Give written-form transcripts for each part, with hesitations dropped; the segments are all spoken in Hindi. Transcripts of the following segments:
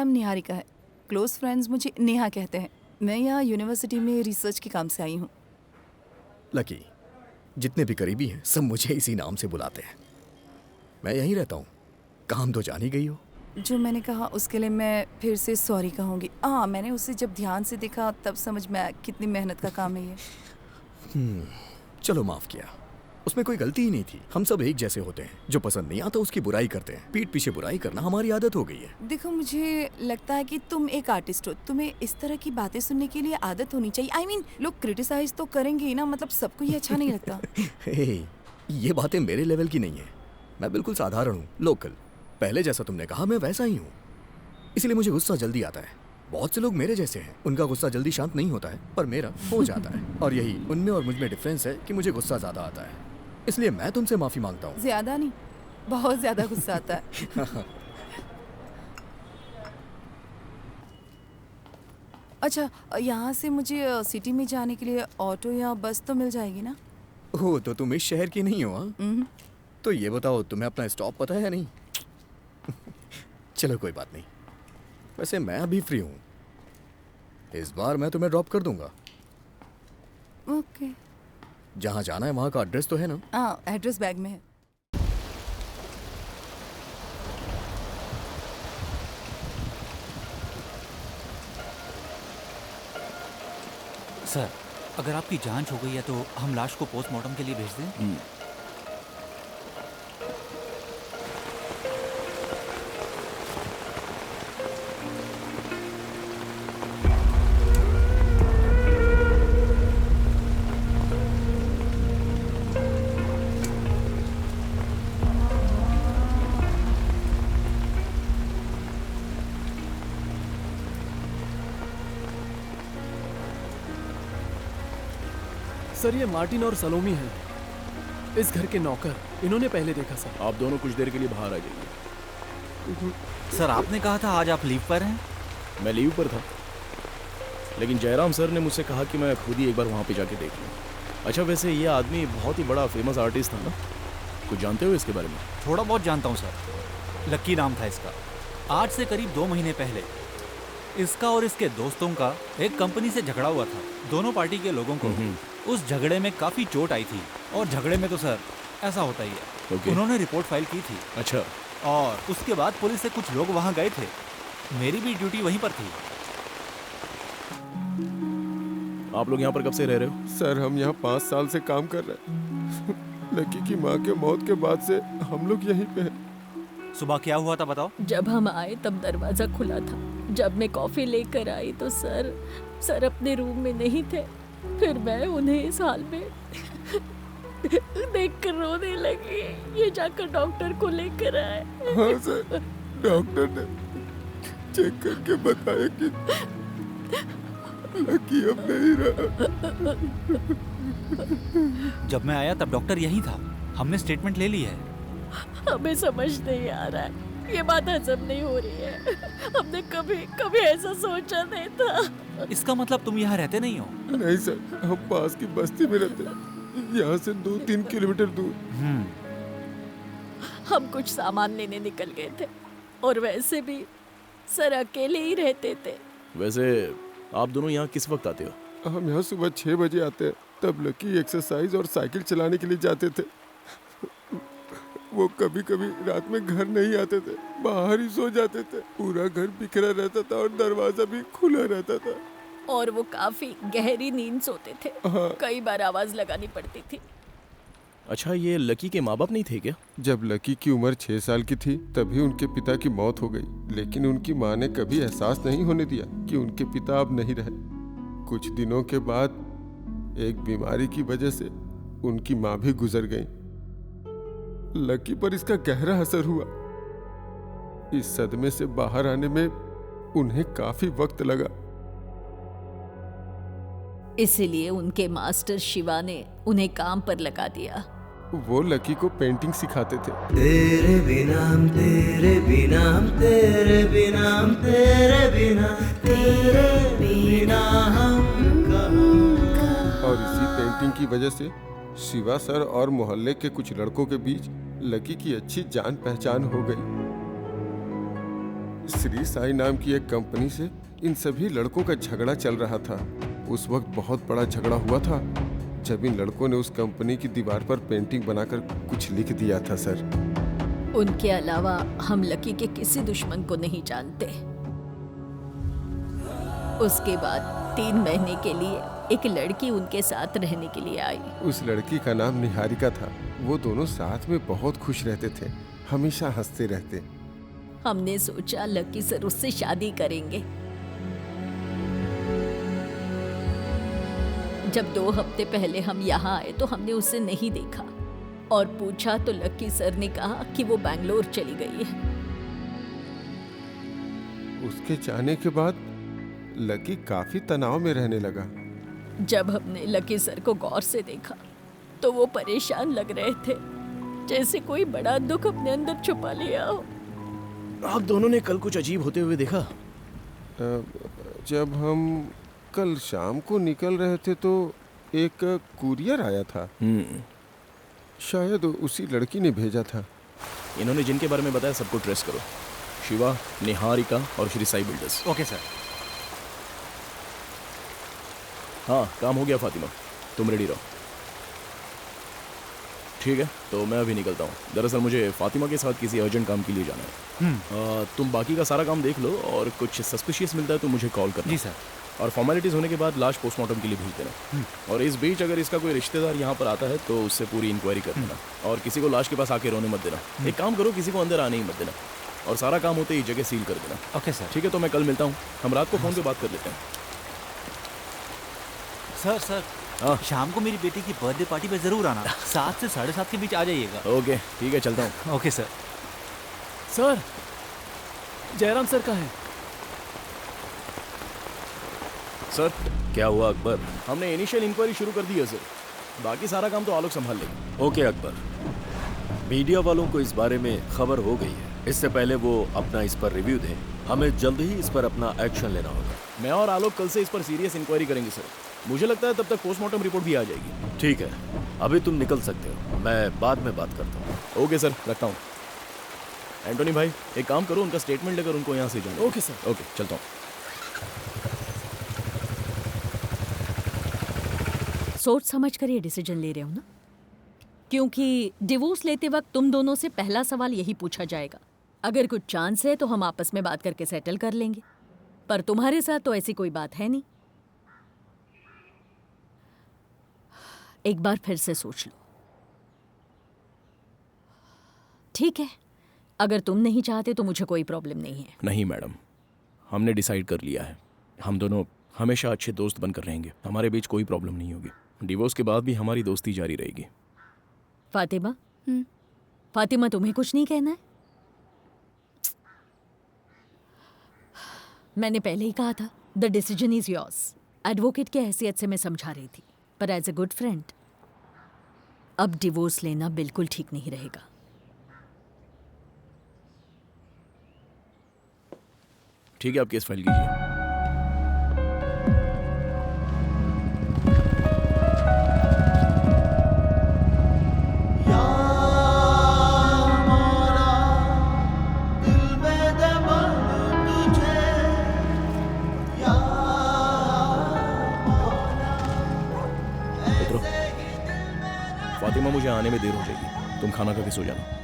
नाम निहारिका है। क्लोज फ्रेंड्स मुझे नेहा कहते हैं। मैं यहाँ यूनिवर्सिटी में रिसर्च के काम से आई हूँ। लकी, जितने भी करीबी हैं सब मुझे इसी नाम से बुलाते हैं। मैं यहीं रहता हूँ। काम तो जान ही गई हो। जो मैंने कहा उसके लिए मैं फिर से सॉरी कहूँगी। हाँ, मैंने उसे जब ध्यान से देखा तब समझ में आया कितनी मेहनत का काम है ये। चलो माफ किया, उसमें कोई गलती ही नहीं थी। हम सब एक जैसे होते हैं, जो पसंद नहीं आता उसकी बुराई करते हैं। पीठ पीछे बुराई करना हमारी आदत हो गई है। देखो, मुझे लगता है कि तुम एक आर्टिस्ट हो, तुम्हें इस तरह की बातें सुनने के लिए आदत होनी चाहिए। I mean, लोग क्रिटिसाइज तो करेंगे ही ना, मतलब सबको ये अच्छा नहीं लगता। हे, ये बातें मेरे लेवल की नहीं है। मैं बिल्कुल साधारण हूँ, लोकल। पहले जैसा तुमने कहा मैं वैसा ही हूँ, इसलिए मुझे गुस्सा जल्दी आता है। बहुत से लोग मेरे जैसे हैं, उनका गुस्सा जल्दी शांत नहीं होता है, पर मेरा हो जाता है। और यही उनमें और मुझमें डिफरेंस है कि मुझे गुस्सा ज्यादा आता है। इसलिए मैं तुमसे माफी मांगता हूँ। ज्यादा नहीं, बहुत ज्यादा गुस्सा आता है। अच्छा, यहाँ से मुझे सिटी में जाने के लिए ऑटो या बस तो मिल जाएगी ना? हो तो तुम इस शहर की नहीं हो? हाँ, तो ये बताओ तुम्हें अपना स्टॉप पता है या नहीं? चलो कोई बात नहीं, वैसे मैं अभी फ्री हूँ। इस बार मैं तुम्हें ड्रॉप कर दूंगा। ओके। जहाँ जाना है वहाँ का एड्रेस तो है ना? हाँ, एड्रेस बैग में है। सर, अगर आपकी जांच हो गई है तो हम लाश को पोस्टमार्टम के लिए भेज दें? सर, ये मार्टिन और सलोमी हैं, इस घर के नौकर। इन्होंने पहले देखा सर। आप दोनों कुछ देर के लिए बाहर आ जाइए। सर, आपने कहा था आज आप लीव पर हैं? मैं लीव पर था, लेकिन जयराम सर ने मुझसे कहा कि मैं खुद ही एक बार वहाँ पे जाके देख लूँ। अच्छा, वैसे ये आदमी बहुत ही बड़ा फेमस आर्टिस्ट था ना? कुछ जानते हो इसके बारे में? थोड़ा बहुत जानता हूँ सर। लक्की नाम था इसका। आज से करीब 2 महीने पहले इसका और इसके दोस्तों का एक कंपनी से झगड़ा हुआ था। दोनों पार्टी के लोगों को उस झगड़े में काफ़ी चोट आई थी, और झगड़े में तो सर ऐसा होता ही है। उन्होंने रिपोर्ट फाइल की थी। अच्छा। और उसके बाद पुलिस से कुछ लोग वहाँ गए थे। मेरी भी ड्यूटी वहीं पर थी। आप लोग यहाँ पर कब से रह रहे हो? सर, हम यहाँ 5 साल से काम कर रहे हैं। लकी की माँ के मौत के बाद से हम लोग यहीं पे हैं। सुबह क्या हुआ था बताओ? जब हम आए तब दरवाजा खुला था। जब मैं कॉफी लेकर आई तो सर अपने रूम में नहीं थे। फिर मैं उन्हें इस हाल में देखकर रोने लगी। ये जाकर डॉक्टर को लेकर आए। हाँ सर, डॉक्टर ने चेक करके बताया कि लकी अब नहीं रहा। जब मैं आया तब डॉक्टर यही था। हमने स्टेटमेंट ले ली है। हमें समझ नहीं आ रहा है, ये बात हजम नहीं हो रही है। हमने कभी ऐसा सोचा नहीं था। इसका मतलब तुम यहाँ रहते नहीं हो? नहीं सर, हम पास की बस्ती में रहते हैं, यहाँ से 2-3 किलोमीटर दूर। हम कुछ सामान लेने निकल गए थे, और वैसे भी सर अकेले ही रहते थे। वैसे आप दोनों यहाँ किस वक्त आते हो? हम यहाँ सुबह 6 बजे आते हैं। तब लकी एक्सरसाइज और साइकिल चलाने के लिए जाते थे। वो कभी कभी रात में घर नहीं आते थे, बाहर ही सो जाते थे। पूरा घर बिखरा रहता था और दरवाजा भी खुला रहता था। और वो काफी गहरी नींद सोते थे। हाँ। कई बार आवाज लगानी पड़ती थी। अच्छा, ये लकी के माँ बाप नहीं थे क्या? जब लकी की उम्र 6 साल की थी तभी उनके पिता की मौत हो गई, लेकिन उनकी माँ ने कभी एहसास नहीं होने दिया कि उनके पिता अब नहीं रहे। कुछ दिनों के बाद एक बीमारी की वजह से उनकी माँ भी गुजर गई। लकी पर इसका गहरा असर हुआ। इस सदमे से बाहर आने में उन्हें काफी वक्त लगा। इसीलिए उनके मास्टर शिवा ने उन्हें काम पर लगा दिया। वो लकी को पेंटिंग सिखाते थे। तेरे बिना तेरे बिना तेरे बिना तेरे बिना तेरे बिना हम कहाँ। और इसी पेंटिंग की वजह से शिवा सर और मोहल्ले के कुछ लड़कों के बीच लकी की अच्छी जान पहचान हो गई। श्री साई नाम की एक कंपनी से इन सभी लड़कों का झगड़ा चल रहा था। उस वक्त बहुत बड़ा झगड़ा हुआ था जब इन लड़कों ने उस कंपनी की दीवार पर पेंटिंग बनाकर कुछ लिख दिया था सर। उनके अलावा हम लकी के किसी दुश्मन को नहीं जानते। उसके बाद 3 महीने के लिए एक लड़की उनके साथ रहने के लिए आई। उस लड़की का नाम निहारिका था। वो दोनों साथ में बहुत खुश रहते थे, हमेशा हंसते रहते। हमने सोचा लकी सर उससे शादी करेंगे। जब 2 हफ्ते पहले हम यहाँ आए तो हमने उसे नहीं देखा और पूछा तो लकी सर ने कहा कि वो बैंगलोर चली गई है। उसके जाने के बाद लकी काफी तनाव में रहने लगा। जब हमने लकी सर को गौर से देखा तो वो परेशान लग रहे थे, जैसे कोई बड़ा दुख अपने अंदर छुपा लिया हो। आप दोनों ने कल कुछ अजीब होते हुए देखा? जब हम कल शाम को निकल रहे थे तो एक कुरियर आया था। शायद उसी लड़की ने भेजा था। इन्होंने जिनके बारे में बताया सबको ट्रेस करो। शिवा, निहारिका और Shri Sai builders. Okay sir. हाँ, काम हो गया फातिमा, तुम रेडी रहो। ठीक है, तो मैं अभी निकलता हूँ। दरअसल मुझे फातिमा के साथ किसी अर्जेंट काम के लिए जाना है। तुम बाकी का सारा काम देख लो और कुछ सस्पिशियस मिलता है तो मुझे कॉल करना। जी सर। और फॉर्मेलिटीज़ होने के बाद लाश पोस्टमार्टम के लिए भेज देना। और इस बीच अगर इसका कोई रिश्तेदार यहाँ पर आता है तो उससे पूरी इंक्वायरी कर देना। और किसी को लाश के पास आके रोने मत देना। एक काम करो, किसी को अंदर आने ही मत देना। और सारा काम होते ही जगह सील कर देना। Okay sir. ठीक है, तो मैं कल मिलता हूँ। हम रात को फ़ोन पे बात कर लेते हैं। सर हाँ। शाम को मेरी बेटी की बर्थडे पार्टी पे जरूर आना। 7 से 7:30 के बीच आ जाइएगा। ओके, ठीक है, चलता हूँ। Okay sir. Sir, Jairam sir कहाँ हैं? सर, क्या हुआ अकबर? हमने इनिशियल इंक्वायरी शुरू कर दी है सर। बाकी सारा काम तो आलोक संभाल लेगा। ओके अकबर, मीडिया वालों को इस बारे में खबर हो गई है। इससे पहले वो अपना इस पर रिव्यू दें, हमें जल्द ही इस पर अपना एक्शन लेना होगा। मैं और आलोक कल से इस पर सीरियस इंक्वायरी करेंगे सर। मुझे लगता है तब तक पोस्टमार्टम रिपोर्ट भी आ जाएगी। ठीक है, अभी तुम निकल सकते हो, मैं बाद में बात करता हूँ। ओके सर, रखता हूँ। एंटोनी भाई, एक काम करो, उनका स्टेटमेंट लेकर उनको यहाँ से जाना। Okay sir. ओके, चलता हूँ। सोच समझ कर ये डिसीजन ले रहे हो ना, क्योंकि डिवोर्स लेते वक्त तुम दोनों से पहला सवाल यही पूछा जाएगा। अगर कुछ चांस है तो हम आपस में बात करके सेटल कर लेंगे, पर तुम्हारे साथ तो ऐसी कोई बात है नहीं। एक बार फिर से सोच लो। ठीक है, अगर तुम नहीं चाहते तो मुझे कोई प्रॉब्लम नहीं है। नहीं मैडम, हमने डिसाइड कर लिया है। हम दोनों हमेशा अच्छे दोस्त बनकर रहेंगे। हमारे बीच कोई प्रॉब्लम नहीं होगी। डिवोर्स के बाद भी हमारी दोस्ती जारी रहेगी। फातिमा, फातिमा, तुम्हें कुछ नहीं कहना है? मैंने पहले ही कहा था, the decision is yours. Advocate की हैसियत से मैं समझा रही थी, पर एज ए गुड फ्रेंड अब डिवोर्स लेना बिल्कुल ठीक नहीं रहेगा। ठीक है, आप केस फाइल कीजिए। फातिमा, मुझे आने में देर हो जाएगी, तुम खाना खा के सो जाना।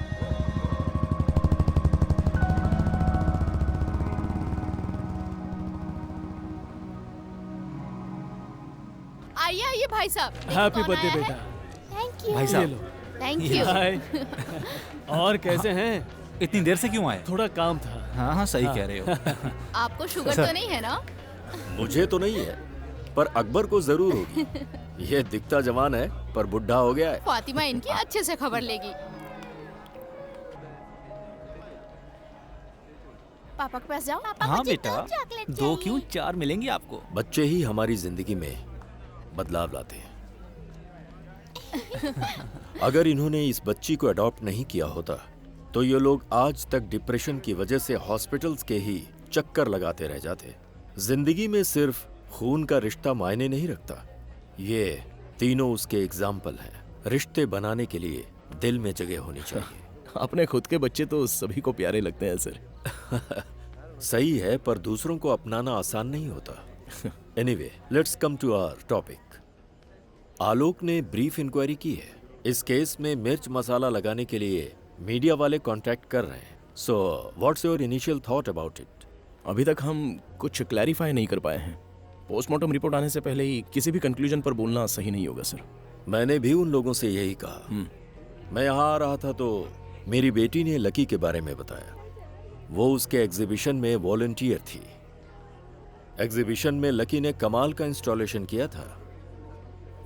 आइए आइए भाई साहब। हैप्पी बर्थडे बेटा। Thank you. भाई ये साहब, लो। Thank you. हाय। और कैसे हैं? इतनी देर से क्यों आए? थोड़ा काम था। हाँ हाँ, सही कह रहे हो। आपको शुगर तो नहीं है ना? मुझे तो नहीं है, पर अकबर को जरूर होगी। ये दिखता जवान है पर बुढ़ा हो गया है। फातिमा इनकी अच्छे से खबर लेगी। पापा के पास जाओ। हाँ बेटा, 2 क्यों 4 मिलेंगे आपको। बच्चे ही हमारी जिंदगी में बदलाव लाते हैं। अगर इन्होंने इस बच्ची को अडॉप्ट नहीं किया होता तो ये लोग आज तक डिप्रेशन की वजह से हॉस्पिटल्स के ही चक्कर लगाते रह जाते। जिंदगी में सिर्फ खून का रिश्ता मायने नहीं रखता। ये तीनों उसके एग्जाम्पल हैं। रिश्ते बनाने के लिए दिल में जगह होनी चाहिए। अपने खुद के बच्चे तो सभी को प्यारे लगते हैं सर। सही है, पर दूसरों को अपनाना आसान नहीं होता। Anyway, let's come to our topic. Alok ने ब्रीफ इंक्वायरी की है। इस केस में मिर्च मसाला लगाने के लिए मीडिया वाले कांटेक्ट कर रहे हैं। So what's your initial thought about it? अभी तक हम कुछ क्लैरिफाई नहीं कर पाए हैं। पोस्टमार्टम रिपोर्ट आने से पहले ही किसी भी कंक्लूजन पर बोलना सही नहीं होगा सर। मैंने भी उन लोगों से यही कहा। मैं यहाँ आ रहा था तो मेरी बेटी ने लकी के बारे में बताया। वो उसके एग्जीबिशन में वॉलंटियर थी। एग्जीबिशन में लकी ने कमाल का इंस्टॉलेशन किया था,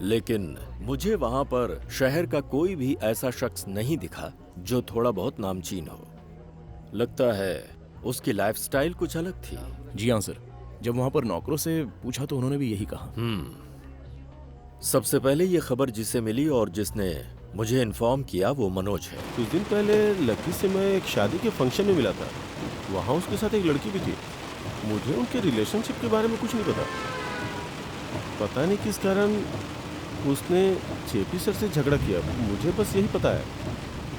लेकिन मुझे वहां पर शहर का कोई भी ऐसा शख्स नहीं दिखा जो थोड़ा बहुत नामचीन हो। लगता है उसकी लाइफस्टाइल कुछ अलग थी। जी हाँ सर, जब वहां पर नौकरों से पूछा तो उन्होंने भी यही कहा। सबसे पहले ये खबर जिसे मिली और जिसने मुझे इन्फॉर्म किया वो मनोज है। कुछ दिन पहले लकी से मैं एक शादी के फंक्शन में मिला था। वहाँ उसके साथ एक लड़की भी थी। मुझे उनके रिलेशनशिप के बारे में कुछ नहीं पता नहीं किस कारण उसने जेपी सर से झगड़ा किया। मुझे बस यही पता है,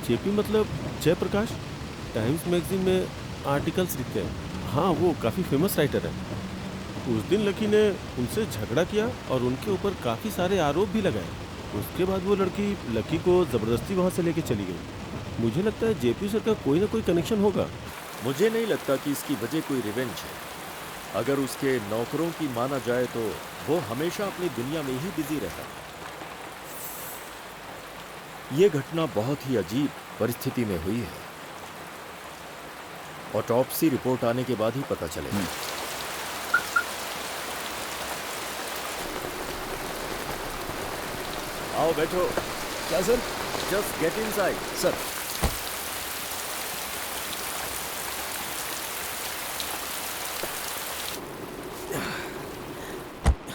जेपी मतलब जयप्रकाश, टाइम्स मैगजीन में आर्टिकल्स लिखते हैं। हाँ, वो काफ़ी फेमस राइटर है। उस दिन लकी ने उनसे झगड़ा किया और उनके ऊपर काफ़ी सारे आरोप भी लगाए। उसके बाद वो लड़की लकी को ज़बरदस्ती वहाँ से लेके चली गई। मुझे लगता है जेपी सर का कोई ना कोई कनेक्शन होगा। मुझे नहीं लगता कि इसकी वजह कोई रिवेंज है। अगर उसके नौकरों की माना जाए तो वो हमेशा अपनी दुनिया में ही बिजी रहता था। ये घटना बहुत ही अजीब परिस्थिति में हुई है। ऑटोप्सी रिपोर्ट आने के बाद ही पता चलेगा। आओ बैठो। क्या sir? Just get inside. Sir,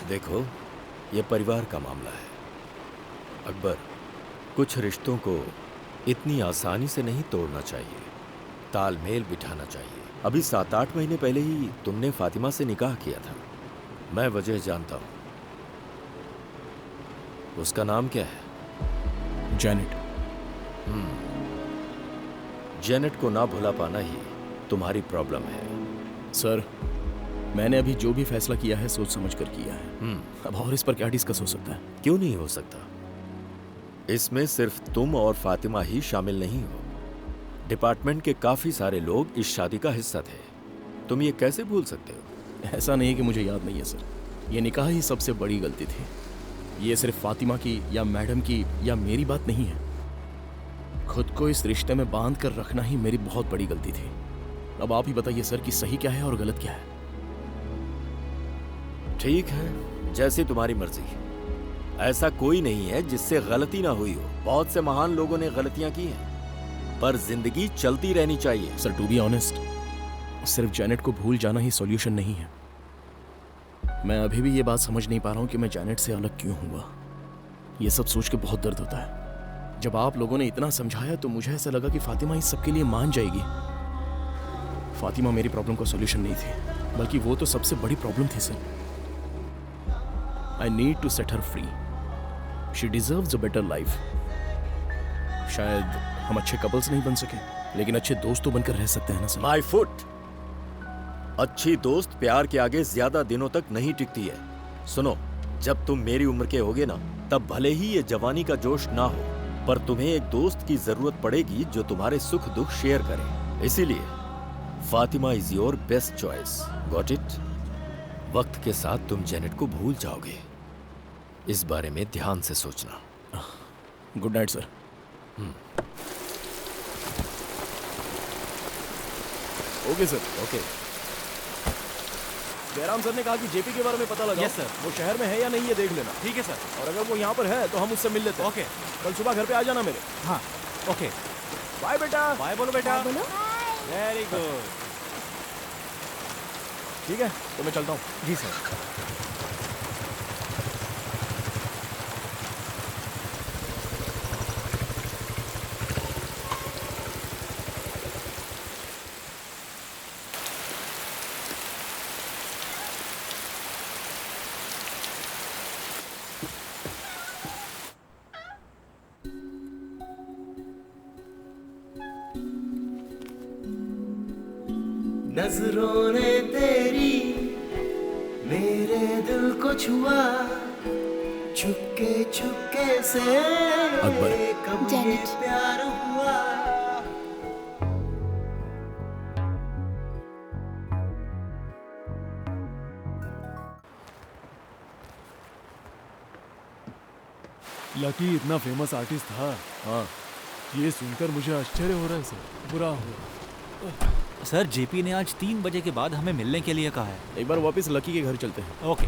देखो, ये परिवार का मामला है अकबर। कुछ रिश्तों को इतनी आसानी से नहीं तोड़ना चाहिए, तालमेल बिठाना चाहिए। अभी 7-8 महीने पहले ही तुमने फातिमा से निकाह किया था। मैं वजह जानता हूं। उसका नाम क्या है? जैनेट। जेनेट को ना भुला पाना ही तुम्हारी प्रॉब्लम है। सर, मैंने अभी जो भी फैसला किया है सोच समझ कर किया है। अब और इस पर क्या डिस्कस हो सकता है? क्यों नहीं हो सकता? इसमें सिर्फ तुम और फातिमा ही शामिल नहीं हो। डिपार्टमेंट के काफी सारे लोग इस शादी का हिस्सा थे। तुम ये कैसे भूल सकते हो? ऐसा नहीं कि मुझे याद नहीं है सर। ये निकाह ही सबसे बड़ी गलती थी। ये सिर्फ फातिमा की या मैडम की या मेरी बात नहीं है। खुद को इस रिश्ते में बांध कर रखना ही मेरी बहुत बड़ी गलती थी। अब आप ही बताइए सर कि सही क्या है और गलत क्या है। ठीक है, जैसी तुम्हारी मर्जी। ऐसा कोई नहीं है जिससे गलती ना हुई हो। बहुत से महान लोगों ने गलतियां की हैं, पर जिंदगी चलती रहनी चाहिए। सर, टू बी ऑनेस्ट, सिर्फ जैनेट को भूल जाना ही सॉल्यूशन नहीं है। मैं अभी भी ये बात समझ नहीं पा रहा हूँ कि मैं जैनेट से अलग क्यों हुआ। ये सब सोच के बहुत दर्द होता है। जब आप लोगों ने इतना समझाया तो मुझे ऐसा लगा कि फातिमा इस सब के लिए मान जाएगी। फातिमा मेरी प्रॉब्लम का सॉल्यूशन नहीं थी, बल्कि वो तो सबसे बड़ी प्रॉब्लम थी sir. I need to set her free. She deserves a better life. शायद हम अच्छे कपल्स नहीं बन सके, लेकिन अच्छे दोस्त तो बनकर रह सकते हैं ना सर। My foot. अच्छी दोस्त प्यार के आगे ज्यादा दिनों तक नहीं टिकती है। सुनो, जब तुम मेरी उम्र के होगे ना, तब भले ही ये जवानी का जोश ना हो, पर तुम्हें एक दोस्त की जरूरत पड़ेगी जो तुम्हारे सुख दुख शेयर करे। इसीलिए Fatima is your best choice. Got it? वक्त के साथ तुम जेनेट को भूल जाओगे। इस बारे में ध्यान से सोचना। Good night sir. Okay sir. Okay. Jairam sir ने कहा कि जेपी के बारे में पता लगा। Yes sir. वो शहर में है या नहीं ये देख लेना। ठीक है सर। और अगर वो यहाँ पर है तो हम उससे मिल लेते हैं। ओके। कल सुबह घर पे आ जाना मेरे। हाँ, ओके। बाय बेटा। बाय बोलो बेटा। बोलो। Very good. ठीक है, तो मैं चलता हूँ। जी सर। नजरों ने तेरी मेरे दिल को छुआ, चुपके चुपके से अकबर। कब ये Janet. प्यार हुआ। लकी इतना फेमस आर्टिस्ट था। हाँ ये सुनकर मुझे आश्चर्य हो रहा है सर, बुरा हुआ। सर जेपी ने आज 3 बजे के बाद हमें मिलने के लिए कहा है। एक बार वापस लकी के घर चलते हैं। ओके।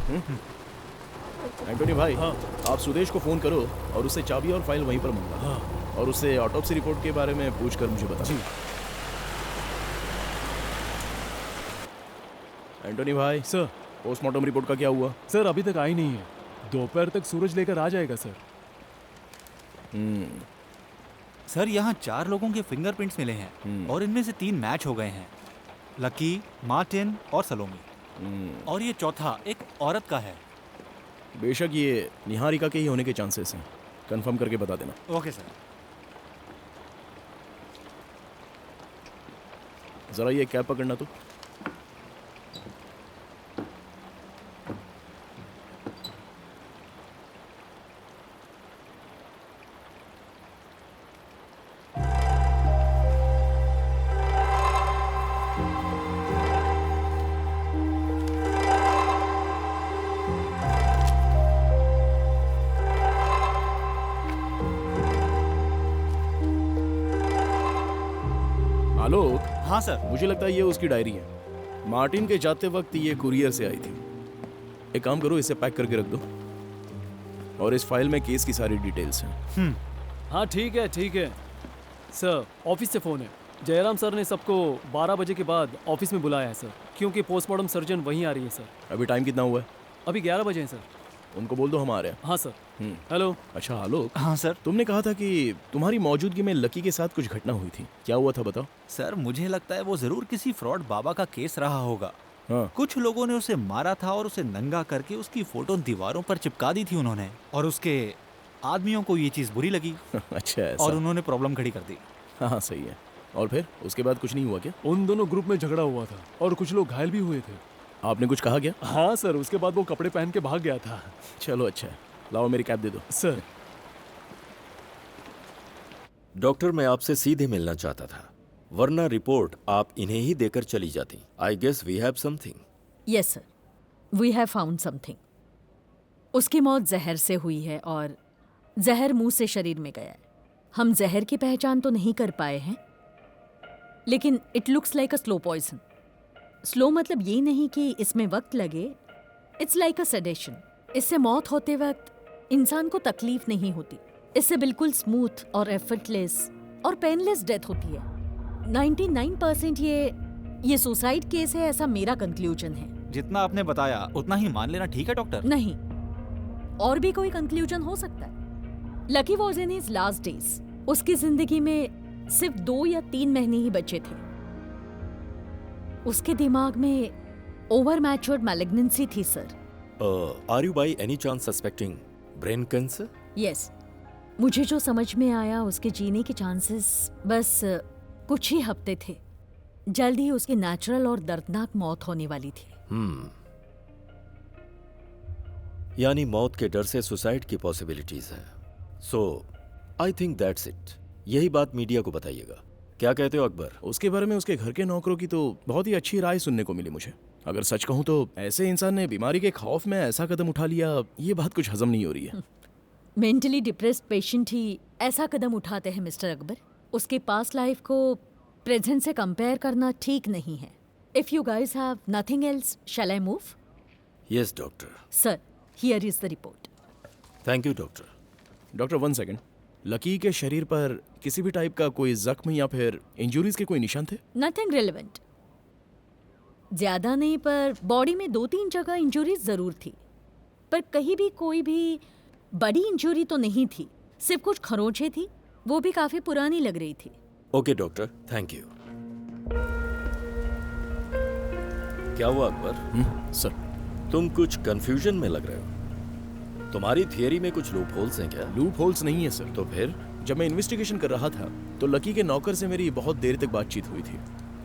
एंटोनी भाई, हाँ। आप सुदेश को फोन करो और उससे चाबी और फाइल वहीं पर मंगवा। हाँ। और उससे ऑटोप्सी रिपोर्ट के बारे में पूछ कर मुझे बता। जी। एंटोनी भाई, सर। पोस्टमार्टम रिपोर्ट का क्या हुआ? सर अभी तक आई नहीं है, दोपहर तक सूरज लेकर आ जाएगा सर। सर यहाँ 4 लोगों के फिंगरप्रिंट्स मिले हैं और इनमें से 3 मैच हो गए हैं, लकी, मार्टिन और सलोमी। और ये चौथा एक औरत का है। बेशक ये निहारिका के ही होने के चांसेस हैं, कंफर्म करके बता देना। Okay sir. जरा ये कैब पकड़ना तो। आलोक, हाँ सर। मुझे लगता है ये उसकी डायरी है। मार्टिन के जाते वक्त ये कुरियर से आई थी। एक काम करो, इसे पैक करके रख दो और इस फाइल में केस की सारी डिटेल्स हैं। हाँ ठीक है सर। ऑफिस से फ़ोन है, जयराम सर ने सबको 12 बजे के बाद ऑफिस में बुलाया है सर, क्योंकि पोस्टमार्टम सर्जन वहीं आ रही है सर। अभी टाइम कितना हुआ है? अभी 11 बजे हैं सर। उनको बोल दो हम आ रहे हैं। हाँ सर। हेलो। अच्छा आलोक, हाँ सर। तुमने कहा था कि तुम्हारी मौजूदगी में लकी के साथ कुछ घटना हुई थी, क्या हुआ था बताओ? सर मुझे लगता है वो जरूर किसी फ्रॉड बाबा का केस रहा होगा। हाँ। कुछ लोगों ने उसे मारा था और उसे नंगा करके उसकी फोटो दीवारों पर चिपका दी थी उन्होंने, और उसके आदमियों को ये चीज बुरी लगी अच्छा ऐसा। और उन्होंने प्रॉब्लम खड़ी कर दी। हाँ सही है। और फिर उसके बाद कुछ नहीं हुआ क्या? उन दोनों ग्रुप में झगड़ा हुआ था और कुछ लोग घायल भी हुए थे। आपने कुछ कहा क्या? हाँ सर, उसके बाद वो कपड़े पहन के भाग गया था। चलो अच्छा है, लाओ मेरी कैब दे दो। सर। डॉक्टर मैं आपसे सीधे मिलना चाहता था, वरना रिपोर्ट आप इन्हें ही देकर चली जाती। I guess we have something. Yes sir, we have found something. उसकी मौत जहर से हुई है और जहर मुंह से शरीर में गया है। हम जहर की पहचान तो नहीं कर पाए हैं, लेकिन it looks like a slow poison. Slow मतलब ये नहीं कि इसमें वक्त लगे, इट्स लाइक अ सेडेशन। इससे मौत होते वक्त इंसान को तकलीफ नहीं होती, इससे बिल्कुल स्मूथ और एफर्टलेस और पेनलेस डेथ होती है। 99% ये सुसाइड केस है, ऐसा मेरा कंक्लूजन है। जितना आपने बताया उतना ही मान लेना ठीक है डॉक्टर? नहीं, और भी कोई कंक्लूजन हो सकता है। Lucky was in his last days. उसकी जिंदगी में सिर्फ 2 या 3 महीने ही बचे थे। उसके दिमाग में ओवर मैच्योर्ड मैलिग्नेंसी थी sir. Are you by any chance suspecting brain cancer? Yes, मुझे जो समझ में आया उसके जीने के चांसेस बस कुछ ही हफ्ते थे। जल्द ही उसकी नेचुरल और दर्दनाक मौत होने वाली थी। यानी मौत के डर से सुसाइड की पॉसिबिलिटीज हैं। सो आई थिंक दैट्स इट। यही बात मीडिया को बताइएगा। क्या कहते हो अकबर? उसके बारे में उसके घर के नौकरों की तो बहुत ही अच्छी राय सुनने को मिली मुझे। अगर सच कहूं तो ऐसे इंसान ने बीमारी के खौफ में ऐसा कदम उठा लिया, ये बात कुछ हजम नहीं हो रही है। मेंटली डिप्रेस्ड पेशेंट ही ऐसा कदम उठाते हैं मिस्टर अकबर। उसके पास्ट लाइफ को प्रेजेंट से कंपेयर करना ठीक नहीं है। If you guys have nothing else, shall I move? Yes doctor. Sir, here is the report. Thank you doctor. Doctor 1 second, Lucky के शरीर पर किसी भी टाइप का कोई जख्म या फिर इंजुरीज के कोई निशान थे? Nothing relevant. ज्यादा नहीं, पर बॉडी में 2-3 जगह इंजुरीज जरूर थी, पर कहीं भी कोई भी बड़ी इंजुरी तो नहीं थी। सिर्फ कुछ खरोंचें थी, वो भी काफी पुरानी लग रही थी। Okay doctor, thank you. क्या हुआ अकबर? सर, तुम कुछ कंफ्यूजन में लग रहे हो। तुम्हारी थियरी में कुछ लूप होल्स हैं क्या? लूप होल्स नहीं है सर। तो फिर? जब मैं इन्वेस्टिगेशन कर रहा था तो लकी के नौकर से मेरी बहुत देर तक बातचीत हुई थी।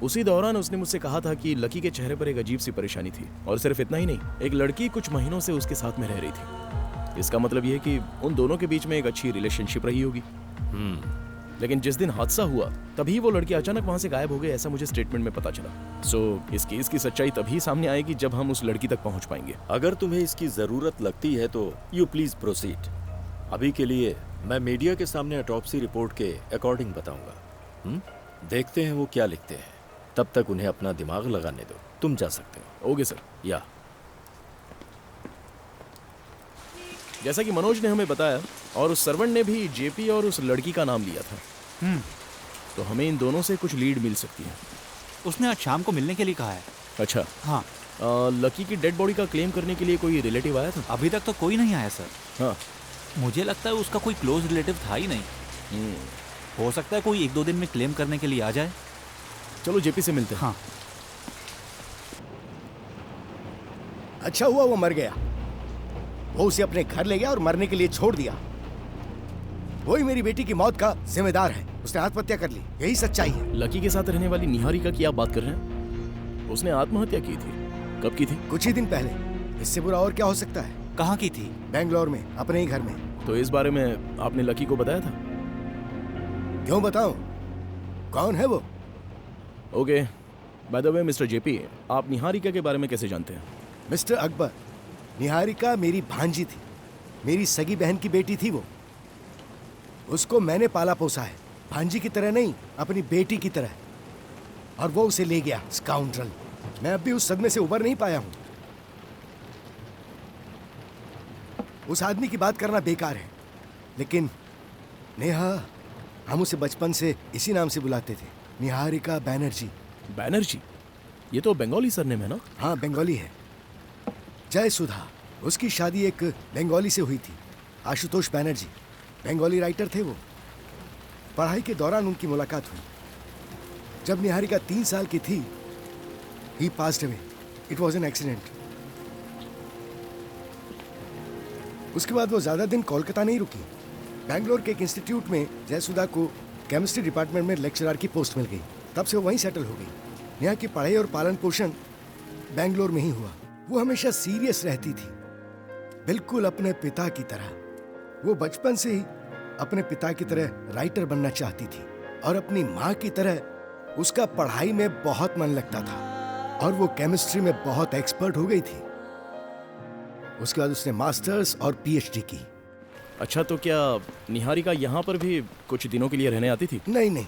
उसी दौरान उसने मुझसे कहा था कि लकी के चेहरे पर एक अजीब सी परेशानी थी, और सिर्फ इतना ही नहीं, एक लड़की कुछ महीनों से उसके साथ में रह रही थी। इसका मतलब यह है कि उन दोनों के बीच में एक अच्छी रिलेशनशिप रही होगी। लेकिन जिस दिन हादसा हुआ तभी वो लड़की अचानक वहां से गायब हो गई, ऐसा मुझे स्टेटमेंट में पता चला। सो इस केस की सच्चाई तभी सामने आएगी जब हम उस लड़की तक पहुंच पाएंगे। अगर तुम्हें इसकी जरूरत लगती है तो यू प्लीज प्रोसीड। अभी के लिए मैं मीडिया के सामने ऑटोप्सी रिपोर्ट के अकॉर्डिंग बताऊंगा। देखते हैं वो क्या लिखते हैं, तब तक उन्हें अपना दिमाग लगाने दो। तुम जा सकते हो। Okay sir. या जैसा कि मनोज ने हमें बताया और उस सर्वेंट ने भी जेपी और उस लड़की का नाम लिया था, तो हमें इन दोनों से कुछ लीड मिल सकती है। उसने आज शाम को मिलने के लिए कहा है। अच्छा, हाँ। लकी की डेड बॉडी का क्लेम करने के लिए कोई रिलेटिव आया था? अभी तक तो कोई नहीं आया सर। हाँ, मुझे लगता है उसका कोई क्लोज रिलेटिव था ही नहीं। हो सकता है कोई 1-2 दिन में क्लेम करने के लिए आ जाए। चलो जेपी से मिलते हैं। हाँ। अच्छा हुआ वो मर गया। वो उसे अपने घर ले गया और मरने के लिए छोड़ दिया। वही मेरी बेटी की मौत का जिम्मेदार है। उसने आत्महत्या कर ली, यही सच्चाई है। लकी के साथ रहने वाली निहारिका की आप बात कर रहे हैं? उसने आत्महत्या की थी। कब की थी? कुछ ही दिन पहले। इससे बुरा और क्या हो सकता है? कहाँ की थी? बेंगलोर में, अपने ही घर में। तो इस बारे में आपने लकी को बताया था? क्यों बताऊं? कौन है वो? Okay, by the way mister JP, आप निहारिका के बारे में कैसे जानते हैं? मिस्टर अकबर, निहारिका मेरी भांजी थी। मेरी सगी बहन की बेटी थी वो। उसको मैंने पाला पोसा है, भांजी की तरह नहीं, अपनी बेटी की तरह। और वो उसे ले गया, स्काउंड्रल। मैं अब भी उस सदमे से उबर नहीं पाया हूं। उस आदमी की बात करना बेकार है, लेकिन नेहा, हम उसे बचपन से इसी नाम से बुलाते थे, निहारिका बैनर्जी। बैनर्जी? ये तो बंगाली सरनेम है ना? हाँ, बंगाली है। जय सुधा, उसकी शादी एक बंगाली से हुई थी, आशुतोष बैनर्जी। बंगाली राइटर थे वो। पढ़ाई के दौरान उनकी मुलाकात हुई। जब निहारिका 3 साल की थी, ही passed away. It was an accident. उसके बाद वो ज्यादा दिन कोलकाता नहीं रुकी। बैंगलोर के एक इंस्टीट्यूट में जयसुधा को केमिस्ट्री डिपार्टमेंट में लेक्चरर की पोस्ट मिल गई। तब से वो वहीं सेटल हो गई। नेहा की पढ़ाई और पालन पोषण बैंगलोर में ही हुआ। वो हमेशा सीरियस रहती थी, बिल्कुल अपने पिता की तरह। वो बचपन से ही अपने पिता की तरह राइटर बनना चाहती थी, और अपनी माँ की तरह उसका पढ़ाई में बहुत मन लगता था, और वो केमिस्ट्री में बहुत एक्सपर्ट हो गई थी। उसके बाद उसने मास्टर्स और पीएचडी की। अच्छा, तो क्या निहारिका यहाँ पर भी कुछ दिनों के लिए रहने आती थी? नहीं नहीं,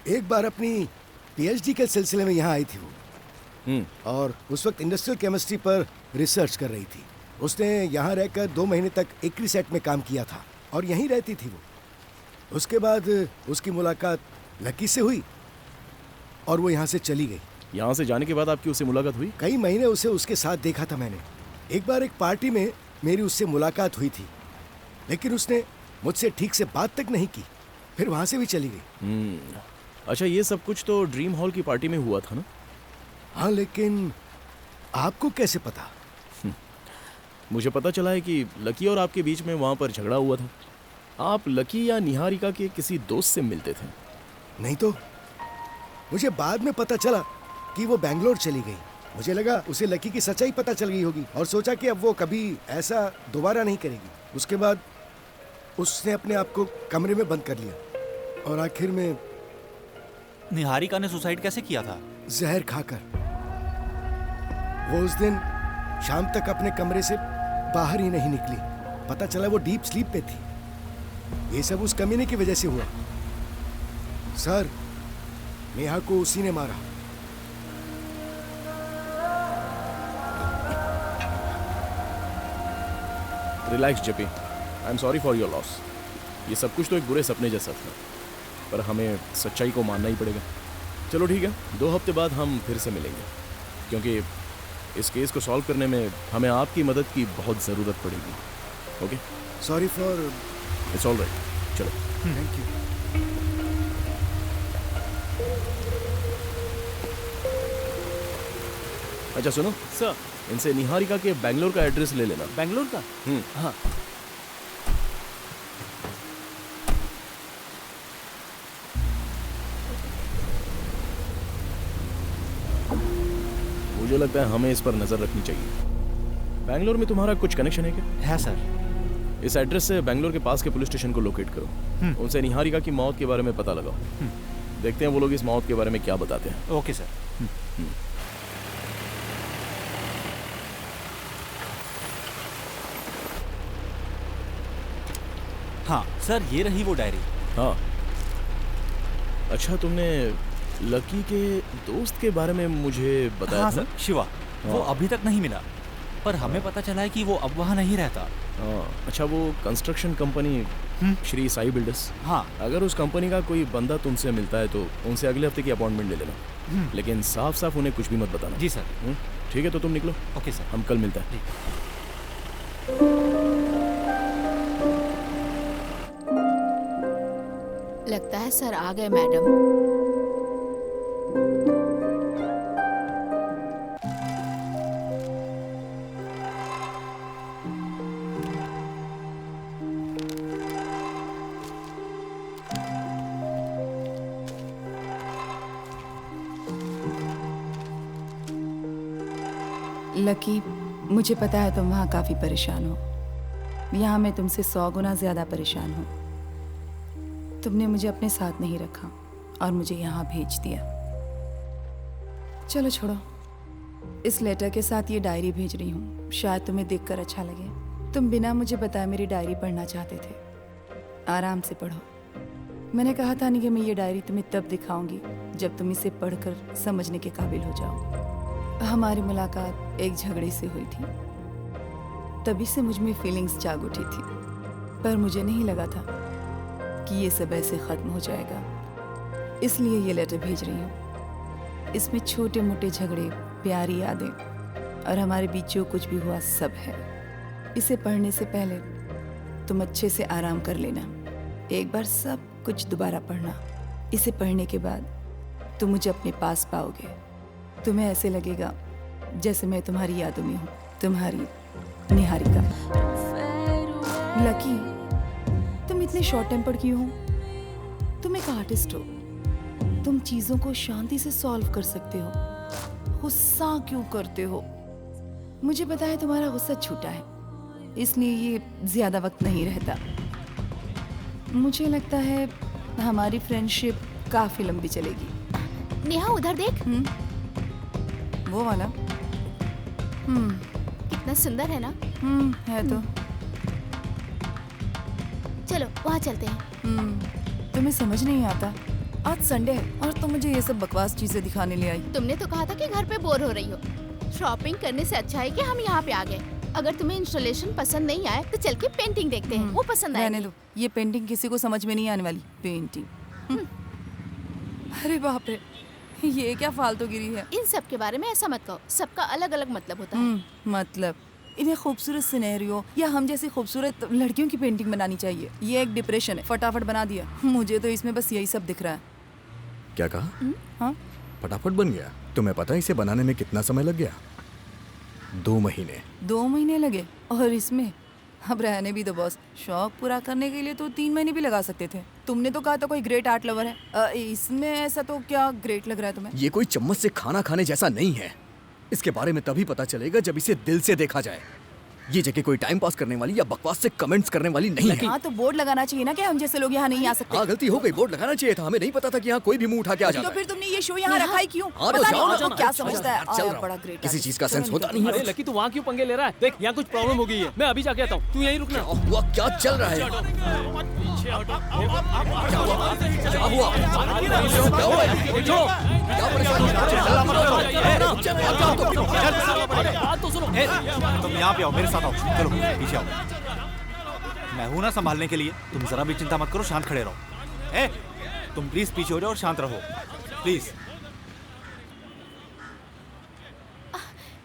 एक बार अपनी पीएचडी के सिलसिले में यहाँ आई थी वो। और उस वक्त इंडस्ट्रियल केमिस्ट्री पर रिसर्च कर रही थी। उसने यहाँ रहकर 2 महीने तक एक्रीसेट में काम किया था, और यहीं रहती थी वो। उसके बाद उसकी मुलाकात लकी से हुई, और वो यहाँ से चली गई। यहाँ से जाने के बाद आपकी उससे मुलाकात हुई? कई महीने उसे उसके साथ देखा था मैंने। एक बार एक पार्टी में मेरी उससे मुलाकात हुई थी, लेकिन उसने मुझसे ठीक से बात तक नहीं की, फिर वहाँ से भी चली गई। अच्छा, ये सब कुछ तो ड्रीम हॉल की पार्टी में हुआ था ना? हाँ, लेकिन आपको कैसे पता? मुझे पता चला है कि लकी और आपके बीच में वहाँ पर झगड़ा हुआ था। आप लकी या निहारिका के किसी दोस्त से मिलते थे? नहीं तो। मुझे बाद में पता चला कि वो बैंगलोर चली गई। मुझे लगा उसे लकी की सच्चाई पता चल गई होगी, और सोचा कि अब वो कभी ऐसा दोबारा नहीं करेगी। उसके बाद उसने अपने आप को कमरे में बंद कर लिया, और आखिर में निहारिका ने सुसाइड कैसे किया था? जहर खाकर। वो उस दिन शाम तक अपने कमरे से बाहर ही नहीं निकली। पता चला वो डीप स्लीप पे थी। ये सब उस कमीने की वजह से हुआ। सर, नेहा को उसी ने मारा। Relax JP, I am sorry for your loss. ये सब कुछ तो एक बुरे सपने जैसा था, पर हमें सच्चाई को मानना ही पड़ेगा। चलो ठीक है, 2 हफ्ते बाद हम फिर से मिलेंगे, क्योंकि इस केस को सॉल्व करने में हमें आपकी मदद की बहुत ज़रूरत पड़ेगी। Okay? Sorry for. It's all right. चलो, थैंक यू। अच्छा सुनो सर। इनसे निहारिका के बैंगलोर का एड्रेस ले लेना। बैंगलोर का? हाँ। मुझे लगता है हमें इस पर नजर रखनी चाहिए। बैंगलोर में तुम्हारा कुछ कनेक्शन है क्या? है सर। इस एड्रेस से बैंगलोर के पास के पुलिस स्टेशन को लोकेट करो। उनसे निहारिका की मौत के बारे में पता लगाओ। देखते हैं वो लोग इस मौत के बारे में क्या बताते हैं। Okay sir. हाँ सर, ये रही वो डायरी। हाँ, अच्छा तुमने लकी के दोस्त के बारे में मुझे बताया हाँ था? सर, शिवा। वो हाँ। अभी तक नहीं मिला, पर हमें पता चला है कि वो अब वहाँ नहीं रहता। हाँ, अच्छा वो construction company Shri Sai builders, हाँ, अगर उस कंपनी का कोई बंदा तुमसे मिलता है तो उनसे अगले हफ्ते की अपॉइंटमेंट ले लेना, लेकिन साफ साफ उन्हें कुछ भी मत बताना। जी सर। ठीक है, तो तुम निकलो। Okay sir. हम कल मिलते हैं। लगता है सर आ गए मैडम। लकी, मुझे पता है तुम वहाँ काफ़ी परेशान हो। यहाँ मैं तुमसे 100 गुना ज़्यादा परेशान हूँ। तुमने मुझे अपने साथ नहीं रखा और मुझे यहाँ भेज दिया। चलो छोड़ो, इस लेटर के साथ ये डायरी भेज रही हूँ, शायद तुम्हें देखकर अच्छा लगे। तुम बिना मुझे बताए मेरी डायरी पढ़ना चाहते थे। आराम से पढ़ो। मैंने कहा था नहीं कि मैं ये डायरी तुम्हें तब दिखाऊंगी जब तुम इसे पढ़कर समझने के काबिल हो जाओ। हमारी मुलाकात एक झगड़े से हुई थी, तभी से मुझ में फीलिंग्स जाग उठी थी, पर मुझे नहीं लगा था कि ये सब ऐसे ख़त्म हो जाएगा। इसलिए ये लेटर भेज रही हूँ। इसमें छोटे मोटे झगड़े, प्यारी यादें और हमारे बीच जो कुछ भी हुआ सब है। इसे पढ़ने से पहले तुम अच्छे से आराम कर लेना, एक बार सब कुछ दोबारा पढ़ना। इसे पढ़ने के बाद तुम मुझे अपने पास पाओगे। तुम्हें ऐसे लगेगा जैसे मैं तुम्हारी यादों में हूँ। तुम्हारी निहारिका। लकी, तुम इतने शॉर्ट टेम्पर्ड क्यों हो? तुम एक आर्टिस्ट हो, तुम चीजों को शांति से सॉल्व कर सकते हो। गुस्सा क्यों करते हो? मुझे पता है तुम्हारा गुस्सा छूटा है, इसलिए ये ज्यादा वक्त नहीं रहता। मुझे लगता है हमारी फ्रेंडशिप काफी लंबी चलेगी। नेहा उधर देख। वो वाला? कितना सुंदर है ना? है तो। चलो वहाँ चलते हैं। तुम्हें समझ नहीं आता, आज संडे है और तुम मुझे ये सब बकवास चीजें दिखाने ले आई। तुमने तो कहा था कि घर पे बोर हो रही हो। शॉपिंग करने से अच्छा है कि हम यहाँ पे आ गए। अगर तुम्हें इंस्टॉलेशन पसंद नहीं आए तो चल के पेंटिंग देखते हैं, वो पसंद आएगी। रहने दो, ये पेंटिंग किसी को समझ में नहीं आने वाली। पेंटिंग, अरे बाप रे, ये क्या फालतूगिरी है। इन सब के बारे में ऐसा मत कहो, सबका अलग अलग मतलब होता है। मतलब इन्हें खूबसूरत सिनेरियो या हम जैसी खूबसूरत लड़कियों की पेंटिंग बनानी चाहिए। ये एक डिप्रेशन है, फटाफट बना दिया। मुझे तो इसमें बस यही सब दिख रहा है। क्या कहा? हाँ, फटाफट बन गया। तुम्हें पता है इसे बनाने में कितना समय लग गया? 2 महीने। 2 महीने लगे? और इसमें अब रहने भी दो बॉस, शौक पूरा करने के लिए तो 3 महीने भी लगा सकते थे। तुमने तो कहा था कोई ग्रेट आर्ट लवर है, इसमें ऐसा तो क्या ग्रेट लग रहा है तुम्हें? ये कोई चम्मच से खाना खाने जैसा नहीं है। इसके बारे में तभी पता चलेगा जब इसे दिल से देखा जाए। ये जगह कोई टाइम पास करने वाली या बकवास से कमेंट्स करने वाली नहीं है। हाँ तो बोर्ड लगाना चाहिए ना कि हम जैसे लोग यहाँ नहीं आ सकते। हाँ गलती हो गई, बोर्ड लगाना चाहिए था। हमें नहीं पता था कि यहाँ कोई भी मुंह उठा के आ जाता तो फिर तुमने ये शो यहाँ रखा ही क्यों? हाँ, पता जाओ नहीं ना, क्या समझता है। चल रहा बड़ा ग्रेट, किसी चीज का सेंस होता नहीं है। अरे लकी, तू वहाँ क्यों पंगे ले रहा है? देख यहाँ कुछ प्रॉब्लम हो गई है, मैं अभी जाके आता हूँ, तू यहीं रुकना। हुआ क्या चल रहा है? क्या हुआ? तुम यहाँ पे आओ, मेरे साथ आओ। चलो पीछे आओ, मैं हूं ना संभालने के लिए। तुम जरा भी चिंता मत करो, शांत खड़े रहो। ए, तुम प्लीज पीछे हो जाओ और शांत रहो, प्लीज।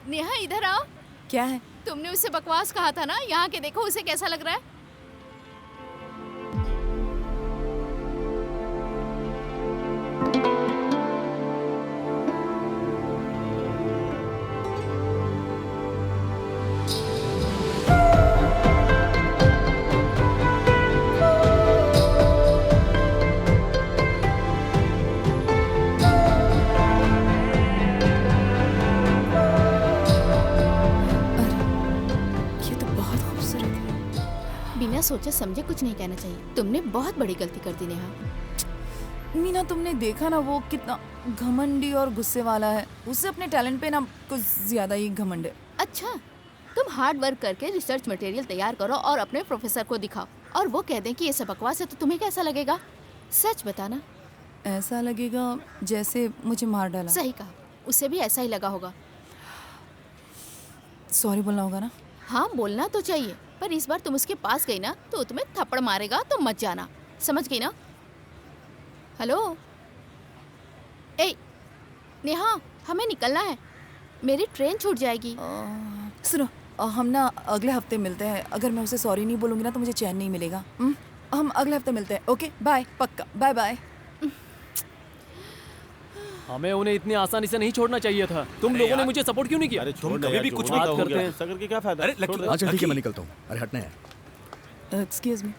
नेहा इधर आओ। क्या है? तुमने उसे बकवास कहा था ना, यहाँ के देखो उसे कैसा लग रहा है। सोचे समझे कुछ नहीं कहना चाहिए। तुमने बहुत बड़ी गलती कर दी नेहा। मीना, तुमने देखा ना वो कितना घमंडी और गुस्से वाला है। उससे अपने टैलेंट पे ना कुछ ज्यादा ही घमंड है। अच्छा, तुम हार्ड वर्क करके रिसर्च मटेरियल तैयार करो और अपने प्रोफेसर को दिखाओ और वो कह दें कि ये सब बकवास है, तो तुम्हें कैसा लगेगा? सच बताना। ऐसा लगेगा जैसे मुझे मार डाला। सही कहा, उसे भी ऐसा ही लगा होगा। सॉरी बोलना होगा ना? हाँ, बोलना तो चाहिए, पर इस बार तुम उसके पास गई ना तो तुम्हें थप्पड़ मारेगा, तो मत जाना, समझ गई ना? हेलो, ए नेहा, हमें निकलना है, मेरी ट्रेन छूट जाएगी। सुनो, हम ना अगले हफ्ते मिलते हैं। अगर मैं उसे सॉरी नहीं बोलूँगी ना तो मुझे चैन नहीं मिलेगा। हम अगले हफ्ते मिलते हैं। Okay, bye. पक्का, बाय बाय। हमें उन्हें इतनी आसानी से नहीं छोड़ना चाहिए था। तुम लोगों ने मुझे सपोर्ट क्यों नहीं किया? तुम कभी भी कुछ बात करते हैं। ऐसा करके क्या फायदा? अरे लकी, अच्छा ठीक है, मैं निकलता हूँ। अरे हटना यार। Excuse me.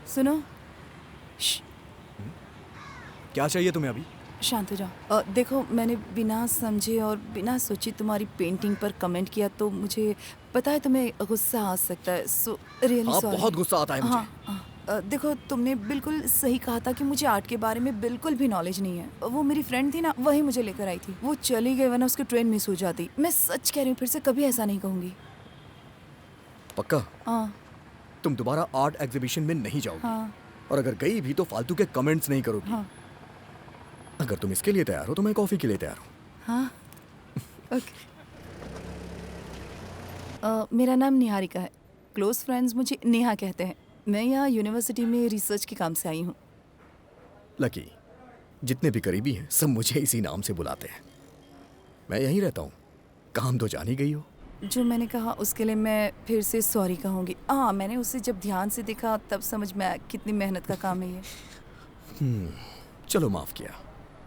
सुनो, क्या चाहिए तुम्हें अभी? शांत हो जाओ। देखो, मैंने बिना समझे और बिना सोचे तुम्हारी पेंटिंग पर कमेंट किया, तो मुझे पता है तुम्हें गुस्सा आ सकता है। सो रियली हाँ, सॉरी। बहुत गुस्सा आता है मुझे। देखो, तुमने बिल्कुल सही कहा था कि मुझे आर्ट के बारे में बिल्कुल भी नॉलेज नहीं है। वो मेरी फ्रेंड थी ना, वही मुझे लेकर आई थी। वो चली गई, वरना उसकी ट्रेन मिस हो जाती। मैं सच कह रही हूँ, फिर से कभी ऐसा नहीं कहूँगी। पक्का? हाँ तुम दोबारा आर्ट एग्जीबिशन में नहीं जाओगी? हाँ और अगर गई भी तो फालतू के कमेंट्स नहीं करोगी? हाँ अगर तुम इसके लिए तैयार हो तो मैं कॉफी के लिए तैयार हूँ। हाँ, ओके। मेरा नाम निहारिका है। क्लोज फ्रेंड्स मुझे नेहा कहते हैं। मैं यहाँ यूनिवर्सिटी में रिसर्च के काम से आई हूँ। लकी, जितने भी करीबी हैं सब मुझे इसी नाम से बुलाते हैं। मैं यहीं रहता हूँ। काम तो जान ही गई हो। जो मैंने कहा उसके लिए मैं फिर से सॉरी कहूँगी। हाँ, मैंने उसे जब ध्यान से देखा तब समझ में आया कितनी मेहनत का काम है ये। चलो, माफ किया।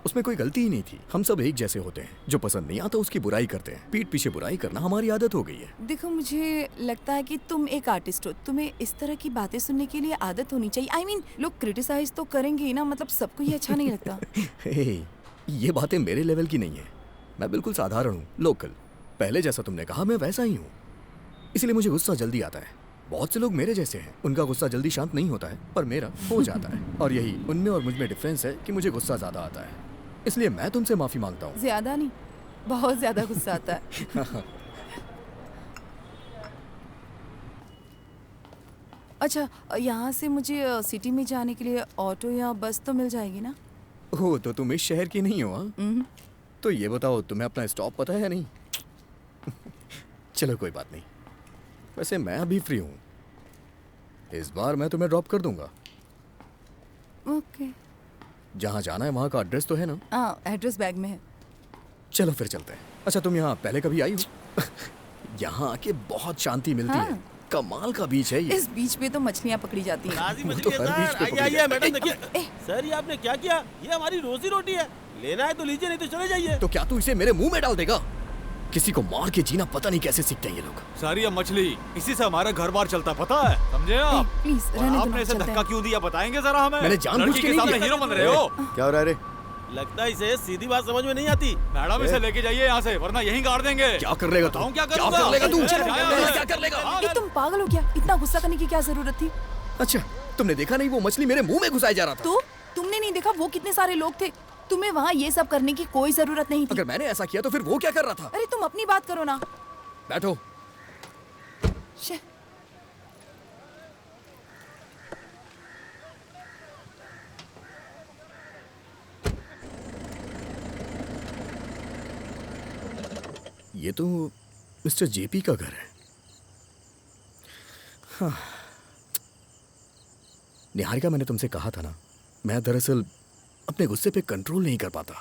उसमें कोई गलती ही नहीं थी। हम सब एक जैसे होते हैं। जो पसंद नहीं आता उसकी बुराई करते हैं। पीठ पीछे बुराई करना हमारी आदत हो गई है। देखो, मुझे लगता है कि तुम एक आर्टिस्ट हो। तुम्हें इस तरह की बातें सुनने के लिए आदत होनी चाहिए। I mean, लोग क्रिटिसाइज तो करेंगे ही ना, मतलब सबको ये अच्छा नहीं लगता। हे, ये बातें मेरे लेवल की नहीं है। मैं बिल्कुल साधारण हूँ, लोकल। पहले जैसा तुमने कहा मैं वैसा ही हूँ। इसलिए मुझे गुस्सा जल्दी आता है। बहुत से लोग मेरे जैसे हैं, उनका गुस्सा जल्दी शांत नहीं होता है, पर मेरा हो जाता है। और यही उनमें और मुझमें डिफरेंस है कि मुझे गुस्सा ज्यादा आता है। इसलिए मैं तुमसे माफी मांगता हूँ। ज्यादा नहीं, बहुत ज्यादा गुस्सा आता है। अच्छा, यहाँ से मुझे सिटी में जाने के लिए ऑटो या बस तो मिल जाएगी ना? हो तो तुम इस शहर की नहीं हो? हाँ, तो ये बताओ तुम्हें अपना स्टॉप पता है या नहीं? चलो कोई बात नहीं। वैसे मैं अभी फ्री हूँ। इस बार मैं तुम्हें ड्रॉप कर दूंगा। ओके। जहाँ जाना है वहाँ का एड्रेस तो है ना? हाँ, एड्रेस बैग में है। चलो फिर चलते हैं। अच्छा, तुम यहाँ पहले कभी आई हो? यहाँ आके बहुत शांति मिलती है। कमाल का बीच है ये। इस बीच पे तो मछलियाँ पकड़ी जाती हैं। वो तो हर बीच पे पकड़ी आइए मैडम, देखिए। ए, सर, ये आपने क्या किया? ये हमारी रोजी रोटी है। लेना है तो लीजिए, नहीं तो चले जाइए। तो क्या तू इसे मेरे मुंह में डाल देगा? किसी को मार के जीना पता नहीं कैसे सीखते हैं ये लोग। सारी ये मछली, इसी से हमारा घर बार चलता, पता है? समझे आप? प्लीज और रहने दो, आपने इसे चलते धक्का हैं। क्यों दिया, बताएंगे जरा हमें? मैंने जानबूझ लड़की के के नहीं सामने किया। हीरो बन रहे हो। क्या हो रहा है रे? लगता है इसे सीधी बात समझ में नहीं आती। मैडम, इसे लेके जाइए यहाँ से, वरना यहीं गाड़ देंगे। क्या कर लेगा तू? बताऊं क्या क्या करूंगा? कर लेगा तू? चलो, क्या कर लेगा? ये तुम पागल हो क्या? इतना गुस्सा करने की क्या जरूरत थी? अच्छा, तुमने देखा नहीं वो मछली मेरे मुंह में घुसाई जा रहा था? तो तुमने नहीं देखा वो कितने सारे लोग थे? तुम्हें वहाँ ये सब करने की कोई जरूरत नहीं थी। अगर मैंने ऐसा किया तो फिर वो क्या कर रहा था? अरे तुम अपनी बात करो ना। बैठो। शे। ये तो मिस्टर जेपी का घर है। हाँ। निहारिका, मैंने तुमसे कहा था ना, मैं दरअसल अपने गुस्से पे कंट्रोल नहीं कर पाता।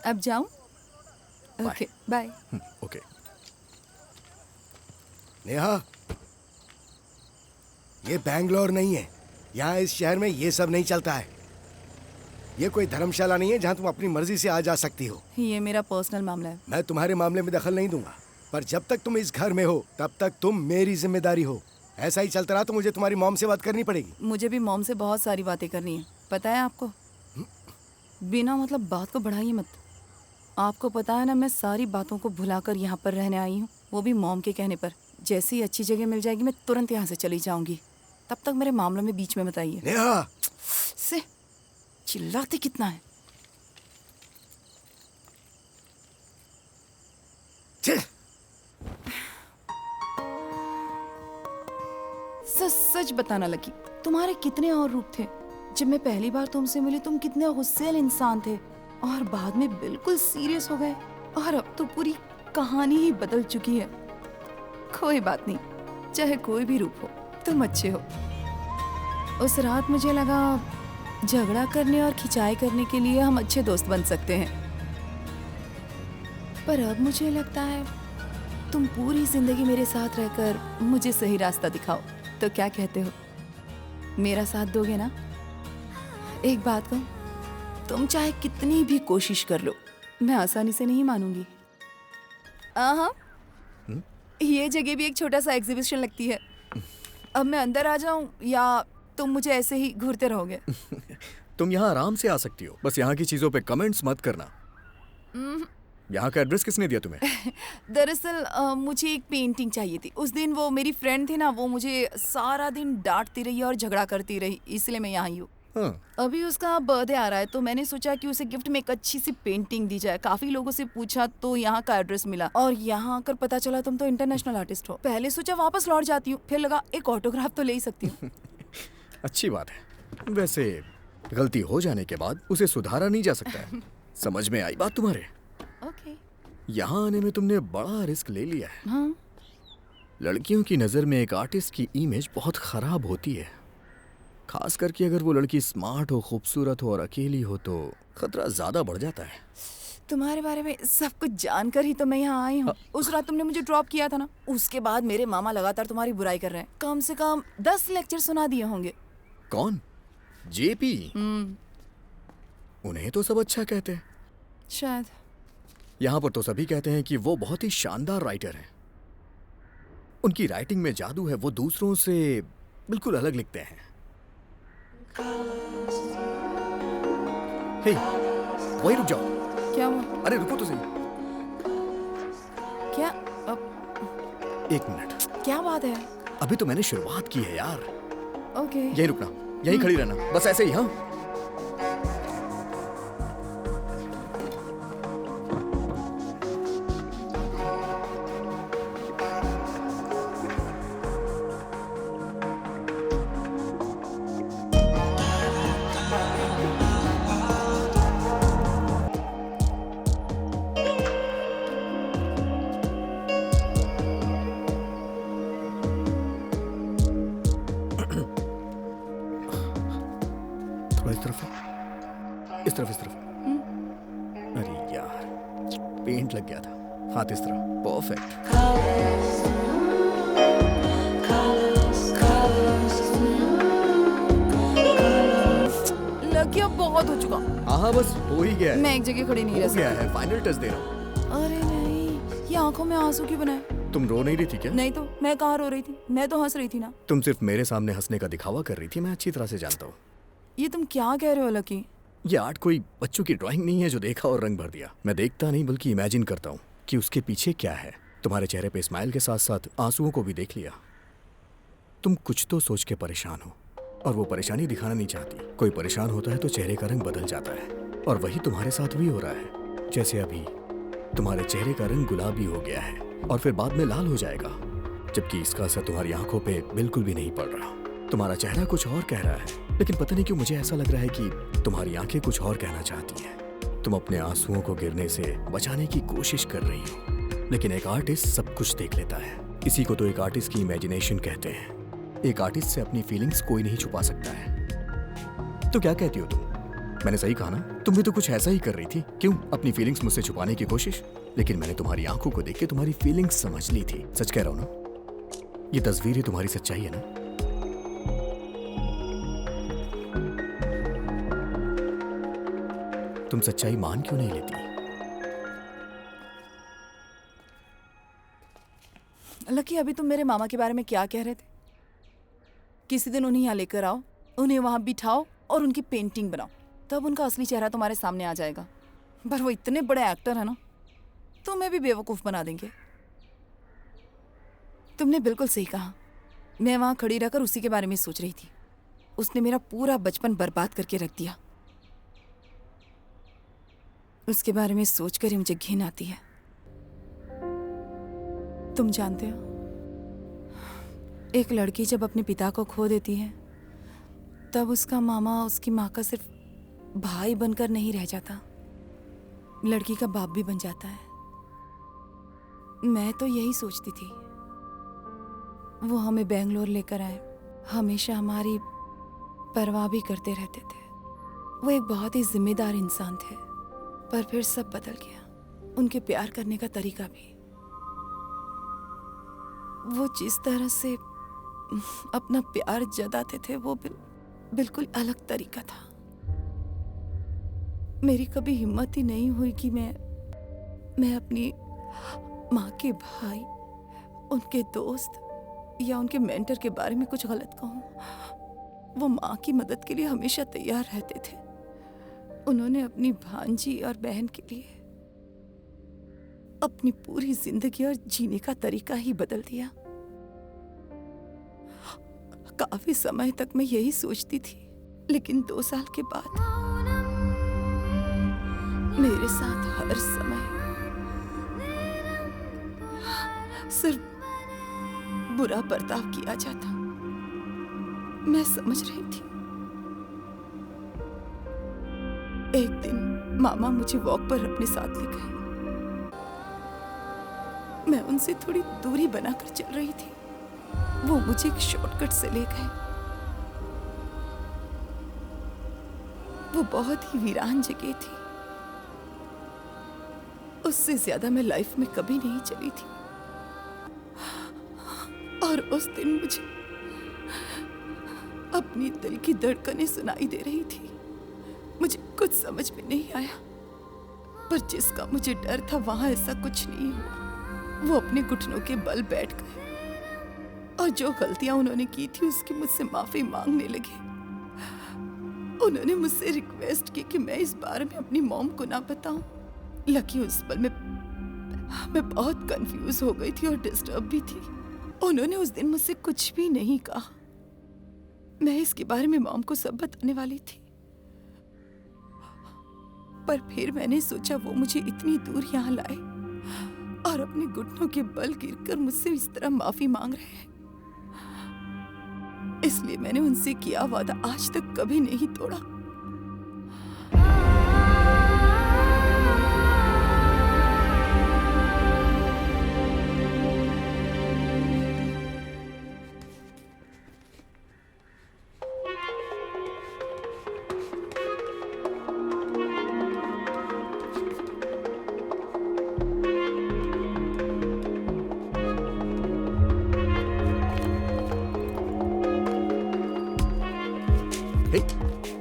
अब जाऊं? Okay, bye. ओके। नेहा, ये बैंगलोर नहीं है। यहाँ इस शहर में ये सब नहीं चलता है। ये कोई धर्मशाला नहीं है जहाँ तुम अपनी मर्जी से आ जा सकती हो। ये मेरा पर्सनल मामला है। मैं तुम्हारे मामले में दखल नहीं दूंगा। पर जब तक तुम इस घर में हो तब तक तुम मेरी जिम्मेदारी हो। ऐसा ही चलता रहा तो मुझे तुम्हारी मॉम से बात करनी पड़ेगी। मुझे भी मॉम से बहुत सारी बातें करनी है, पता है आपको। बिना मतलब बात को बढ़ाइए मत। आपको पता है ना, मैं सारी बातों को भुलाकर यहाँ पर रहने आई हूँ, वो भी मॉम के कहने पर। जैसी अच्छी जगह मिल जाएगी मैं तुरंत यहाँ से चली जाऊंगी। तब तक मेरे मामलों में बीच में मत आइए। नेहा, से चिल्लाते कितना है। सच बताना लकी, तुम्हारे कितने और रूप थे। जब मैं पहली बार तुमसे मिली तुम कितने गुस्सैल इंसान थे और बाद में बिल्कुल सीरियस हो गए, और अब तो पूरी कहानी ही बदल चुकी है। कोई बात नहीं, चाहे कोई भी रूप हो तुम अच्छे हो। उस रात मुझे लगा झगड़ा करने और खिंचाई करने के लिए हम अच्छे दोस्त बन सकते हैं, पर अब मुझे लगता है तुम पूरी जिंदगी मेरे साथ रहकर मुझे सही रास्ता दिखाओ। तो क्या कहते हो, मेरा साथ दोगे ना? एक बात कहूं, तुम चाहे कितनी भी कोशिश कर लो, मैं आसानी से नहीं मानूंगी। ये जगह भी एक छोटा सा एग्जीबिशन लगती है। अब मैं अंदर आ जाऊं या तुम मुझे ऐसे ही घूरते रहोगे? तुम यहाँ आराम से आ सकती हो, बस यहाँ की चीजों पे कमेंट्स मत करना। यहाँ का एड्रेस किसने दिया तुम्हें? दरअसल मुझे एक पेंटिंग चाहिए थी। उस दिन वो मेरी फ्रेंड थी ना, वो मुझे सारा दिन डांटती रही और झगड़ा करती रही, इसलिए मैं यहाँ आई हूँ। अभी उसका बर्थडे आ रहा है तो मैंने सोचा कि उसे गिफ्ट में एक अच्छी सी पेंटिंग दी जाए। काफी लोगों से पूछा तो यहाँ का एड्रेस मिला और यहाँ आकर पता चला तुम तो इंटरनेशनल आर्टिस्ट हो। पहले सोचा वापस लौट जाती हूँ, फिर लगा एक ऑटोग्राफ तो ले ही सकती हूँ। अच्छी बात है। वैसे गलती हो जाने के बाद उसे सुधारा नहीं जा सकता है। समझ में आई बात तुम्हारे? ओके। यहाँ आने में तुमने बड़ा रिस्क ले लिया है। हाँ। लड़कियों की नजर में एक आर्टिस्ट की इमेज बहुत खराब होती है, खास करके अगर वो लड़की स्मार्ट हो, खूबसूरत हो और अकेली हो तो खतरा ज्यादा बढ़ जाता है। तुम्हारे बारे में सब कुछ जानकर ही तो मैं यहाँ आई हूँ। उस रात तुमने मुझे ड्रॉप किया था ना, उसके बाद मेरे मामा लगातार तुम्हारी बुराई कर रहे हैं। कम से कम 10 लेक्चर सुना दिए होंगे। कौन? जेपी? उन्हें तो सब अच्छा कहते हैं। शायद। यहाँ पर तो सभी कहते हैं कि वो बहुत ही शानदार राइटर हैं। उनकी राइटिंग में जादू है, वो दूसरों से बिल्कुल अलग लिखते हैं। हे, वही रुक जाओ। क्या हुआ? अरे रुको तो सही। क्या? एक मिनट। क्या बात है? अभी तो मैंने शुरुआत की है यार। ओके। यही रुकना, यही खड़ी रहना, बस ऐसे ही। हाँ, इस तरफ। अरे यार, पेंट लग गया था। हाथ इस तरफ। परफेक्ट। लग गया, बहुत हो चुका। हाँ, बस हो ही गया है। मैं एक जगह खड़ी नहीं रह हो गया सकती। है, फाइनल टच दे रहा हूँ। अरे नहीं, ये आंखों में आंसू क्यों बनाए? तुम रो नहीं रही थी क्या? नहीं तो मैं कहाँ रो रही थी, मैं तो हंस रही थी ना। तुम सिर्फ मेरे सामने हंसने का दिखावा कर रही थी, मैं अच्छी तरह से जानता हूँ। ये तुम क्या कह रहे हो लकी? ये आर्ट कोई बच्चों की ड्राइंग नहीं है जो देखा और रंग भर दिया। मैं देखता नहीं बल्कि इमेजिन करता हूँ कि उसके पीछे क्या है। तुम्हारे चेहरे पे स्माइल के साथ साथ आंसुओं को भी देख लिया। तुम कुछ तो सोच के परेशान हो और वो परेशानी दिखाना नहीं चाहती। कोई परेशान होता है तो चेहरे का रंग बदल जाता है, और वही तुम्हारे साथ भी हो रहा है। जैसे अभी तुम्हारे चेहरे का रंग गुलाबी हो गया है और फिर बाद में लाल हो जाएगा, जबकि इसका असर तुम्हारी आंखों पे बिल्कुल भी नहीं पड़ रहा। तुम्हारा चेहरा कुछ और कह रहा है, लेकिन पता नहीं क्यों मुझे ऐसा लग रहा है कि तुम्हारी आंखें कुछ और कहना चाहती हैं। तुम अपने आंसुओं को गिरने से बचाने की कोशिश कर रही हो, लेकिन एक आर्टिस्ट सब कुछ देख लेता है। इसी को तो एक आर्टिस्ट की इमेजिनेशन कहते हैं। एक आर्टिस्ट से अपनी फीलिंग्स कोई नहीं छुपा सकता है। तो क्या कहती हो तुम? मैंने सही कहा ना? तुम भी तो कुछ ऐसा ही कर रही थी। क्यों अपनी फीलिंग्स मुझसे छुपाने की कोशिश? लेकिन मैंने तुम्हारी आंखों को देख के तुम्हारी फीलिंग्स समझ ली थी। सच कह रहा हूं ना? ये तस्वीर ही तुम्हारी सच्चाई है ना? तुम सच्चाई मान क्यों नहीं लेती? लकी, अभी तुम मेरे मामा के बारे में क्या कह रहे थे? किसी दिन उन्हें यहाँ लेकर आओ, उन्हें वहाँ बिठाओ और उनकी पेंटिंग बनाओ, तब उनका असली चेहरा तुम्हारे सामने आ जाएगा। पर वो इतने बड़े एक्टर है ना, तुम्हें भी बेवकूफ़ बना देंगे। तुमने बिल्कुल सही कहा। मैं वहाँ खड़ी रहकर उसी के बारे में सोच रही थी। उसने मेरा पूरा बचपन बर्बाद करके रख दिया। उसके बारे में सोचकर ही मुझे घिन आती है। तुम जानते हो, एक लड़की जब अपने पिता को खो देती है तब उसका मामा उसकी माँ का सिर्फ भाई बनकर नहीं रह जाता, लड़की का बाप भी बन जाता है। मैं तो यही सोचती थी। वो हमें बेंगलोर लेकर आए, हमेशा हमारी परवाह भी करते रहते थे। वो एक बहुत ही जिम्मेदार इंसान थे। पर फिर सब बदल गया, उनके प्यार करने का तरीका भी। वो जिस तरह से अपना प्यार जताते थे वो बिल्कुल अलग तरीका था। मेरी कभी हिम्मत ही नहीं हुई कि मैं अपनी माँ के भाई, उनके दोस्त या उनके मेंटर के बारे में कुछ गलत कहूँ। वो माँ की मदद के लिए हमेशा तैयार रहते थे। उन्होंने अपनी भांजी और बहन के लिए अपनी पूरी जिंदगी और जीने का तरीका ही बदल दिया। काफी समय तक मैं यही सोचती थी, लेकिन 2 साल के बाद मेरे साथ हर समय सिर्फ बुरा बर्ताव किया जाता। मैं समझ रही थी। एक दिन मामा मुझे वॉक पर अपने साथ ले गए। मैं उनसे थोड़ी दूरी बनाकर चल रही थी। वो मुझे एक शॉर्टकट से ले गए। वो बहुत ही वीरान जगह थी। उससे ज्यादा मैं लाइफ में कभी नहीं चली थी। और उस दिन मुझे अपनी दिल की धड़कनें सुनाई दे रही थी। मुझे कुछ समझ में नहीं आया, पर जिसका मुझे डर था वहां ऐसा कुछ नहीं हुआ। वो अपने घुटनों के बल बैठ गए और जो गलतियां उन्होंने की थी उसकी मुझसे माफी मांगने लगे। उन्होंने मुझसे रिक्वेस्ट की कि मैं इस बारे में अपनी मॉम को ना बताऊं। लकी, उस पल में मैं बहुत कंफ्यूज हो गई थी और डिस्टर्ब भी थी। उन्होंने उस दिन मुझसे कुछ भी नहीं कहा। मैं इसके बारे में मॉम को सब बताने वाली थी, पर फिर मैंने सोचा वो मुझे इतनी दूर यहाँ लाए और अपने घुटनों के बल गिरकर मुझसे इस तरह माफी मांग रहे हैं। इसलिए मैंने उनसे किया वादा आज तक कभी नहीं तोड़ा।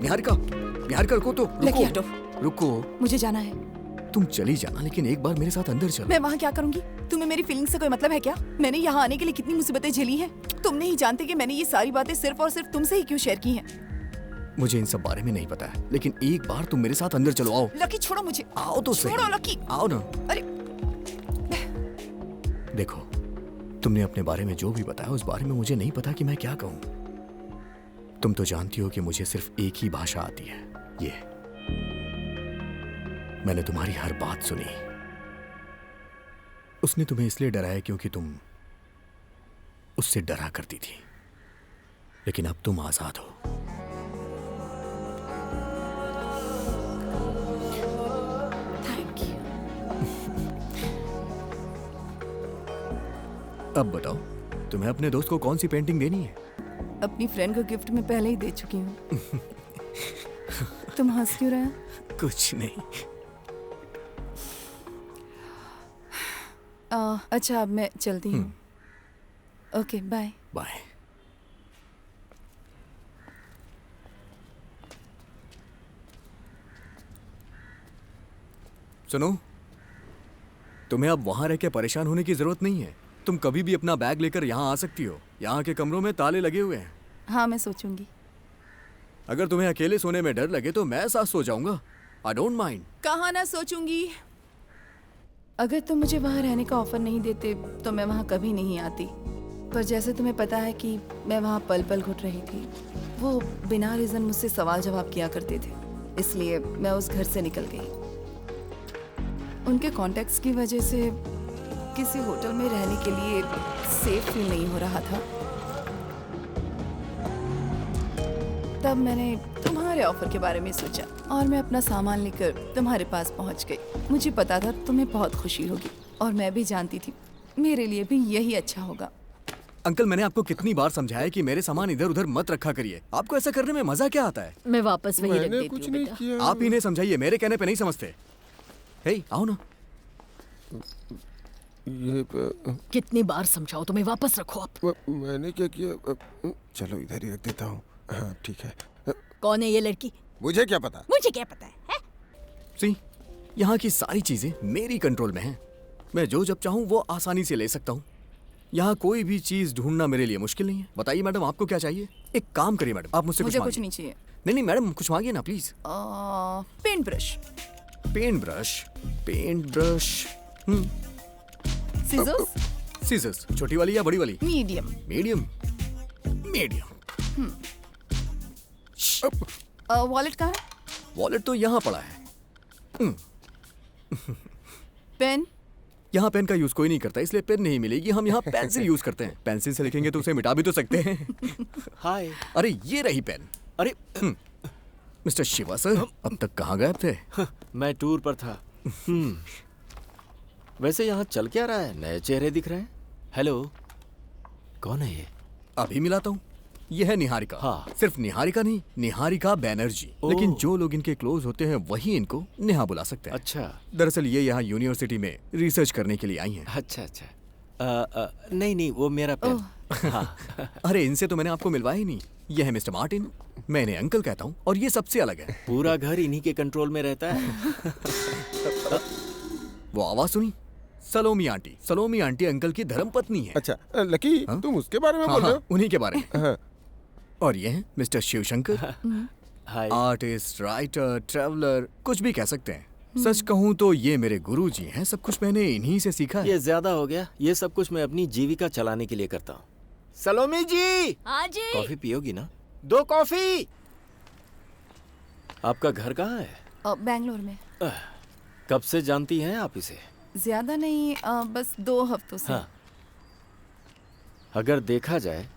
निहारिका, निहारिका रुको तो, लकी, हटो। रुको। मुझे जाना है। तुम चली जाना, लेकिन एक बार मेरे साथ अंदर चलो। मैं वहाँ क्या करूंगी? तुम्हें मेरी फीलिंग से कोई मतलब है क्या? मैंने यहाँ आने के लिए कितनी मुसीबतें झेली हैं। तुम नहीं जानते कि मैंने ये सारी बातें सिर्फ और सिर्फ तुमसे ही क्यों शेयर की हैं। मुझे इन सब बारे में नहीं पता है, लेकिन एक बार तुम मेरे साथ अंदर चलो। आओ। लकी, छोड़ो मुझे। आओ तो सही। छोड़ो लकी। आओ ना। अरे देखो, तुमने अपने बारे में जो भी बताया उस बारे में मुझे नहीं पता कि मैं क्या कहूँ। तुम तो जानती हो कि मुझे सिर्फ एक ही भाषा आती है, ये। मैंने तुम्हारी हर बात सुनी। उसने तुम्हें इसलिए डराया क्योंकि तुम उससे डरा करती थी, लेकिन अब तुम आजाद हो। Thank you. अब बताओ, तुम्हें अपने दोस्त को कौन सी पेंटिंग देनी है? अपनी फ्रेंड को गिफ्ट में पहले ही दे चुकी हूँ। तुम हंस क्यों रहे हो? कुछ नहीं। अच्छा, अब मैं चलती हूँ। Okay, bye. बाय। सुनो, तुम्हें अब वहां रह के परेशान होने की जरूरत नहीं है। तुम कभी भी अपना बैग लेकर यहाँ आ सकती हो। यहाँ के कमरों में ताले लगे हुए हैं। हाँ, मैं सोचूंगी। अगर तुम्हें अकेले सोने में डर लगे तो मैं साथ सो जाऊंगा। I don't mind. कहाँ ना सोचूंगी। अगर तुम मुझे वहाँ रहने का ऑफर नहीं देते तो मैं वहाँ कभी नहीं आती। पर जैसे तुम्हें पता है कि मैं वहाँ पल पल घुट रही थी, वो बिना रीज़न मुझसे सवाल जवाब किया करते थे, इसलिए मैं उस घर से निकल गई। उनके कॉन्टेक्ट्स की वजह से किसी होटल में रहने के लिए सेफ फील नहीं हो रहा था। तब मैंने तुम्हारे ऑफर के बारे में सोचा और मैं अपना सामान लेकर तुम्हारे पास पहुंच गई। मुझे पता था तुम्हें बहुत खुशी होगी और मैं भी जानती थी मेरे लिए भी यही अच्छा होगा। अंकल, मैंने आपको कितनी बार समझाया कि मेरे सामान इधर उधर मत रखा करिए। आपको ऐसा करने में मजा क्या आता है? मैं वापस वही रख मैंने देती कुछ हूँ नहीं बेटा। किया। आप ही इन्हें समझाइए, मेरे कहने पे नहीं समझते। हे, आओ ना। ये कितनी बार समझाओ, तुम्हें वापस रखो आप। मैंने क्या किया? चलो इधर ही रख देता हूँ। हाँ ठीक है। कौन है ये लड़की? मुझे क्या पता? मुझे क्या पता है? सी, यहाँ की सारी चीजें मेरी कंट्रोल में हैं। मैं जो जब चाहूँ वो आसानी से ले सकता हूँ। यहाँ कोई भी चीज ढूंढना मेरे लिए मुश्किल नहीं है। बताइए मैडम, आपको क्या चाहिए? एक काम करिए मैडम, आप मुझसे मुझे कुछ मांगिए। नहीं चाहिए। नहीं मैडम, कुछ मांगिए ना please. Paint brush, paint brush, scissors, scissors, छोटी वाली या बड़ी वाली? मीडियम। मीडियम। वॉलेट कहाँ है? वॉलेट तो यहाँ पड़ा है। पेन? यहाँ पेन का यूज कोई नहीं करता, इसलिए पेन नहीं मिलेगी। हम यहाँ पेंसिल यूज करते हैं। पेंसिल से लिखेंगे तो उसे मिटा भी तो सकते हैं। हाय। अरे ये रही पेन। अरे मिस्टर शिवा सर, अब तक कहाँ गए थे? मैं टूर पर था। वैसे यहाँ चल क्या रहा है? नए चेहरे दिख रहे हैं। हेलो, कौन है ये? अभी मिलाता हूँ। ये है निहारिका। हाँ। सिर्फ निहारिका नहीं, निहारिका बैनर्जी। लेकिन जो लोग इनके क्लोज होते हैं वही इनको नेहा बुला सकते हैं। अच्छा। दरअसल ये यहाँ यूनिवर्सिटी में रिसर्च करने के लिए आई हैं। अच्छा अच्छा। नहीं, वो मेरा पेन। हाँ। अरे इनसे तो मैंने आपको मिलवाया ही नहीं। ये है मिस्टर मार्टिन, मैं इन्हें अंकल कहता हूँ, और ये सबसे अलग है। पूरा घर इन्हीं के कंट्रोल में रहता है। वो आवाज सुनी? सलोमी आंटी। सलोमी आंटी अंकल की धर्मपत्नी है। अच्छा लकी, तुम उसके बारे में बोल रहे हो? उन्हीं के बारे में। हाँ। और ये हैं मिस्टर शिवशंकर, हाय। आर्टिस्ट, राइटर, ट्रैवलर, कुछ भी कह सकते हैं। सच कहूँ तो ये मेरे गुरुजी हैं। सब कुछ मैंने इन्हीं से सीखा है। ये ज्यादा हो गया। ये सब कुछ मैं अपनी जीविका चलाने के लिए करता हूँ। सलोमी जी, हाँ जी। कॉफी पियोगी ना? 2 कॉफी। आपका घर कहाँ है? बैंगलोर में। कब से जानती हैं आप इसे? ज्यादा नहीं, बस 2 हफ्तों से। हाँ। अगर देखा जाए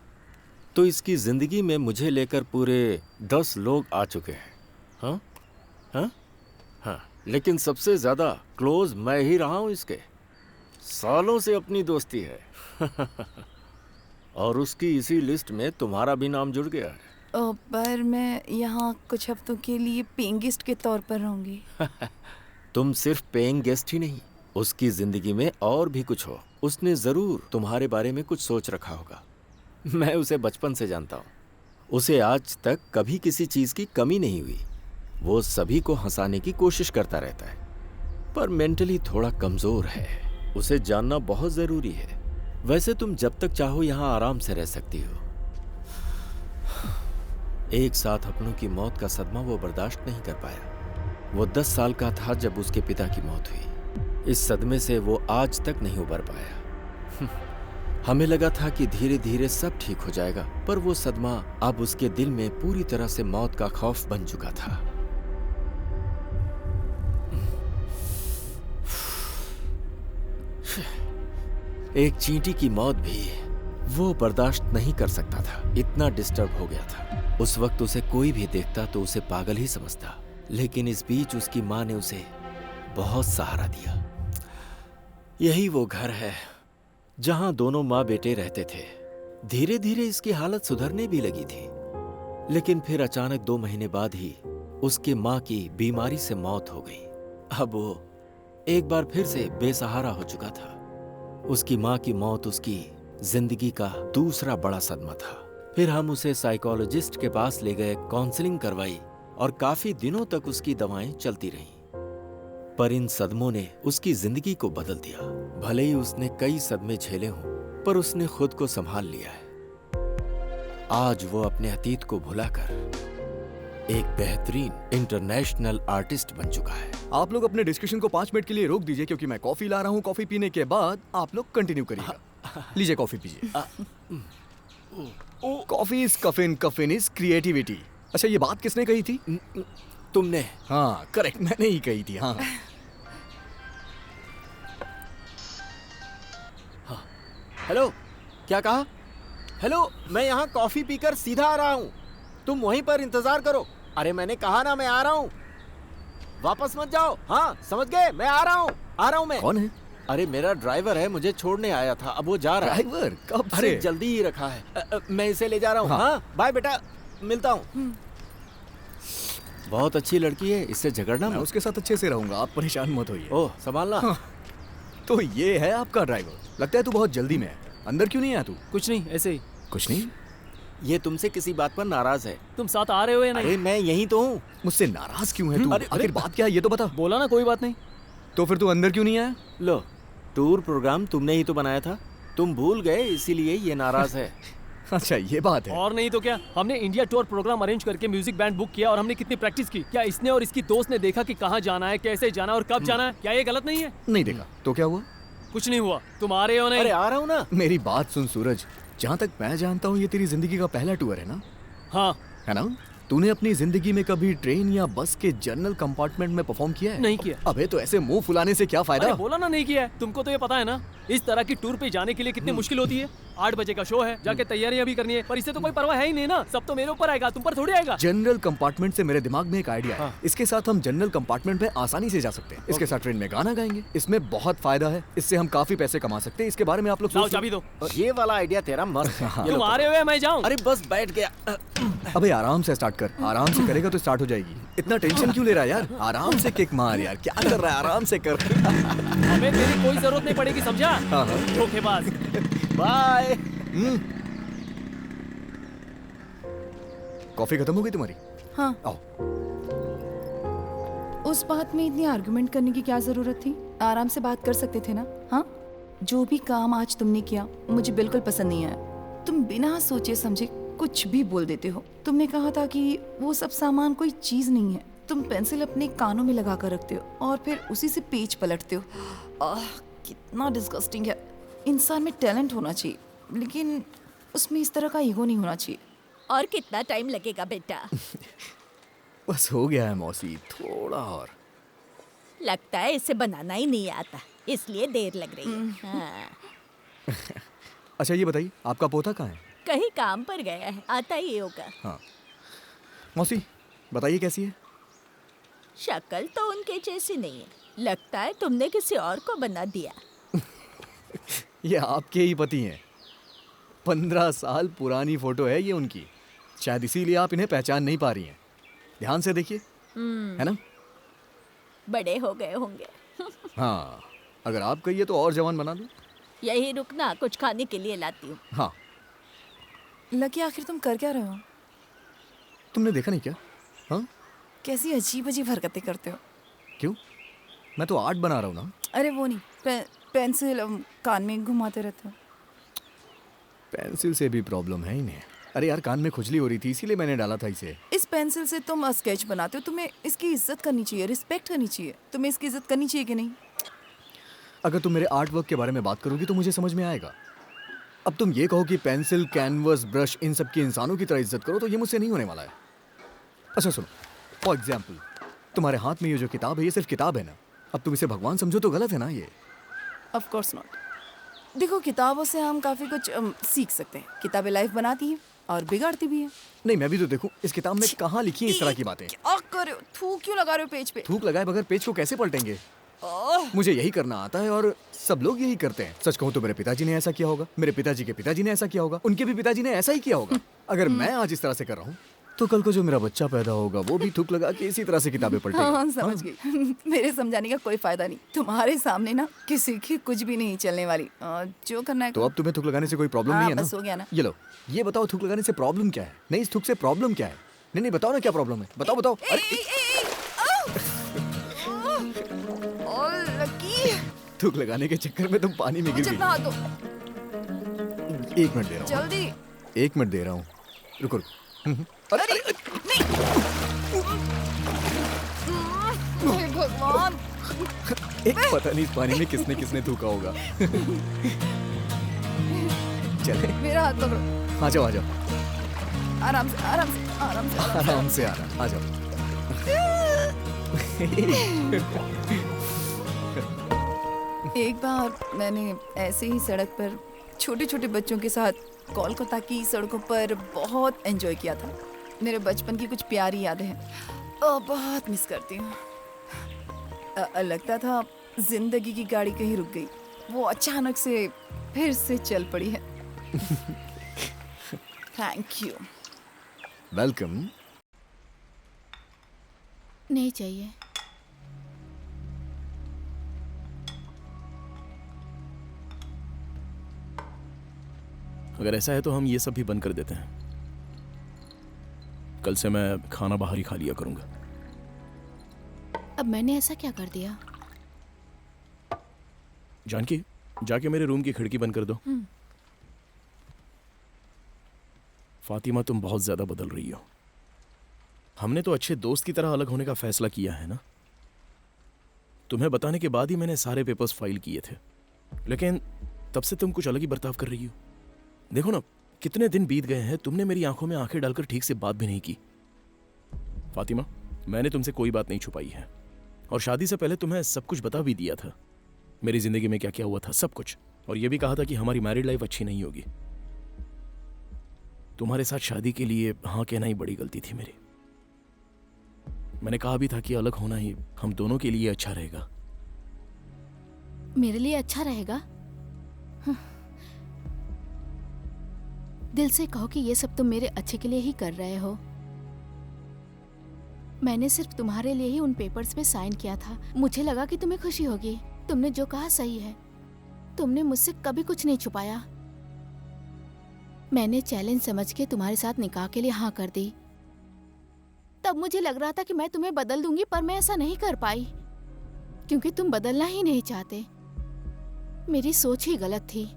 तो इसकी जिंदगी में मुझे लेकर पूरे 10 लोग आ चुके हैं। हाँ हाँ हाँ, लेकिन सबसे ज्यादा क्लोज मैं ही रहा हूं इसके। सालों से अपनी दोस्ती है। और उसकी इसी लिस्ट में तुम्हारा भी नाम जुड़ गया है। पर मैं यहाँ कुछ हफ्तों के लिए पेइंग गेस्ट के तौर पर रहूंगी। तुम सिर्फ पेइंग गेस्ट ही नहीं, उसकी जिंदगी में और भी कुछ हो। उसने जरूर तुम्हारे बारे में कुछ सोच रखा होगा। मैं उसे बचपन से जानता हूँ। उसे आज तक कभी किसी चीज की कमी नहीं हुई। वो सभी को हंसाने की कोशिश करता रहता है, पर मेंटली थोड़ा कमजोर है। उसे जानना बहुत जरूरी है। वैसे तुम जब तक चाहो यहाँ आराम से रह सकती हो। एक साथ अपनों की मौत का सदमा वो बर्दाश्त नहीं कर पाया। वो 10 साल का था जब उसके पिता की मौत हुई। इस सदमे से वो आज तक नहीं उबर पाया। हमें लगा था कि धीरे धीरे सब ठीक हो जाएगा, पर वो सदमा अब उसके दिल में पूरी तरह से मौत का खौफ बन चुका था। एक चींटी की मौत भी वो बर्दाश्त नहीं कर सकता था। इतना डिस्टर्ब हो गया था। उस वक्त उसे कोई भी देखता तो उसे पागल ही समझता। लेकिन इस बीच उसकी माँ ने उसे बहुत सहारा दिया। यही वो घर है जहां दोनों माँ बेटे रहते थे। धीरे धीरे इसकी हालत सुधरने भी लगी थी, लेकिन फिर अचानक 2 महीने बाद ही उसकी माँ की बीमारी से मौत हो गई। अब वो एक बार फिर से बेसहारा हो चुका था। उसकी माँ की मौत उसकी जिंदगी का दूसरा बड़ा सदमा था। फिर हम उसे साइकोलॉजिस्ट के पास ले गए, काउंसलिंग करवाई और काफी दिनों तक उसकी दवाएं चलती रहीं। पर इन सदमों ने उसकी जिंदगी को बदल दिया। भले ही उसने कई सदमे झेले हों, पर उसने खुद को संभाल लिया है। आज वो अपने अतीत को भुलाकर एक बेहतरीन इंटरनेशनल आर्टिस्ट बन चुका है। आप लोग अपने डिस्कशन को 5 मिनट के लिए रोक दीजिए, क्योंकि मैं कॉफी ला रहा हूँ। कॉफी पीने के बाद आप लोग कंटिन्यू करिएगा। लीजिए कॉफी पीजिए। Coffee is caffeine, caffeine is creativity. अच्छा, ये बात किसने कही थी? तुमने। हाँ करेक्ट, मैंने ही कही थी। हाँ हेलो, क्या कहा? हेलो, मैं यहाँ कॉफी पीकर सीधा आ रहा हूँ, तुम वहीं पर इंतजार करो। अरे मैंने कहा ना, मैं आ रहा हूँ, वापस मत जाओ। हाँ समझ गए, मैं आ रहा हूँ मैं। कौन है? अरे मेरा ड्राइवर है, मुझे छोड़ने आया था, अब वो जा रहा है। ड्राइवर? कब से? अरे जल्दी ही रखा है। मैं इसे ले जा रहा हूँ। हाँ बाय बेटा, मिलता हूँ। बहुत अच्छी लड़की है, इससे झगड़ना मैं मत। उसके साथ अच्छे से रहूंगा, आप परेशान मत होइए। ओह संभालना। हाँ। तो ये है आपका ड्राइवर। लगता है तू बहुत जल्दी में है। अंदर क्यों नहीं आया तू? कुछ नहीं, ऐसे ही। कुछ नहीं? ये तुमसे किसी बात पर नाराज है। तुम साथ आ रहे हो या नहीं? अरे मैं यहीं तो हूँ। मुझसे नाराज क्यों है तू? अरे, आखिर बात क्या है ये तो बता। बोला ना कोई बात नहीं। तो फिर तू अंदर क्यों नहीं आया? लो, टूर प्रोग्राम तुमने ही तो बनाया था, तुम भूल गए, इसीलिए ये नाराज है। अच्छा ये बात है। और नहीं तो क्या, हमने इंडिया टूर प्रोग्राम अरेंज करके म्यूजिक बैंड बुक किया और हमने कितनी प्रैक्टिस की। क्या इसने और इसकी दोस्त ने देखा कि कहाँ जाना है, कैसे जाना है और कब जाना है? क्या ये गलत नहीं है? नहीं देखा तो क्या हुआ? कुछ नहीं हुआ। तुम आ रहे हो नहीं? अरे आ रहा हूँ ना। मेरी बात सुन सूरज, जहाँ तक मैं जानता हूँ ये तेरी जिंदगी का पहला टूर है ना? हाँ। है ना? तूने अपनी जिंदगी में कभी ट्रेन या बस के जनरल कंपार्टमेंट में परफॉर्म किया है? नहीं किया। अबे तो ऐसे मुंह फुलाने से क्या फायदा? अरे बोला ना नहीं किया है। तुमको तो ये पता है ना, इस तरह की टूर पे जाने के लिए कितनी मुश्किल होती है। 8 बजे का शो है, जाके तैयारियां भी करनी है, पर इससे तो कोई परवाह है ही नहीं ना। सब तो मेरे ऊपर आएगा, तुम पर थोड़ी आएगा। जनरल कंपार्टमेंट से मेरे दिमाग में एक आइडिया है। इसके साथ हम जनरल कंपार्टमेंट में आसानी से जा सकते हैं। इसके साथ ट्रेन में गाना गाएंगे, इसमें बहुत फायदा है, इससे हम काफी पैसे कमा सकते हैं। इसके बारे में आप लोग लाओ चाबी दो। ये वाला आइडिया तेरा मस्त है। तुम आ रहे हो या मैं जाऊं? अरे बस बैठ गया। अबे आराम से स्टार्ट कर, आराम से करेगा तो स्टार्ट हो जाएगी। इतना टेंशन क्यों ले रहा है यार? आराम से किक मार यार, क्या कर रहा है? आराम से कर। हमें तेरी कोई जरूरत नहीं पड़ेगी, समझा? हाँ हाँ। धोखेबाज। बाय। कॉफी खत्म हो गई तुम्हारी? हाँ। आओ। उस बात में इतनी आर्गुमेंट करने की क्या जरूरत थी? आराम से बात कर सकते थे ना? हाँ, जो भी काम आज तुमने किया मुझे बिल्कुल पसंद नहीं आया। तुम बिना सोचे समझे कुछ भी बोल देते हो। तुमने कहा था कि वो सब सामान कोई चीज नहीं है। तुम पेंसिल अपने कानों में लगा कर रखते हो और फिर उसी से पेज पलटते हो। कितना डिस्गस्टिंग है। इंसान में टैलेंट होना चाहिए, लेकिन उसमें इस तरह का ईगो नहीं होना चाहिए। और कितना टाइम लगेगा बेटा? बस हो गया है मौसी, थोड़ा और। लगता है इसे बनाना ही नहीं आता, इसलिए देर लग रही है। हाँ। अच्छा ये बताइए, आपका पोता कहाँ है? कहीं काम पर गया है, आता ही होगा। हाँ मौसी बताइए कैसी है? शक्ल तो उनके जैसी नहीं है, लगता है तुमने किसी और को बना दिया। ये आपके ही पति हैं। 15 साल पुरानी फोटो है ये उनकी, शायद इसीलिए आप इन्हें पहचान नहीं पा रही हैं। ध्यान से देखिए, है ना? बड़े हो गए होंगे। हाँ, अगर आप कहिए तो और जवान बना दूं। यही रुकना, कुछ खाने के लिए लाती हूँ। हाँ। लकी आखिर तुम कर क्या रहे हो? तुमने देखा नहीं क्या? हाँ, कैसी अजीब अजीब हरकतें करते हो। क्यों? मैं तो आर्ट बना रहा हूँ ना। अरे वो नहीं, पेंसिल कान में घुमाते रहते हो। पेंसिल से भी प्रॉब्लम है इन्हें। अरे यार, कान में खुजली हो रही थी इसीलिए मैंने डाला था इसे। इस पेंसिल से तुम स्केच बनाते हो, तुम्हें इसकी इज्जत करनी चाहिए, रिस्पेक्ट करनी चाहिए। तुम्हें इसकी इज्जत करनी चाहिए कि नहीं? अगर तुम मेरे आर्ट वर्क के बारे में बात करोगी तो मुझे समझ में आएगा। अब तुम ये कहो कि पेंसिल, कैनवस, ब्रश, इन सब की इंसानों की तरह इज्जत करो, तो ये मुझसे नहीं होने वाला है। अच्छा सुनो, फॉर एग्जाम्पल तुम्हारे हाथ में ये जो किताब है, ये सिर्फ किताब है ना। अब तुम इसे भगवान समझो तो गलत है ना ये। Of course not. देखो, किताबों से हम काफ़ी कुछ सीख सकते हैं। किताबें लाइफ बनाती हैं और बिगाड़ती भी हैं। नहीं, मैं भी तो देखूं इस किताब में कहाँ लिखी है इस तरह की बातें। क्या कर रहे हो? थूक क्यों लगा रहे हो पेज पे? थूक लगाए बगैर पेज को कैसे पलटेंगे? मुझे यही करना आता है और सब लोग यही करते हैं। सच कहूं तो मेरे पिताजी ने ऐसा किया होगा, मेरे पिताजी के पिताजी ने ऐसा किया होगा, उनके भी पिताजी ने ऐसा ही किया होगा। अगर मैं आज इस तरह से कर रहा हूँ तो कल को जो मेरा बच्चा पैदा होगा वो भी थूक लगा के इसी तरह से किताबें पलटेगा। हाँ, समझ गई। मेरे समझाने का कोई फायदा नहीं। तुम्हारे सामने ना किसी की कुछ भी नहीं चलने वाली। जो करना है तो अब तुम्हें थूक लगाने से कोई प्रॉब्लम नहीं है ना? बस हो गया ना। ये लो, ये बताओ थूक लगाने से प्रॉब्लम क्या है? नहीं, इस थूक से प्रॉब्लम क्या है? नहीं बताओ ना क्या प्रॉब्लम है, बताओ बताओ। अरे थूक लगाने के चक्कर में तुम पानी में गिर मुझे गई। नहा दो 1 मिनट दे रहा हूँ, जल्दी। 1 मिनट दे रहा हूँ, रुको रुको। अरे हे भगवान, पता नहीं इस पानी में किसने किसने थूका होगा। चले, मेरा हाथ पकड़ो। आ जाओ आ जाओ, आराम से आराम से आराम से आराम से आ जाओ। एक बार मैंने ऐसे ही सड़क पर छोटे छोटे बच्चों के साथ कोलकाता की सड़कों पर बहुत एंजॉय किया था। मेरे बचपन की कुछ प्यारी यादें हैं, बहुत मिस करती हूँ। लगता था जिंदगी की गाड़ी कहीं रुक गई, वो अचानक से फिर से चल पड़ी है। Thank you. वेलकम। नहीं चाहिए। अगर ऐसा है तो हम ये सब भी बंद कर देते हैं। कल से मैं खाना बाहर ही खा लिया करूंगा। अब मैंने ऐसा क्या कर दिया? जानकी, जाके मेरे रूम की खिड़की बंद कर दो। फातिमा, तुम बहुत ज्यादा बदल रही हो। हमने तो अच्छे दोस्त की तरह अलग होने का फैसला किया है ना। तुम्हें बताने के बाद ही मैंने सारे पेपर्स फाइल किए थे, लेकिन तब से तुम कुछ अलग ही बर्ताव कर रही हो। देखो ना, कितने दिन बीत गए हैं, तुमने मेरी आंखों में आंखें डालकर ठीक से बात भी नहीं की। फातिमा, मैंने तुमसे कोई बात नहीं छुपाई है, और शादी से पहले तुम्हें सब कुछ बता भी दिया था, मेरी जिंदगी में क्या क्या हुआ था, सब कुछ। और यह भी कहा था कि हमारी मैरिड लाइफ अच्छी नहीं होगी। तुम्हारे साथ शादी के लिए हाँ कहना ही बड़ी गलती थी मेरी। मैंने कहा भी था कि अलग होना ही हम दोनों के लिए अच्छा रहेगा। मेरे लिए अच्छा रहेगा? दिल से कहो कि ये सब तुम मेरे अच्छे के लिए ही कर रहे हो। मैंने सिर्फ तुम्हारे लिए ही उन पेपर्स पे साइन किया था। मुझे लगा कि तुम्हें खुशी होगी। तुमने जो कहा सही है। तुमने मुझसे कभी कुछ नहीं छुपाया। मैंने चैलेंज समझ के तुम्हारे साथ निकाह के लिए हाँ कर दी। तब मुझे लग रहा था कि मैं तुम्हें बदल दूंगी, पर मैं ऐसा नहीं कर पाई क्योंकि तुम बदलना ही नहीं चाहते। मेरी सोच ही गलत थी।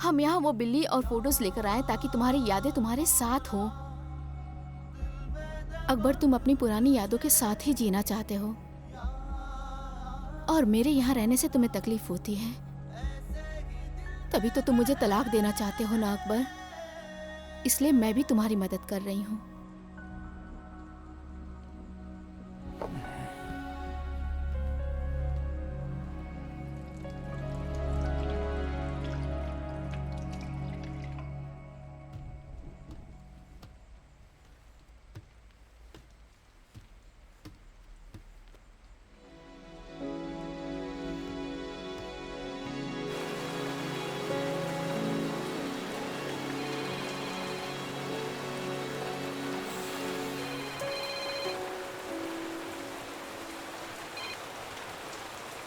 हम यहाँ वो बिल्ली और फोटोज लेकर आए ताकि तुम्हारी यादें तुम्हारे साथ हो। अकबर, तुम अपनी पुरानी यादों के साथ ही जीना चाहते हो और मेरे यहाँ रहने से तुम्हें तकलीफ होती है। तभी तो तुम मुझे तलाक देना चाहते हो ना अकबर। इसलिए मैं भी तुम्हारी मदद कर रही हूँ।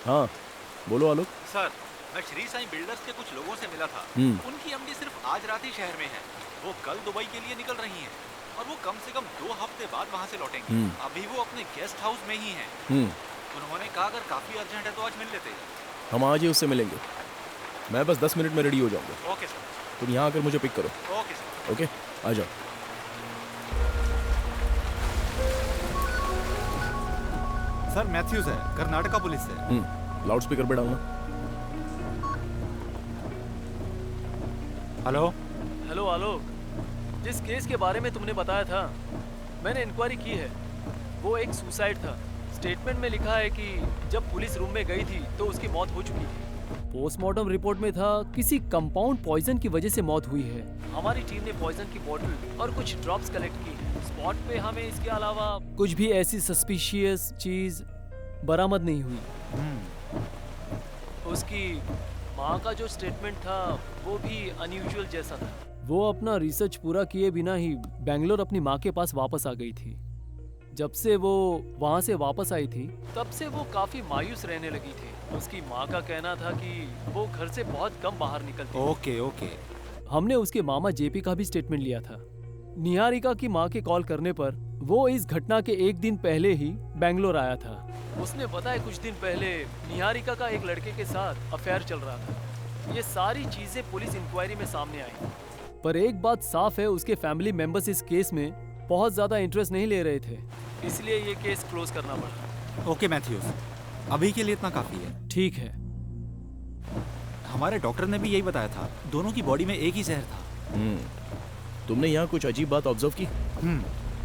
हाँ, बोलो आलोक। सर, मैं श्री साईं बिल्डर्स के कुछ लोगों से मिला था। उनकी एमडी सिर्फ आज रात ही शहर में है। वो कल दुबई के लिए निकल रही हैं और वो कम से कम 2 हफ्ते बाद वहाँ से लौटेंगी। अभी वो अपने गेस्ट हाउस में ही हैं। उन्होंने कहा अगर काफी अर्जेंट है तो आज मिल लेते। हम आज ही उससे मिलेंगे। मैं बस 10 मिनट में रेडी हो जाऊंगा। Okay sir. तुम यहाँ आकर मुझे पिक करो। Okay sir. ओके, आ जाओ। सर, मैथ्यूज है, कर्नाटका पुलिस से। लाउड स्पीकर पे डालना। हेलो। हेलो आलोक, जिस केस के बारे में तुमने बताया था मैंने इंक्वायरी की है। वो एक सुसाइड था। स्टेटमेंट में लिखा है कि जब पुलिस रूम में गई थी तो उसकी मौत हो चुकी थी। पोस्टमार्टम रिपोर्ट में था किसी कंपाउंड पॉइजन की वजह से मौत हुई है। हमारी टीम ने पॉइजन की बोतल और कुछ ड्रॉप्स कलेक्ट की है। स्पॉट पे हमें इसके अलावा कुछ भी ऐसी सस्पिशियस चीज बरामद नहीं हुई। उसकी माँ का जो स्टेटमेंट था वो भी अनयूजुअल जैसा था। वो अपना रिसर्च पूरा किए बिना ही बेंगलोर अपनी माँ के पास वापस आ गई थी। जब से वो वहाँ से वापस आई थी तब से वो काफी मायूस रहने लगी थी। उसकी माँ का कहना था कि वो घर से बहुत कम बाहर निकलती। Okay okay. हमने उसके मामा जेपी का भी स्टेटमेंट लिया था। निहारिका की माँ के कॉल करने पर वो इस घटना के एक दिन पहले ही बेंगलोर आया था। उसने बताया कुछ दिन पहले निहारिका का एक लड़के के साथ अफेयर चल रहा था। ये सारी चीजें पुलिस इंक्वायरी में सामने आई। पर एक बात साफ है, उसके फैमिली मेंबर्स इस केस में बहुत ज्यादा इंटरेस्ट नहीं ले रहे थे, इसलिए ये केस क्लोज करना पड़ा। ओके मैथ्यूज, अभी के लिए इतना काफी है। ठीक है। हमारे डॉक्टर ने भी यही बताया था, दोनों की बॉडी में एक ही जहर था। तुमने यहाँ कुछ अजीब बात ऑब्जर्व की?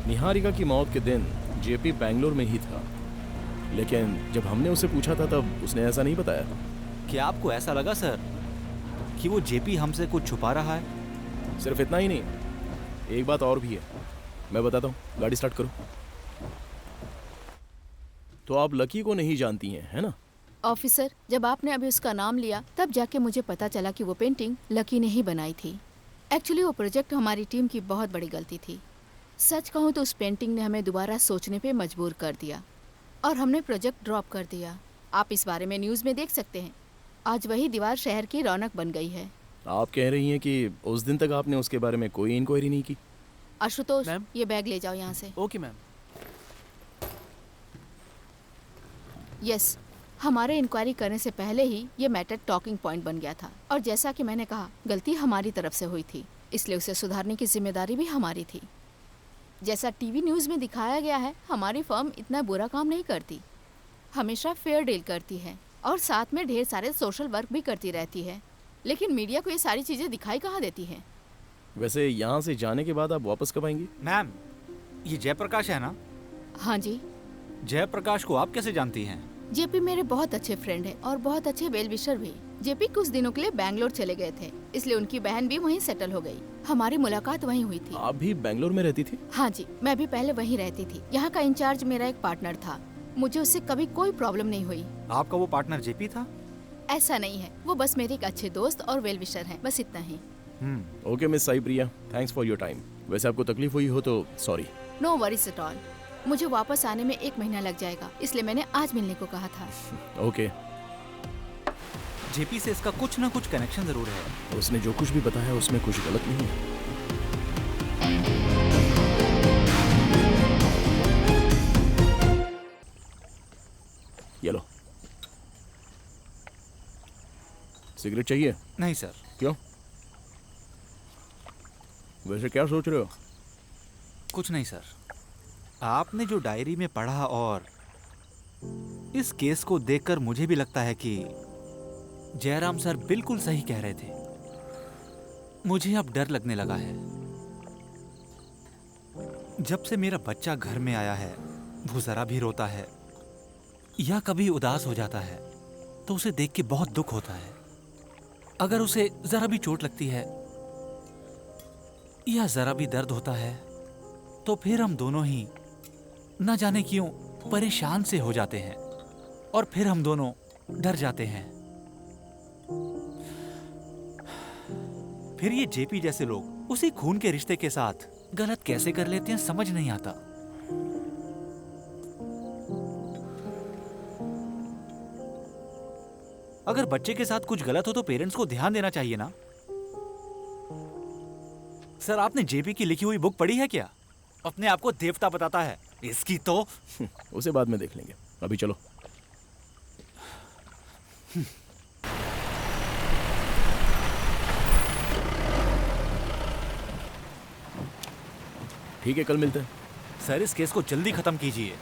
निहारिका की मौत के दिन जेपी बेंगलोर में ही था, लेकिन जब हमने उससे पूछा था तब उसने ऐसा नहीं बताया। क्या आपको ऐसा लगा सर कि वो जेपी हमसे कुछ छुपा रहा है? सिर्फ इतना ही नहीं, एक बात और भी है, मैं बताता हूँ। गाड़ी स्टार्ट करो। तो आप लकी को नहीं जानती हैं, है ना? ऑफिसर, जब आपने अभी उसका नाम लिया तब जाके मुझे पता चला कि वो पेंटिंग लकी ने ही बनाई थी। एक्चुअली वो प्रोजेक्ट हमारी टीम की बहुत बड़ी गलती थी। सच कहूँ तो उस पेंटिंग ने हमें दोबारा सोचने पे मजबूर कर दिया और हमने प्रोजेक्ट ड्रॉप कर दिया। आप इस बारे में न्यूज़ में देख सकते हैं। आज वही दीवार शहर की रौनक बन गई है। आप कह रही हैं कि उस दिन तक आपने उसके बारे में कोई इंक्वायरी नहीं की? आशुतोष, मैम? ये बैग ले जाओ यहाँ से। Okay ma'am. यस, हमारे इंक्वायरी करने से पहले ही ये मैटर टॉकिंग पॉइंट बन गया था और जैसा कि मैंने कहा, गलती हमारी तरफ से हुई थी, इसलिए उसे सुधारने की जिम्मेदारी भी हमारी थी। जैसा टीवी न्यूज़ में दिखाया गया है, हमारी फर्म इतना बुरा काम नहीं करती, हमेशा फेयर डील करती है और साथ में ढेर सारे सोशल वर्क भी करती रहती है। लेकिन मीडिया को ये सारी चीज़ें दिखाई कहाँ देती हैं? वैसे यहाँ से जाने के बाद आप वापस कब आएंगी? मैम, ये जयप्रकाश है ना? हाँ जी। जयप्रकाश को आप कैसे जानती हैं? जेपी मेरे बहुत अच्छे फ्रेंड हैं और बहुत अच्छे वेल विशर भी। जेपी कुछ दिनों के लिए बैंगलोर चले गए थे, इसलिए उनकी बहन भी वहीं सेटल हो गई। हमारी मुलाकात वहीं हुई थी। आप भी बेंगलोर में रहती थी? हाँ जी, मैं भी पहले वहीं रहती थी। यहाँ का इंचार्ज मेरा एक पार्टनर था, मुझे उससे कभी कोई प्रॉब्लम नहीं हुई। आपका वो पार्टनर जेपी था? ऐसा नहीं है, वो बस मेरे एक अच्छे दोस्त और वेल विशर हैं, बस इतना ही। Okay miss Sai Priya, thanks for your time. वैसे आपको तकलीफ हुई हो तो sorry. No worries at all. मुझे वापस आने में 1 महीना लग जाएगा, इसलिए मैंने आज मिलने को कहा था। ओके। जेपी से इसका कुछ ना कुछ कनेक्शन जरूर है। उसने जो कुछ भी बताया उसमें कुछ गलत नहीं है। ये लो। सिगरेट चाहिए? नहीं सर। क्यों? वैसे क्या सोच रहे हो? कुछ नहीं सर। आपने जो डायरी में पढ़ा और इस केस को देखकर मुझे भी लगता है कि जयराम सर बिल्कुल सही कह रहे थे। मुझे अब डर लगने लगा है। जब से मेरा बच्चा घर में आया है, वो जरा भी रोता है या कभी उदास हो जाता है तो उसे देख के बहुत दुख होता है। अगर उसे जरा भी चोट लगती है या जरा भी दर्द होता है तो फिर हम दोनों ही न जाने क्यों परेशान से हो जाते हैं और फिर हम दोनों डर जाते हैं। फिर ये जेपी जैसे लोग उसी खून के रिश्ते के साथ गलत कैसे कर लेते हैं, समझ नहीं आता। अगर बच्चे के साथ कुछ गलत हो तो पेरेंट्स को ध्यान देना चाहिए ना। सर, आपने जेपी की लिखी हुई बुक पढ़ी है क्या? अपने आप को देवता बताता है। इसकी तो उसे बाद में देख लेंगे, अभी चलो। ठीक है, कल मिलते हैं। सर, इस केस को जल्दी खत्म कीजिए।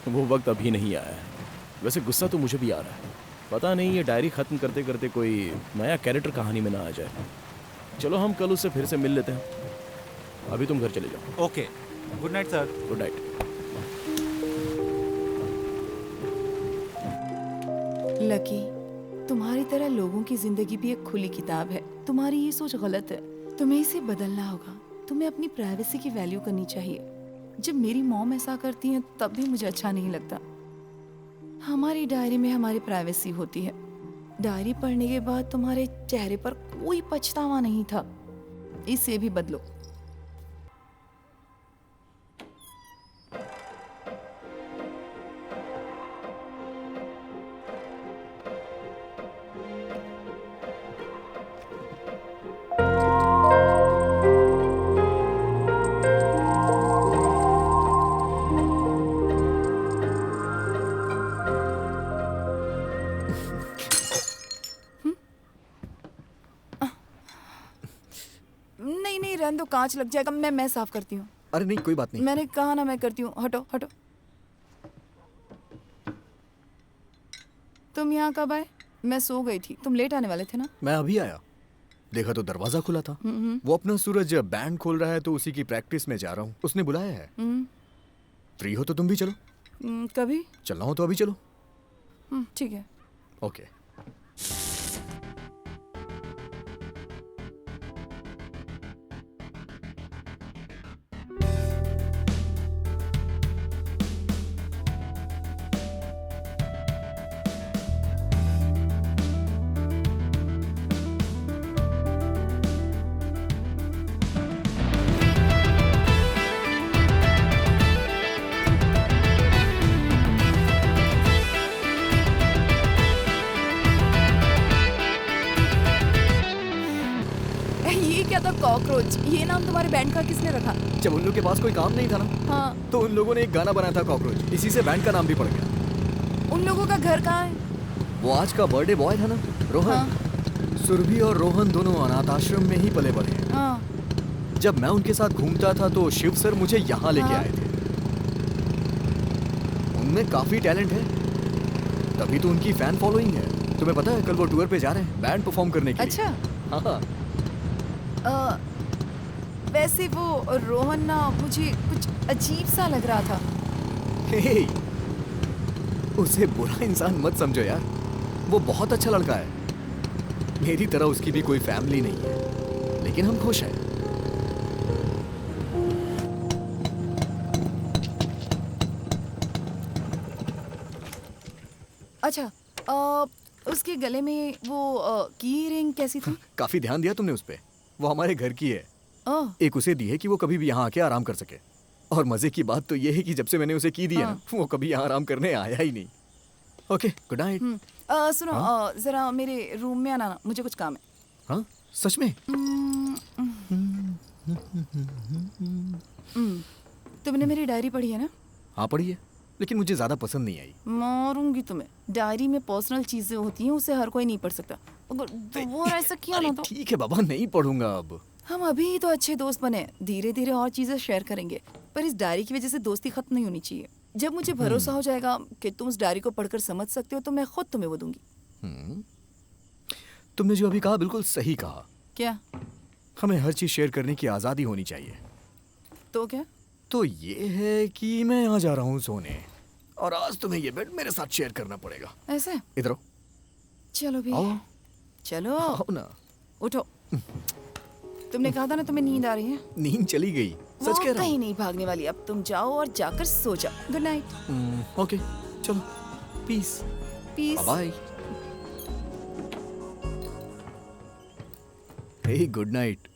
वो वक्त अभी नहीं आया है। वैसे गुस्सा तो मुझे भी आ रहा है। पता नहीं ये डायरी खत्म करते करते कोई नया कैरेक्टर कहानी में ना आ जाए। चलो हम कल उससे फिर से मिल लेते हैं। अभी तुम घर चले जाओ। Okay, good night sir. Good night. Lucky, तुम्हारी तरह लोगों की जिंदगी भी एक खुली किताब है। तुम्हारी ये सोच गलत है, तुम्हें इसे बदलना होगा। तुम्हें अपनी प्राइवेसी की वैल्यू करनी चाहिए। जब मेरी मॉम ऐसा करती हैं तब भी मुझे अच्छा नहीं लगता। हमारी डायरी में हमारी प्राइवेसी होती है। डायरी पढ़ने के बाद तुम्हारे चेहरे पर कोई पछतावा नहीं था। इसे भी बदलो। कांच लग जाएगा। मैं साफ करती हूँ। अरे नहीं, कोई बात नहीं। मैंने कहा ना मैं करती हूँ। हटो हटो। तुम यहाँ कब आए? मैं सो गई थी। तुम लेट आने वाले थे ना? मैं अभी आया, देखा तो दरवाजा खुला था। वो अपना सूरज बैंड खोल रहा है तो उसी की प्रैक्टिस में जा रहा हूँ। उसने बुलाया है। फ्री हो तो तुम भी चलो। कभी? चलना हो तो अभी चलो। ठीक है। ओके। ये क्या था? कॉकरोच। ये नाम तुम्हारे बैंड का किसने रखा? जब उन लोगों के पास कोई काम नहीं था ना, हाँ। तो उन लोगों ने एक गाना बनाया था कॉकरोच। इसी से बैंड का नाम भी पड़ गया। उन लोगों का घर कहाँ है? वो आज का बर्थडे बॉय था ना, रोहन। हाँ। सुरभि और रोहन दोनों अनाथ आश्रम में ही पले बड़े हैं। हाँ। जब मैं उनके साथ घूमता था तो शिव सर मुझे यहाँ लेके आए थे। उनमें काफी टैलेंट है, तभी तो उनकी फैन फॉलोइंग है। तुम्हें पता है कल वो टूर पे जा रहे हैं बैंड परफॉर्म करने के लिए। अच्छा। हाँ। वैसे वो रोहन ना मुझे कुछ अजीब सा लग रहा था। हे, उसे बुरा इंसान मत समझो यार, वो बहुत अच्छा लड़का है। मेरी तरह उसकी भी कोई फैमिली नहीं है, लेकिन हम खुश हैं। अच्छा, उसके गले में वो की रिंग कैसी थी? काफी ध्यान दिया तुमने उस पे। वो हमारे घर की है। ओह। एक उसे दी है कि वो कभी भी यहाँ आके आराम कर सके। और मजे की बात तो ये है कि जब से मैंने उसे की दी है ना, वो कभी यहाँ आराम करने आया ही नहीं। Okay, good night. सुनो, जरा मेरे रूम में आना ना, मुझे कुछ काम है। हाँ, सच में? तुमने मेरी डायरी पढ़ी है ना? हाँ पढ़ी है, लेकिन मुझे ज्यादा पसंद नहीं आई। मारूंगी तुम्हें। डायरी में पर्सनल चीजें होती हैं, उसे हर कोई नहीं पढ़ सकता। अगर वो ऐसा किया ना तो ठीक है बाबा, नहीं पढ़ूंगा अब। हम अभी तो अच्छे दोस्त बने, धीरे धीरे और चीजें शेयर करेंगे। पर इस डायरी की वजह से दोस्ती खत्म नहीं होनी चाहिए। जब मुझे भरोसा हो जाएगा कि तुम उस डायरी को पढ़कर समझ सकते हो तो मैं खुद तुम्हें वो दूंगी। तुमने जो अभी कहा बिल्कुल सही कहा। क्या? हमें हर चीज शेयर करने की आजादी होनी चाहिए। तो क्या? तो ये है कि मैं यहाँ जा रहा हूँ सोने, और आज तुम्हें ये बेड मेरे साथ शेयर करना पड़ेगा। ऐसे? इधर आओ। चलो भी। आओ। चलो। आओ ना। उठो। तुमने कहा था ना तुम्हें नींद आ रही है। नींद चली गई, सच कह रहा हूँ। कहीं नहीं भागने वाली। अब तुम जाओ और जाकर सो जाओ। Good night. ओके, चलो। Peace. Peace. Bye. Hey, good night.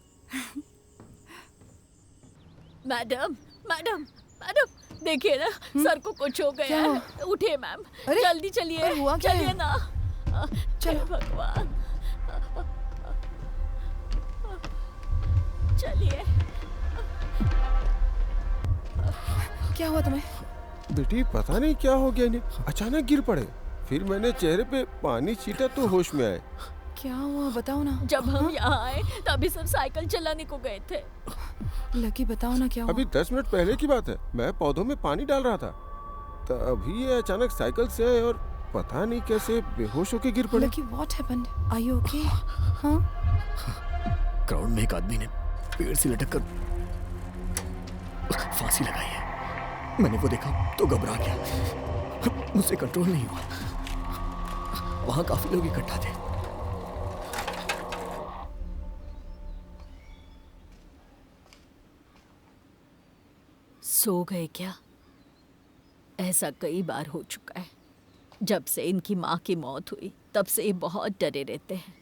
Madam madam madam, देखिए ना, सर को कुछ हो गया है। उठिए मैम, जल्दी चलिए। पर हुआ क्या चलिए है? ना। चलो। भगवान, चलिए। क्या हुआ तुम्हें? बेटी पता नहीं क्या हो गया इन्हें, अचानक गिर पड़े। फिर मैंने चेहरे पे पानी छीटा तो होश में आए। क्या हुआ बताओ ना। जब हम यहाँ आए तभी सब साइकिल चलाने को गए थे। लकी बताओ ना क्या हुआ। अभी 10 मिनट पहले की बात है, मैं पौधों में पानी डाल रहा था, तभी ये अचानक साइकिल से आए और पता नहीं कैसे बेहोश होके गिर पड़े। Lucky, what happened? Are you okay? हाँ? क्राउड में एक आदमी ने पेड़ से लटक कर फांसी लगाई है। मैंने वो देखा तो घबरा गया, मुझसे कंट्रोल नहीं हुआ। वहां काफी लोग इकट्ठा थे। सो गए क्या? ऐसा कई बार हो चुका है। जब से इनकी माँ की मौत हुई तब से ये बहुत डरे रहते हैं।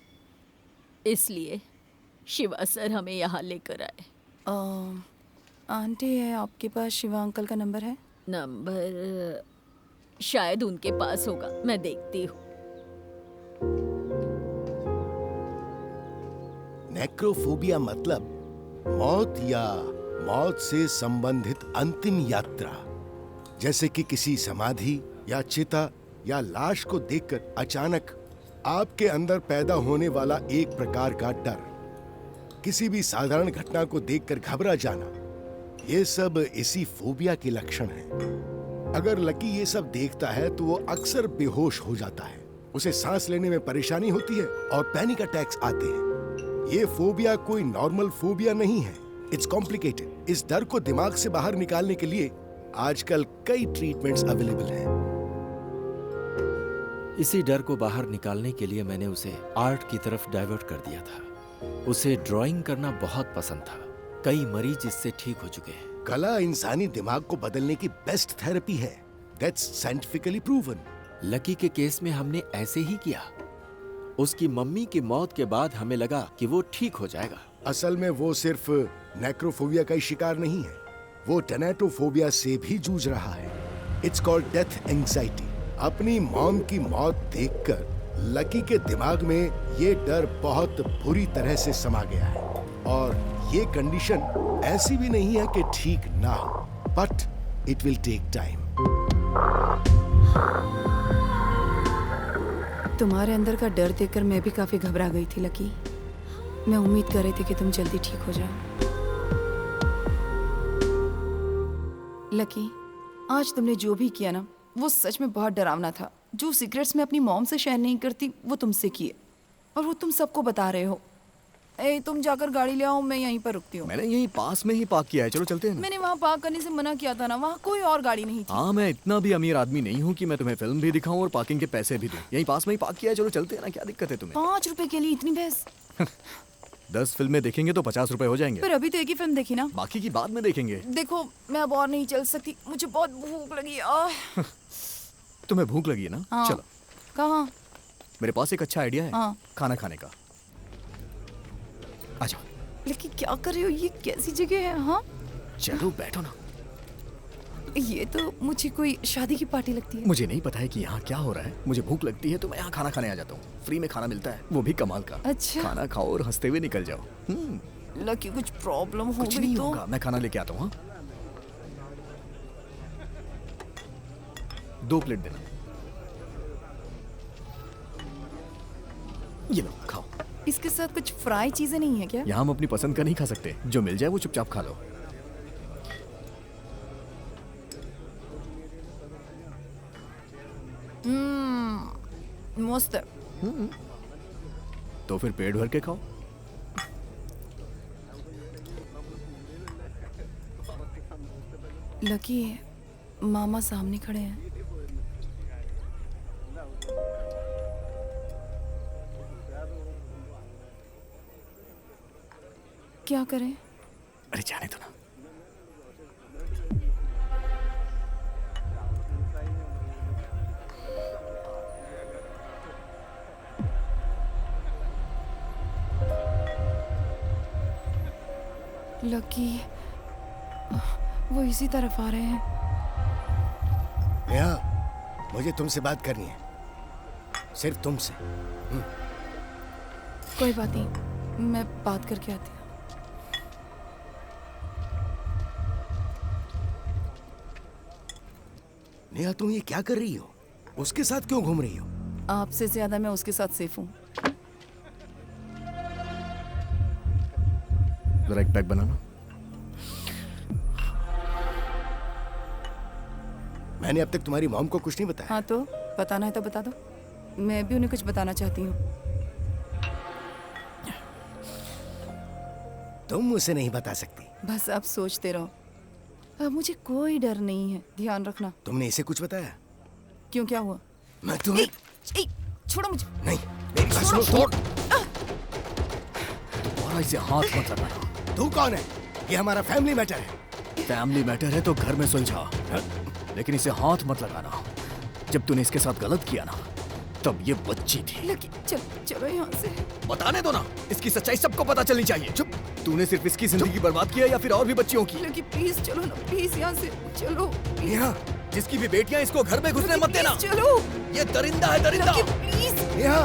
इसलिए शिवा सर हमें यहाँ लेकर आए। आंटी है आपके पास? शिवा अंकल का नंबर है? नंबर शायद उनके पास होगा, मैं देखती हूँ। नेक्रोफोबिया मतलब मौत या मौत से संबंधित अंतिम यात्रा, जैसे कि किसी समाधि या चिता या लाश को देखकर अचानक आपके अंदर पैदा होने वाला एक प्रकार का डर। किसी भी साधारण घटना को देखकर घबरा जाना, ये सब इसी फोबिया के लक्षण हैं। अगर लकी ये सब देखता है तो वो अक्सर बेहोश हो जाता है, उसे सांस लेने में परेशानी होती है और पैनिक अटैक्स आते हैं। ये फोबिया कोई नॉर्मल फोबिया नहीं है, इट्स कॉम्प्लिकेटेड। इस डर को दिमाग से बाहर निकालने के लिए आजकल कई ट्रीटमेंट्स अवेलेबल हैं। इसी डर को बाहर निकालने के लिए मैंने उसे आर्ट की तरफ डाइवर्ट कर दिया था। उसे ड्राइंग करना बहुत पसंद था। कई मरीज इससे ठीक हो चुके हैं। कला इंसानी दिमाग को बदलने की बेस्ट थेरेपी है। That's scientifically proven. लकी के केस में हमने ऐसे ही किया। उसकी मम्मी की मौत के बाद हमें लगा कि वो ठीक हो जाएगा। असल में वो सिर्फ नेक्रोफोबिया का ही शिकार नहीं है, वो टेनेटोफोबिया से भी जूझ रहा है। It's called death anxiety. अपनी मॉम की मौत देखकर लकी के दिमाग में ये डर बहुत बुरी तरह से समा गया है और ये कंडीशन ऐसी भी नहीं है कि ठीक ना हो, but it will take time. तुम्हारे अंदर का डर देखकर मैं भी काफी घबरा गई थी लकी। मैं उम्मीद कर रही थी कि तुम जल्दी ठीक हो जाओ। लकी, आज तुमने जो भी किया ना वो सच में बहुत डरावना था। जो सीक्रेट्स मैं अपनी मॉम से शेयर नहीं करती वो तुमसे किए और वो तुम सबको बता रहे हो। तुम जाकर गाड़ी ले आओ, मैं यहीं पर रुकती हूँ। मैंने यहीं पास में ही पार्क किया है, चलो चलते हैं ना। मैंने वहाँ पार्क करने से मना किया था ना, वहाँ कोई और गाड़ी नहीं थी। हाँ, मैं इतना भी अमीर आदमी नहीं हूँ कि मैं तुम्हें फिल्म भी दिखाऊं और पार्किंग के पैसे भी दूं। यहीं पास में ही पार्क किया है, चलो चलते हैं ना। क्या दिक्कत है तुम्हें? 5 रुपए के लिए इतनी बहस? 10 फिल्में देखेंगे तो 50 रुपए हो जाएंगे। पर अभी तो एक ही फिल्म देखी ना, बाकी की बाद में देखेंगे। देखो मैं अब और नहीं चल सकती, मुझे बहुत भूख लगी। तुम्हें भूख लगी है ना? हाँ। चलो। कहाँ? मेरे पास एक अच्छा आइडिया है। हाँ। खाना खाने का। आ जाओ। लेकिन क्या कर रही हो, ये कैसी जगह है? हाँ चलो बैठो ना। ये तो मुझे कोई शादी की पार्टी लगती है। मुझे नहीं पता है कि यहाँ क्या हो रहा है। मुझे भूख लगती है तो मैं यहाँ खाना खाने आ जाता हूँ। फ्री में खाना मिलता है, वो भी कमाल का। अच्छा। खाना खाओ और हंसते हुए निकल जाओ। लकी कुछ प्रॉब्लम हो कुछ गई नहीं तो? होगा, मैं खाना लेके आता हूँ। हाँ? 2 प्लेट देना। ये लो खाओ। इसके साथ कुछ फ्राई चीजें नहीं है क्या? यहाँ हम अपनी पसंद का नहीं खा सकते, जो मिल जाए वो चुपचाप खा लो। मस्त है। तो फिर पेट भर के खाओ। लकी, मामा सामने खड़े हैं। क्या करें? अरे जाने दो ना। लकी, वो इसी तरफ आ रहे हैं। नेहा, मुझे तुमसे बात करनी है, सिर्फ तुमसे। कोई बात नहीं, मैं बात करके आती हूँ। नेहा, तुम ये क्या कर रही हो? उसके साथ क्यों घूम रही हो? आपसे ज्यादा मैं उसके साथ सेफ हूँ। जरा एक पैक बनाना। मैंने अब तक तुम्हारी मॉम को कुछ नहीं बताया। हाँ तो बताना है तो बता दो, मैं भी उन्हें कुछ बताना चाहती हूँ। तुम उसे नहीं बता सकती। बस अब सोचते रहो, अब मुझे कोई डर नहीं है, ध्यान रखना। तुमने इसे कुछ बताया? क्यों, क्या हुआ? मैं तुम्हें छोड़ो मुझे। नहीं, मेरी बात सुनो। छोड़। दोबारा इसे हाथ मत लगाना। तू कौन है? ये हमारा फैमिली मैटर है। फैमिली मैटर है तो घर में सुलझा, लेकिन इसे हाथ मत लगाना। जब तूने इसके साथ गलत किया ना, तब ये बच्ची थी। लेकिन चलो यहाँ से। बताने दो ना, इसकी सच्चाई सबको पता चलनी चाहिए। चुप। तूने सिर्फ इसकी जिंदगी बर्बाद किया या फिर और भी बच्चियों की? लेकिन प्लीज चलो ना, प्लीज यहाँ से चलो। नेहा, जिसकी भी बेटियां, इसको घर में घुसने मत देना। चलो। ये दरिंदा है, दरिंदा। प्लीज। नेहा,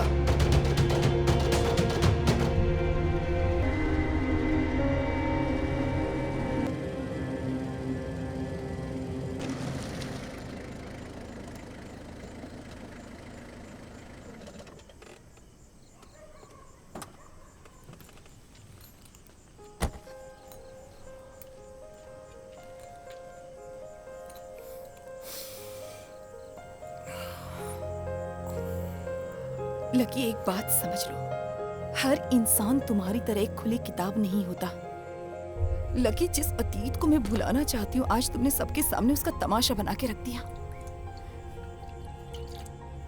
लकी, एक बात समझ लो, हर इंसान तुम्हारी तरह एक खुली किताब नहीं होता। लकी, जिस अतीत को मैं भुलाना चाहती हूँ, आज तुमने सबके सामने उसका तमाशा बना के रख दिया।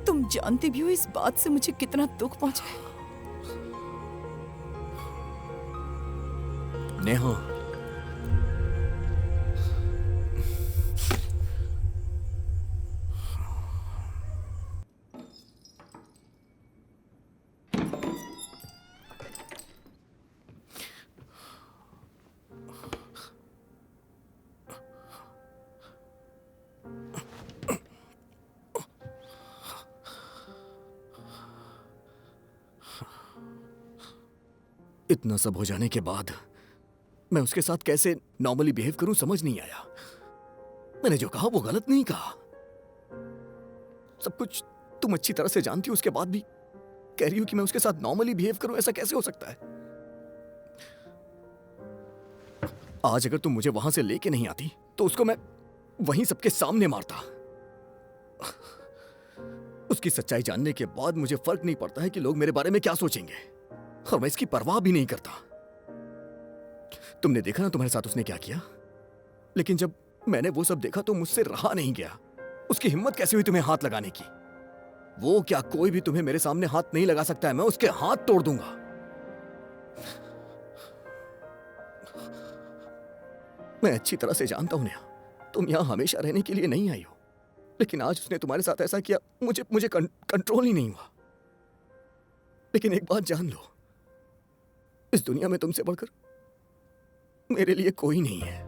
तुम जानती भी हो इस बात से मुझे कितना दुख पहुंचा है। नेहा, इतना सब हो जाने के बाद मैं उसके साथ कैसे नॉर्मली बिहेव करूं समझ नहीं आया। मैंने जो कहा वो गलत नहीं कहा। सब कुछ तुम अच्छी तरह से जानती हो, उसके बाद भी कह रही हो कि मैं उसके साथ नॉर्मली बिहेव करूं। ऐसा कैसे हो सकता है? आज अगर तुम मुझे वहां से लेके नहीं आती तो उसको मैं वहीं सबके सामने मारता। उसकी सच्चाई जानने के बाद मुझे फर्क नहीं पड़ता है कि लोग मेरे बारे में क्या सोचेंगे, और मैं इसकी परवाह भी नहीं करता। तुमने देखा ना तुम्हारे साथ उसने क्या किया, लेकिन जब मैंने वो सब देखा तो मुझसे रहा नहीं गया। उसकी हिम्मत कैसे हुई तुम्हें हाथ लगाने की? वो क्या कोई भी तुम्हें मेरे सामने हाथ नहीं लगा सकता है। मैं उसके हाथ तोड़ दूंगा। मैं अच्छी तरह से जानता हूं नेहा, तुम यहां हमेशा रहने के लिए नहीं आई हो, लेकिन आज उसने तुम्हारे साथ ऐसा किया, मुझे कंट्रोल ही नहीं हुआ। लेकिन एक बात जान लो, इस दुनिया में तुमसे बढ़कर मेरे लिए कोई नहीं है।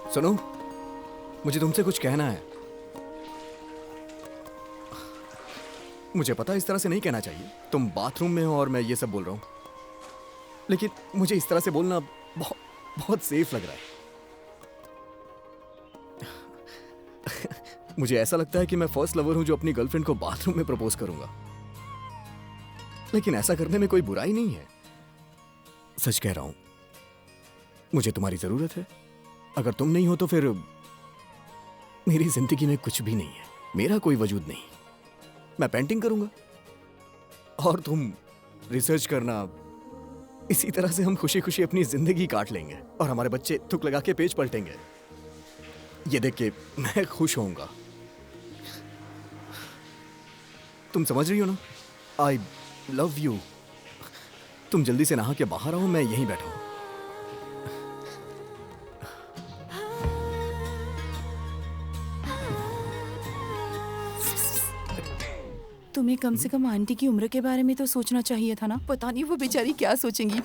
सुनो, मुझे तुमसे कुछ कहना है। मुझे पता है इस तरह से नहीं कहना चाहिए, तुम बाथरूम में हो और मैं ये सब बोल रहा हूं, लेकिन मुझे इस तरह से बोलना बहुत सेफ लग रहा है। मुझे ऐसा लगता है कि मैं फर्स्ट लवर हूं जो अपनी गर्लफ्रेंड को बाथरूम में प्रपोज करूंगा, लेकिन ऐसा करने में कोई बुराई नहीं है। सच कह रहा हूं, मुझे तुम्हारी जरूरत है। अगर तुम नहीं हो तो फिर मेरी जिंदगी में कुछ भी नहीं है, मेरा कोई वजूद नहीं। मैं पेंटिंग करूंगा और तुम रिसर्च करना। इसी तरह से हम खुशी खुशी अपनी जिंदगी काट लेंगे और हमारे बच्चे थुक लगा के पेज पलटेंगे। ये देख के मैं खुश होऊंगा। तुम समझ रही हो ना? I love you. तुम जल्दी से नहा के बाहर आओ, मैं यहीं बैठा हूं। तुम्हें कम से कम आंटी की उम्र के बारे में तो सोचना चाहिए था ना। पता नहीं वो बेचारी क्या सोचेंगी।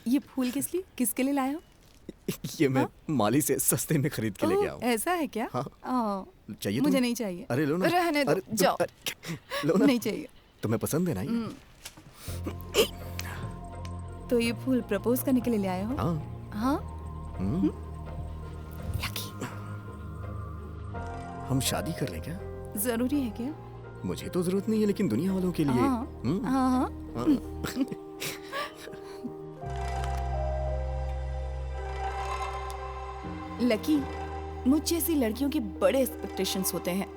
ये फूल किसके लिए लाया हो? ये मैं माली से सस्ते में खरीद के लेके आया हूं। ऐसा है क्या? हाँ। चाहिए मुझे तुम्हें? नहीं चाहिए। अरे लो ना। रहने दो, जाओ। लो ना। नहीं चाहिए। तुम्हें पसंद है ना ये? तो ये फूल प्रपोज करने के लिए ले आए हो? हाँ। हाँ? हम शादी कर लें क्या? जरूरी है क्या? मुझे तो जरूरत नहीं है, लेकिन दुनिया वालों के लिए। हाँ हाँ हाँ। लकी, मुझ जैसी लड़कियों के बड़े एक्सपेक्टेशंस होते हैं,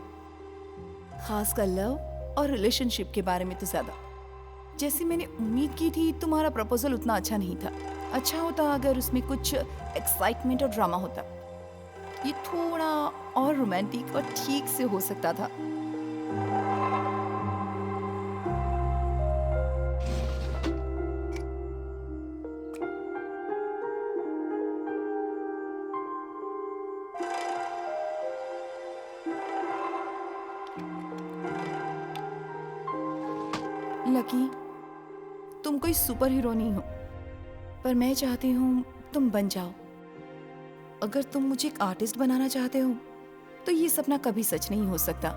खासकर लव और रिलेशनशिप के बारे में तो ज्यादा। जैसी मैंने उम्मीद की थी, तुम्हारा प्रपोजल उतना अच्छा नहीं था। अच्छा होता अगर उसमें कुछ एक्साइटमेंट और ड्रामा होता। ये थोड़ा और रोमांटिक और ठीक से हो सकता था। लकी, तुम कोई सुपर हीरो नहीं हो, पर मैं चाहती हूँ तुम बन जाओ। अगर तुम मुझे एक आर्टिस्ट बनाना चाहते हो तो ये सपना कभी सच नहीं हो सकता।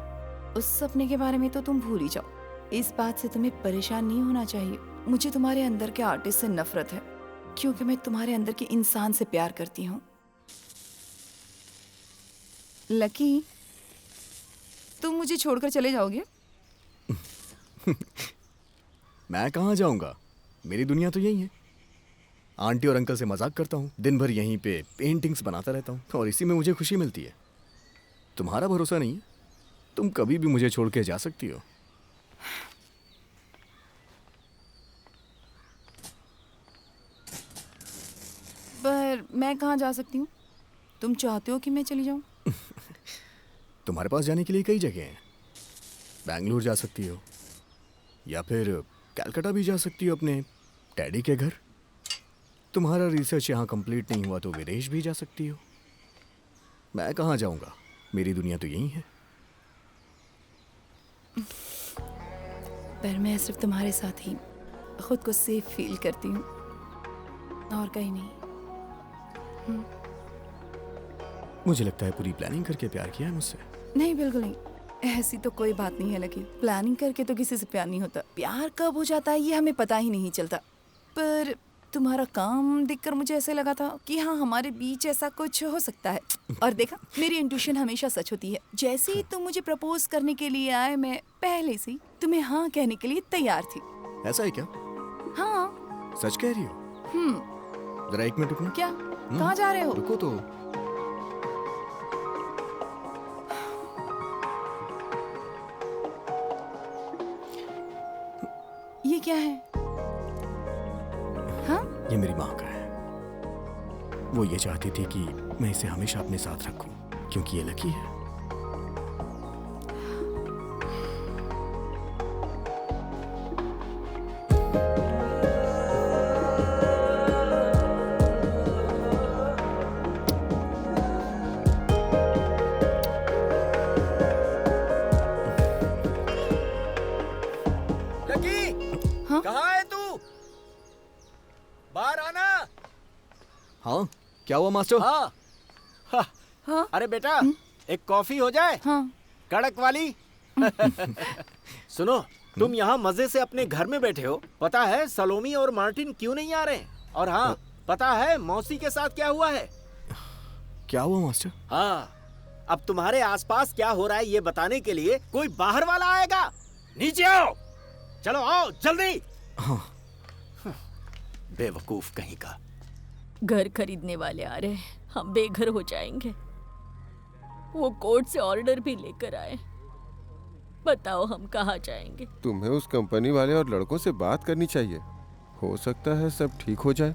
उस सपने के बारे में तो तुम भूल ही जाओ। इस बात से तुम्हें परेशान नहीं होना चाहिए। मुझे तुम्हारे अंदर के आर्टिस्ट से नफरत है, क्योंकि मैं तुम्हारे अंदर के इंसान से प्यार करती हूँ। लकी, तुम मुझे छोड़कर चले जाओगे? मैं कहाँ जाऊंगा, मेरी दुनिया तो यही है। आंटी और अंकल से मजाक करता हूँ, दिन भर यहीं पे पेंटिंग्स बनाता रहता हूँ और इसी में मुझे खुशी मिलती है। तुम्हारा भरोसा नहीं है, तुम कभी भी मुझे छोड़ के जा सकती हो। पर मैं कहाँ जा सकती हूँ? तुम चाहते हो कि मैं चली जाऊँ? तुम्हारे पास जाने के लिए कई जगह हैं। बैंगलोर जा सकती हो, या फिर कलकत्ता भी जा सकती हो अपने डैडी के घर। तुम्हारा रिसर्च यहाँ कंप्लीट नहीं हुआ तो विदेश भी जा सकती हो। मैं कहाँ जाऊँगा, मेरी दुनिया तो यही है। पर मैं सिर्फ तुम्हारे साथ ही खुद को सेफ फील करती हूँ, और कहीं नहीं। मुझे लगता है पूरी प्लानिंग करके प्यार किया है मुझसे। नहीं, बिल्कुल नहीं। ऐसी तो कोई बात नहीं है लकी। प्लानिंग करके तो किसी से प्यार नहीं होता। प्यार कब हो जाता है ये हमें पता ही नहीं चलता। पर तुम्हारा काम देखकर मुझे ऐसे लगा था कि हाँ, हमारे बीच ऐसा कुछ हो सकता है। और देखा, मेरी इंट्यूशन हमेशा सच होती है। जैसे ही तुम मुझे प्रपोज करने के लिए आए, मैं पहले से ही तुम्हें हाँ कहने के लिए तैयार थी। ऐसा है क्या? हाँ। सच कह रही हो? जरा एक मिनट रुकना। क्या? कहाँ जा रहे हो? रुको तो। ये क्या है? हाँ? ये मेरी माँ का है। वो ये चाहती थी कि मैं इसे हमेशा अपने साथ रखूं, क्योंकि ये लकी है। कहाँ है तू? बाहर आना। हाँ, क्या हुआ मास्टर? हाँ। हाँ? अरे बेटा, एक कॉफी हो जाए? हाँ। कड़क वाली। सुनो, तुम यहाँ मजे से अपने घर में बैठे हो। पता है सलोमी और मार्टिन क्यों नहीं आ रहे? और हाँ, पता है मौसी के साथ क्या हुआ है? क्या हुआ मास्टर? हाँ, अब तुम्हारे आसपास क्या हो रहा है ये बताने के लिए कोई बाहर वाला आएगा। नीचे आओ, चलो आओ जल्दी। हाँ। बेवकूफ कहीं का। घर खरीदने वाले आ रहे हैं, हम बेघर हो जाएंगे। वो कोर्ट से ऑर्डर भी लेकर आए। बताओ हम कहाँ जाएंगे? तुम्हें उस कंपनी वाले और लड़कों से बात करनी चाहिए। हो सकता है सब ठीक हो जाए।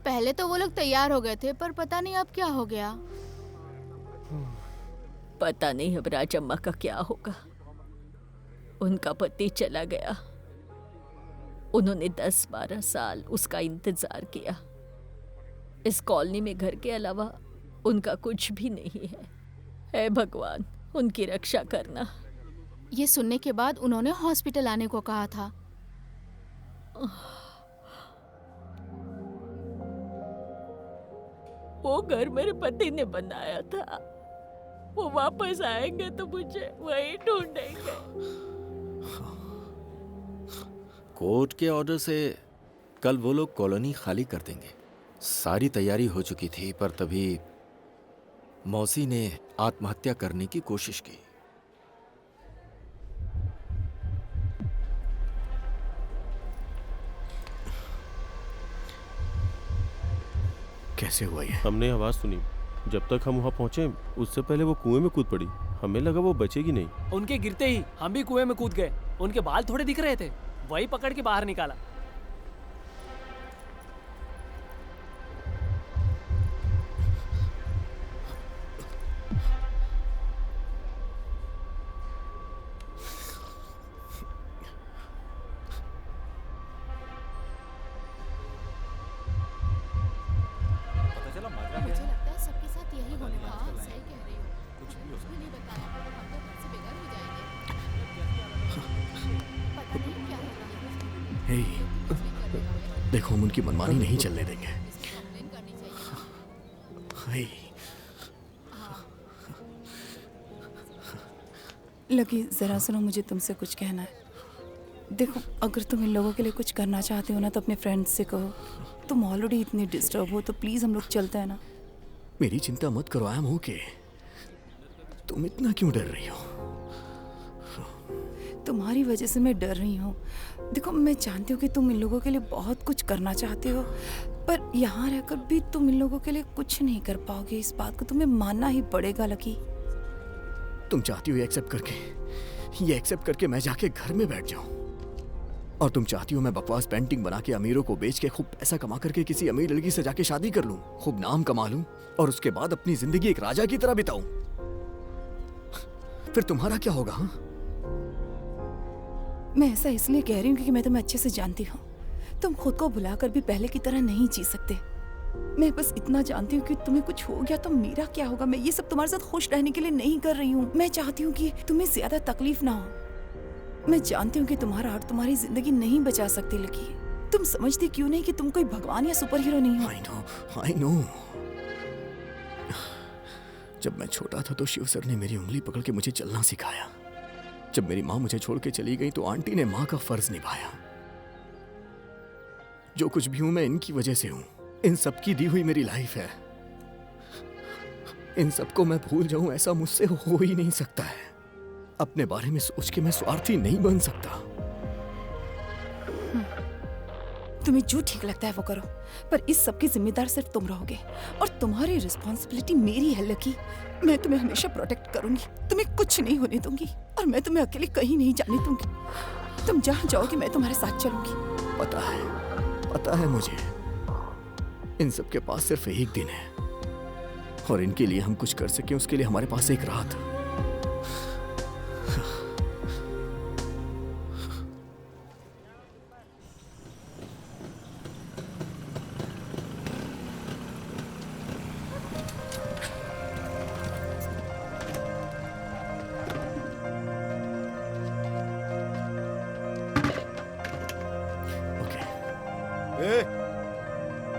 पहले तो वो लोग तैयार हो गए थे, पर पता नहीं अब क्या हो गया। पता नहीं अब राजम्मा का क्या होगा। उनका पति चला गया। उन्होंने 10-12 साल उसका इंतजार किया। इस कॉलोनी में घर के अलावा उनका कुछ भी नहीं है। हे भगवान, उनकी रक्षा करना। ये सुनने के बाद उन्होंने हॉस्पिटल आने को कहा था। वो घर मेरे पति ने बनाया था। वो वापस आएंगे तो मुझे वहीं ढूंढेंगे। कोर्ट के ऑर्डर से कल वो लोग कॉलोनी खाली कर देंगे। सारी तैयारी हो चुकी थी, पर तभी मौसी ने आत्महत्या करने की कोशिश की। कैसे हुआ ये? हमने आवाज़ सुनी, जब तक हम वहाँ पहुँचे उससे पहले वो कुएं में कूद पड़ी। हमें लगा वो बचेगी नहीं। उनके गिरते ही हम भी कुएं में कूद गए। उनके बाल थोड़े दिख रहे थे, वही पकड़ के बाहर निकाला। मुझे लगता है सबके साथ यही होने वाला है। सही कह रही हो। कुछ भी नहीं बताया, हम तो घर से बेघर हो जाएंगे। पता नहीं क्या होगा। हे, देखो हम उनकी मनमानी नहीं चलने देंगे। कंप्लेन करनी चाहिए। हे, लकी ज़रा सुनो, मुझे तुमसे कुछ कहना है। देखो, अगर तुम इन लोगों के लिए कुछ करना चाहते हो ना, तो अपने फ्रेंड्स से कहो। तुम ऑलरेडी इतने डिस्टर्ब हो, तो प्लीज़ हम लोग चलते हैं ना। मेरी चिंता मत करो, आई एम ओके। तुम इतना क्यों डर रही हो? तुम्हारी वजह से मैं डर रही हूँ। देखो, मैं जानती हूँ कि तुम इन लोगों के लिए बहुत कुछ करना चाहते हो, पर यहाँ रहकर भी तुम इन लोगों के लिए कुछ नहीं कर पाओगे। इस बात को तुम्हें मानना ही पड़ेगा लकी। तुम चाहती हो ये एक्सेप्ट करके मैं जाके घर में बैठ जाऊं, और तुम चाहती हो मैं बकवास पेंटिंग बना के अमीरों को बेच के खूब पैसा कमा करके किसी अमीर लड़की से जाके शादी कर लूं, खूब नाम कमा लूं, और उसके बाद अपनी जिंदगी एक राजा की तरह बिताऊं। फिर तुम्हारा क्या होगा? हाँ, मैं ऐसा इसलिए कह रही हूँ क्योंकि मैं तुम्हें अच्छे से जानती हूँ। तुम खुद को भुलाकर भी पहले की तरह नहीं जी सकते। मैं बस इतना जानती हूँ कि तुम्हें कुछ हो गया तो मेरा क्या होगा। मैं ये सब तुम्हारे साथ खुश रहने के लिए नहीं कर रही हूँ। मैं चाहती हूँ कि तुम्हें ज्यादा तकलीफ ना हो। मैं जानती हूँ कि तुम्हारा आर्ट तुम्हारी जिंदगी नहीं बचा सकती लकी। तुम समझती क्यों नहीं कि तुम कोई भगवान या सुपर हीरो नहीं हो। I know। जब मैं छोटा था तो शिव सर ने मेरी उंगली पकड़ के मुझे चलना सिखाया। जब मेरी माँ मुझे छोड़ के चली गई तो आंटी ने माँ का फर्ज निभाया। जो कुछ भी हूं मैं इनकी वजह से हूं। इन सबकी दी हुई मेरी लाइफ है। इन सबको मैं भूल जाऊं ऐसा मुझसे हो ही नहीं सकता है। अपने बारे में सोच के मैं स्वार्थी नहीं बन सकता। तुम्हें जो ठीक लगता है वो करो, पर इस सब की जिम्मेदार सिर्फ तुम रहोगे और तुम्हारी रिस्पॉन्सिबिलिटी मेरी है लकी। मैं तुम्हें हमेशा प्रोटेक्ट करूंगी, तुम्हें कुछ नहीं होने दूंगी, और मैं तुम्हें अकेले कहीं नहीं जाने दूंगी। तुम जहां जाओगे मैं तुम्हारे साथ चलूंगी। पता है मुझे। इन सब के पास सिर्फ एक दिन है, और इनके लिए हम कुछ कर सकें उसके लिए हमारे पास एक रात।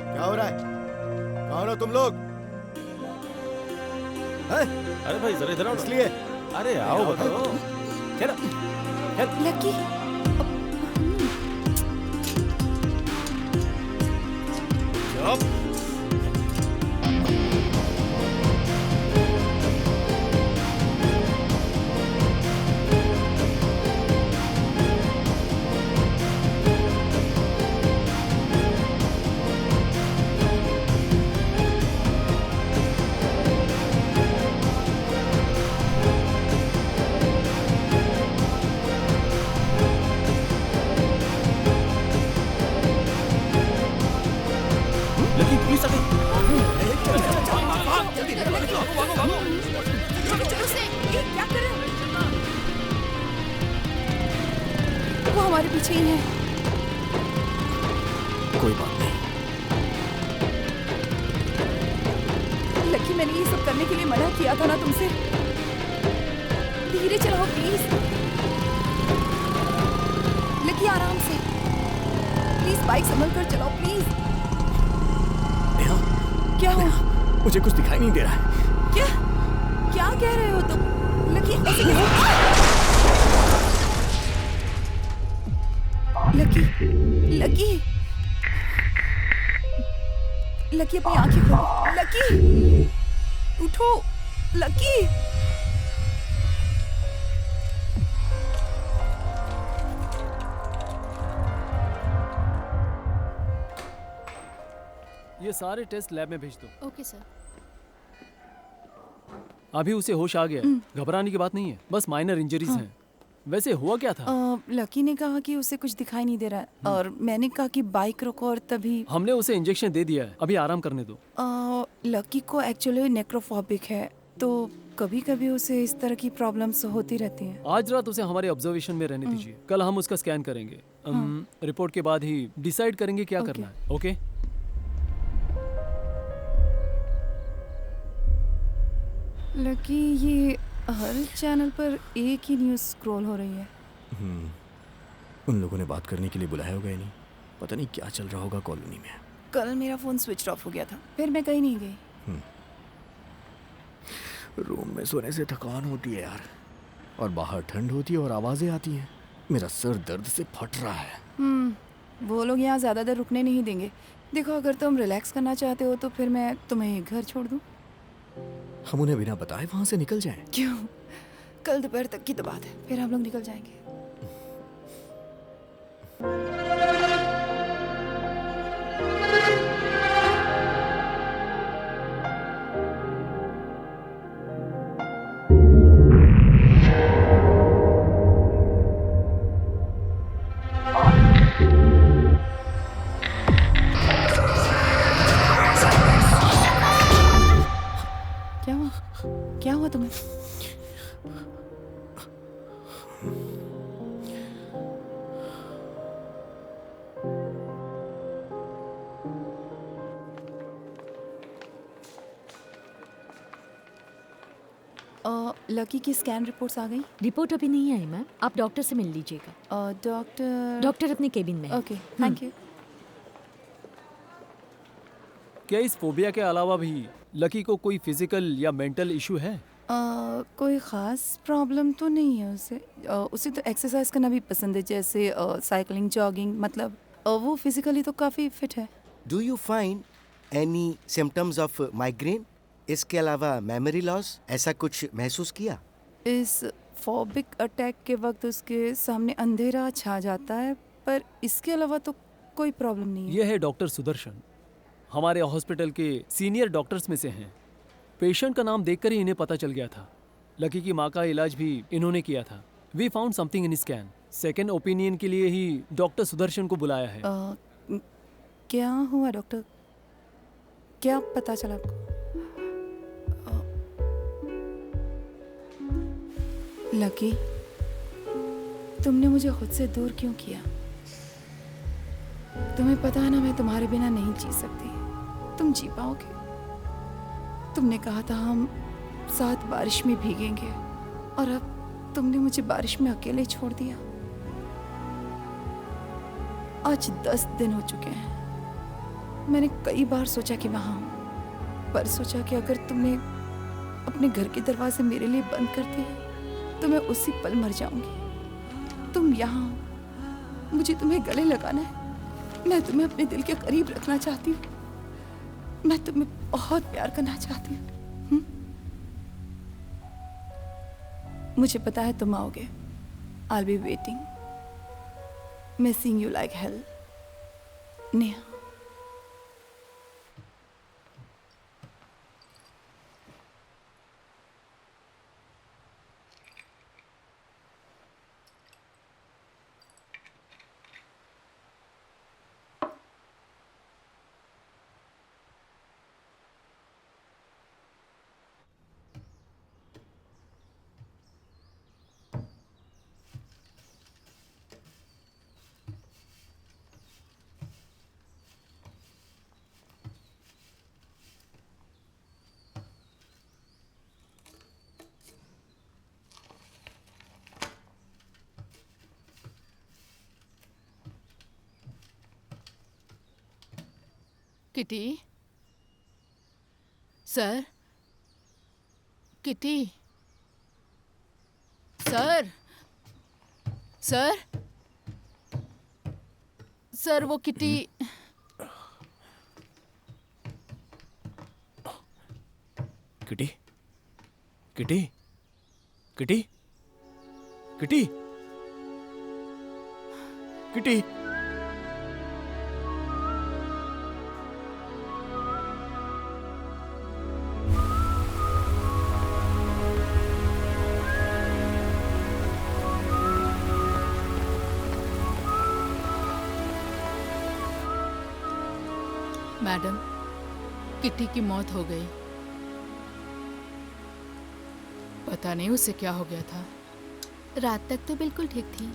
क्या हो रहा है? कौन हो तुम लोग? हैं? अरे भाई जरा इधर आओ। इसलिए अरे आओ बताओ। चलो लकी वो हमारे पीछे ही है। कोई बात नहीं। लकी मैंने ये सब करने के लिए मना किया था ना तुमसे। धीरे चलाओ प्लीज। लकी आराम से प्लीज, बाइक संभल कर चलाओ प्लीज। नेहा, क्या हुआ? मुझे कुछ दिखाई नहीं दे रहा है। क्या क्या कह रहे हो तुम? लकी ऐसे कैसे? लकी लकी लकी अपनी आंखें खोलो। लकी उठो। लकी ये सारे टेस्ट लैब में भेज दो। Okay sir. अभी उसे होश आ गया है, घबराने की बात नहीं है, बस माइनर इंजरीज हैं। वैसे हुआ क्या था? लकी ने कहा कि उसे कुछ दिखाई नहीं दे रहा है और मैंने कहा कि बाइक रोको और तभी हमने उसे इंजेक्शन दे दिया है, अभी आराम करने दो। लकी को एक्चुअली नेक्रोफोबिक है, तो कभी कभी उसे इस तरह की प्रॉब्लम्स होती रहती हैं। आज रात उसे हमारे ऑब्जर्वेशन में रहने दीजिए, कल हम उसका स्कैन करेंगे। रिपोर्ट के बाद ही डिसाइड करेंगे क्या करना है। ओके? लकी, ये हर चैनल पर एक ही न्यूज़ स्क्रॉल हो रही है। उन लोगों ने बात करने के लिए बुलाया होगा ही नहीं, पता नहीं क्या चल रहा होगा कॉलोनी में। कल मेरा फ़ोन स्विच ऑफ हो गया था, फिर मैं कहीं नहीं गई। रूम में सोने से थकान होती है यार, और बाहर ठंड होती है और आवाज़ें आती हैं। मेरा सर दर्द से फट रहा है। वो लोग यहाँ ज़्यादा देर रुकने नहीं देंगे। देखो, अगर तुम रिलैक्स करना चाहते हो तो फिर मैं तुम्हें घर छोड़ दूँ। हम उन्हें बिना बताए वहाँ से निकल जाएं। क्यों? कल दोपहर तक की तो बात है, फिर हम लोग निकल जाएंगे। क्या हुआ? क्या हुआ तुम्हें? लकी की स्कैन रिपोर्ट्स आ गई? रिपोर्ट अभी नहीं आई मैम, आप डॉक्टर से मिल लीजिएगा। डॉक्टर अपने केबिन में है। Okay, thank you. क्या इस फोबिया के अलावा भी लकी को कोई फिजिकल या मेंटल इशू है? कोई ख़ास प्रॉब्लम तो नहीं है उसे। उसे तो एक्सरसाइज करना भी पसंद है, जैसे साइकिलिंग, जॉगिंग। मतलब वो फिजिकली तो काफ़ी फिट है। Do you find any symptoms of migraine? इसके अलावा मेमोरी लॉस, ऐसा कुछ महसूस किया? इस फोबिक अटैक के वक्त उसके सामने अंधेरा छा जाता है, पर इसके अलावा तो कोई प्रॉब्लम नहीं है। ये है डॉक्टर सुदर्शन, हमारे हॉस्पिटल के सीनियर डॉक्टर्स में से हैं। पेशेंट का नाम देखकर ही इन्हें पता चल गया था। लकी की माँ का इलाज भी इन्होंने किया था। We found something in scan. Second opinion के लिए ही डॉक्टर सुदर्शन को बुलाया है। क्या हुआ डॉक्टर? क्या पता चला आपको? लकी, तुमने मुझे खुद से दूर क्यों किया? तुम्हें पता है ना, मैं तुम्हारे बिना नहीं जी सकती। तुम जी पाओगे? तुमने कहा था हम साथ बारिश में भीगेंगे, और अब तुमने मुझे बारिश में अकेले छोड़ दिया। आज 10 दिन हो चुके हैं। मैंने कई बार सोचा कि वहां हूं, पर सोचा कि अगर तुमने अपने घर के दरवाजे मेरे लिए बंद कर दिए तो मैं उसी पल मर जाऊंगी। तुम यहाँ हो, मुझे तुम्हें गले लगाना है। मैं तुम्हें अपने दिल के करीब रखना चाहती हूँ। मैं तुम्हें बहुत प्यार करना चाहती हूँ। मुझे पता है तुम आओगे। I'll be waiting, missing you like hell, Neha. Kitty sir, Kitty sir, sir, sir वो Kitty. Kitty, Kitty, Kitty, Kitty, Kitty. Madam, Kitty की मौत हो गई। पता नहीं उसे क्या हो गया था। रात तक तो बिल्कुल ठीक थी।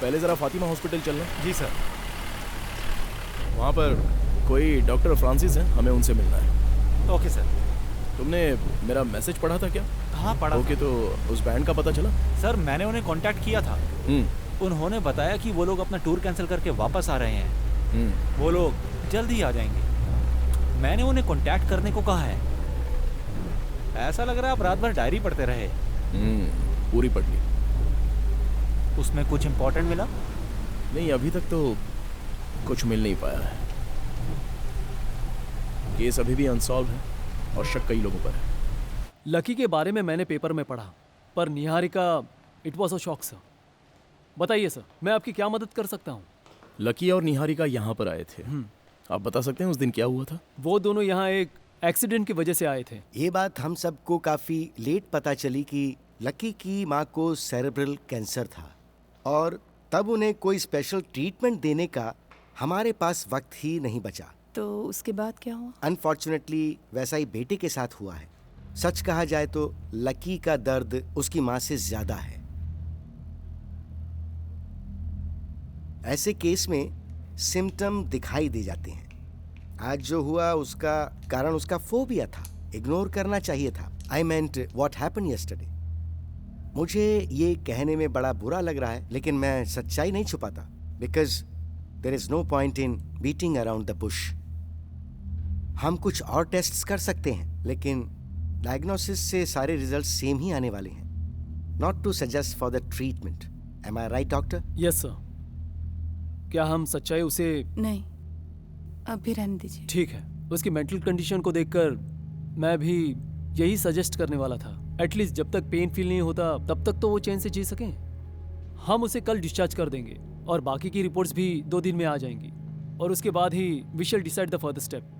पहले ज़रा फातिमा हॉस्पिटल चलना। जी सर। वहाँ पर कोई डॉक्टर फ्रांसिस हैं, हमें उनसे मिलना है। Okay sir. तुमने मेरा मैसेज पढ़ा था क्या? हाँ पढ़ा। ओके, तो उस बैंड का पता चला? सर मैंने उन्हें कांटेक्ट किया था। उन्होंने बताया कि वो लोग अपना टूर कैंसिल करके वापस आ रहे हैं। वो लोग जल्द ही आ जाएंगे। मैंने उन्हें कांटेक्ट करने को कहा है। ऐसा लग रहा है आप रात भर डायरी पढ़ते रहे। पूरी पढ़ ली। उसमें कुछ इम्पोर्टेंट मिला? नहीं, अभी तक तो कुछ मिल नहीं पाया है। केस अभी भी अनसॉल्व है और शक कई लोगों पर है। लकी के बारे में मैंने पेपर में पढ़ा, पर Niharika, it was a shock sir. बताइए सर, मैं आपकी क्या मदद कर सकता हूँ? लकी और निहारिका यहाँ पर आए थे। आप बता सकते हैं उस दिन क्या हुआ था? वो दोनों यहाँ एक एक्सीडेंट की वजह से आए थे। ये बात हम सबको काफ़ी लेट पता चली कि लकी की माँ को सेरेब्रल कैंसर था और तब उन्हें कोई स्पेशल ट्रीटमेंट देने का हमारे पास वक्त ही नहीं बचा। तो उसके बाद क्या हुआ? अनफॉर्चुनेटली वैसा ही बेटे के साथ हुआ है। सच कहा जाए तो लकी का दर्द उसकी माँ से ज्यादा है। ऐसे केस में सिम्टम दिखाई दे जाते हैं। आज जो हुआ उसका कारण उसका फोबिया था, इग्नोर करना चाहिए था। आई मेंट व्हाट हैपेंड यस्टरडे। मुझे ये कहने में बड़ा बुरा लग रहा है, लेकिन मैं सच्चाई नहीं छुपाता, because there is no point in beating around the bush. हम कुछ और टेस्ट्स कर सकते हैं, लेकिन डायग्नोसिस से सारे रिजल्ट सेम ही आने वाले हैं। Not to suggest for the treatment. Am I right doctor? Yes sir. क्या हम सच्चाई उसे? नहीं, अब भी रहने दीजिए। ठीक है। उसकी मेंटल कंडीशन को देखकर मैं भी यही सजेस्ट करने वाला था। एटलीस्ट जब तक पेन फील नहीं होता तब तक तो वो चैन से जी सकें। हम उसे कल डिस्चार्ज कर देंगे और बाकी की रिपोर्ट्स भी 2 दिन में आ जाएंगी और उसके बाद ही we shall decide the further step.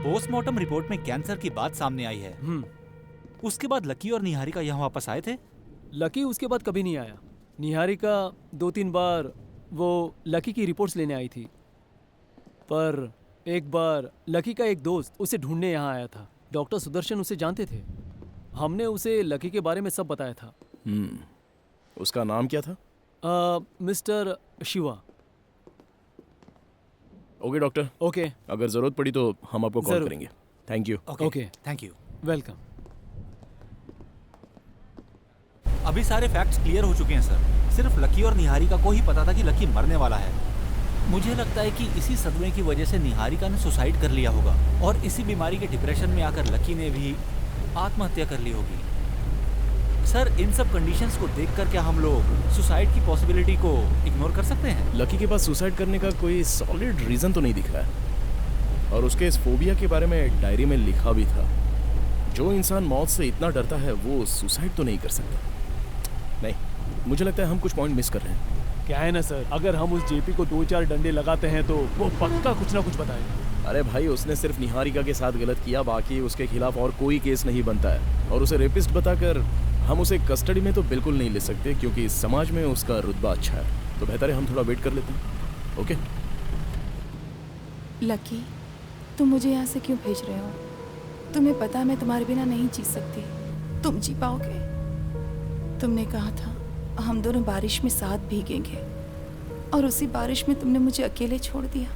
Postmortem report में कैंसर की बात सामने आई है। उसके बाद लकी और निहारिका यहाँ वापस आए थे? लकी उसके बाद कभी नहीं आया। निहारिका 2-3 बार वो लकी की रिपोर्ट्स लेने आई थी, पर एक बार लकी का एक दोस्त उसे ढूंढने यहाँ आया था। डॉक्टर सुदर्शन उसे जानते थे। हमने उसे लकी के बारे में सब बताया था। उसका नाम क्या था? Mister Shiva. Okay doctor. Okay. अगर जरूरत पड़ी तो हम आपको कॉल करेंगे। Thank you. Okay, thank you. Welcome. अभी सारे फैक्ट्स क्लियर हो चुके हैं सर। सिर्फ लकी और निहारिका को ही पता था कि लकी मरने वाला है। मुझे लगता है कि इसी सदमे की वजह से निहारिका ने सुसाइड कर लिया होगा और इसी बीमारी के डिप्रेशन में आकर लकी ने भी आत्महत्या कर ली होगी। सर, इन सब कंडीशंस को देखकर क्या हम लोग सुसाइड की पॉसिबिलिटी को इग्नोर कर सकते हैं? लकी के पास सुसाइड करने का कोई सॉलिड रीजन तो नहीं दिख रहा है और उसके इस फोबिया के बारे में डायरी में लिखा भी था। जो इंसान मौत से इतना डरता है वो सुसाइड तो नहीं कर सकता। नहीं, मुझे लगता है हम कुछ पॉइंट मिस कर रहे हैं। क्या है ना सर, अगर हम उस जेपी को 2-4 डंडे लगाते हैं तो वो पक्का कुछ ना कुछ बताएगा। अरे भाई, उसने सिर्फ निहारिका के साथ गलत किया, बाकी उसके खिलाफ और कोई केस नहीं बनता है। और उसे रेपिस्ट बताकर हम उसे कस्टडी में तो बिल्कुल नहीं ले सकते, क्योंकि इस समाज में उसका रुतबा अच्छा है। तो बेहतर है हम थोड़ा वेट कर लेते हैं। ओके लकी, तुम मुझे यहाँ से क्यों भेज रहे हो? तुम्हें पता है मैं तुम्हारे बिना नहीं जी सकती। तुम जी पाओगे? तुमने कहा था हम दोनों बारिश में साथ भीगेंगे, और उसी बारिश में तुमने मुझे अकेले छोड़ दिया।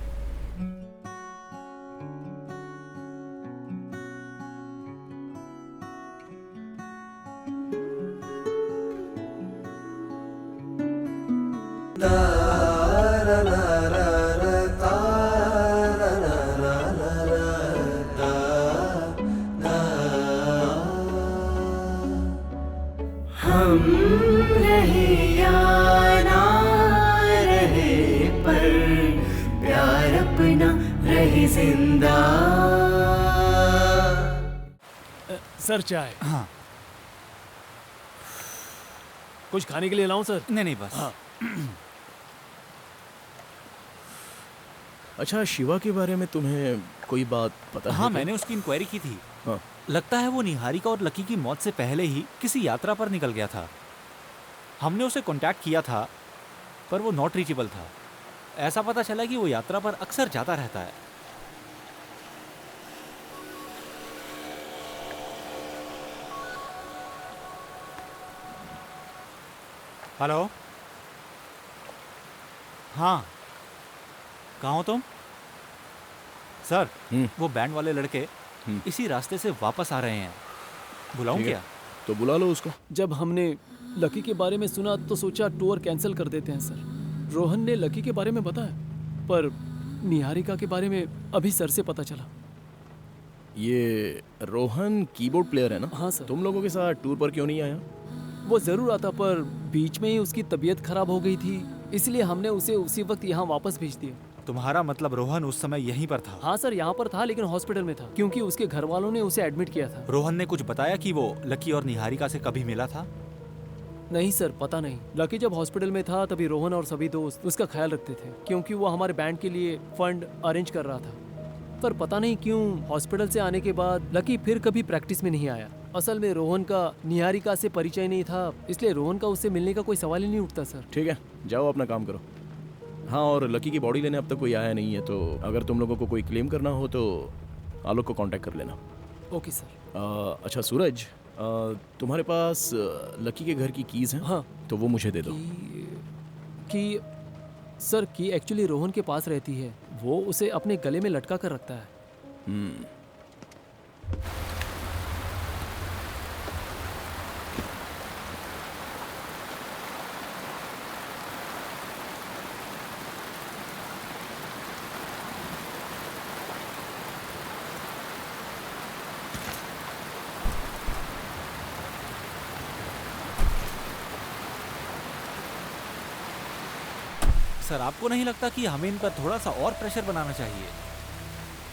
सर चाय। हाँ। कुछ खाने के लिए लाऊं सर? नहीं बस। हाँ। अच्छा, शिवा के बारे में तुम्हें कोई बात पता है? हाँ, क्या? मैंने उसकी इंक्वायरी की थी। हाँ। लगता है वो निहारिका और लकी की मौत से पहले ही किसी यात्रा पर निकल गया था। हमने उसे कांटेक्ट किया था, पर वो नॉट रीचेबल था। ऐसा पता चला कि वो यात्रा पर अक्सर जाता रहता है। हेलो। हाँ, कहाँ हो तुम? सर, वो बैंड वाले लड़के इसी रास्ते से वापस आ रहे हैं। बुलाऊं ठीक है, क्या? तो बुला लो उसको। जब हमने लकी के बारे में सुना तो सोचा टूर कैंसिल कर देते हैं सर। रोहन ने लकी के बारे में बताया, पर निहारिका के बारे में अभी सर से पता चला। ये रोहन कीबोर्ड प्लेयर है ना? हाँ सर। तुम लोगों के साथ टूर पर क्यों नहीं आया? वो जरूर आता, पर बीच में ही उसकी तबीयत खराब हो गई थी, इसलिए हमने उसे उसी वक्त यहाँ वापस भेज दिया। तुम्हारा मतलब रोहन उस समय यहीं पर था? हाँ सर, यहाँ पर था, लेकिन हॉस्पिटल में था, क्योंकि उसके घर वालों ने उसे एडमिट किया था। रोहन ने कुछ बताया कि वो लकी और निहारिका से कभी मिला था? नहीं सर, पता नहीं। लकी जब हॉस्पिटल में था तभी रोहन और सभी दोस्त उसका ख्याल रखते थे, क्योंकि वो हमारे बैंड के लिए फंड अरेंज कर रहा था। पर पता नहीं क्यों हॉस्पिटल से आने के बाद लकी फिर कभी प्रैक्टिस में नहीं आया। असल में रोहन का निहारिका से परिचय नहीं था, इसलिए रोहन का उससे मिलने का कोई सवाल ही नहीं उठता सर। ठीक है, जाओ अपना काम करो। हाँ, और लकी की बॉडी लेने अब तक कोई आया नहीं है, तो अगर तुम लोगों को कोई क्लेम करना हो तो आलोक को कांटेक्ट कर लेना। Okay sir. अच्छा सूरज, तुम्हारे पास लकी के घर की कीज हैं? हाँ। तो वो मुझे दे दो। कि सर, की एक्चुअली रोहन के पास रहती है, वो उसे अपने गले में लटका कर रखता है। सर, आपको नहीं लगता कि हमें इन पर थोड़ा सा और प्रेशर बनाना चाहिए?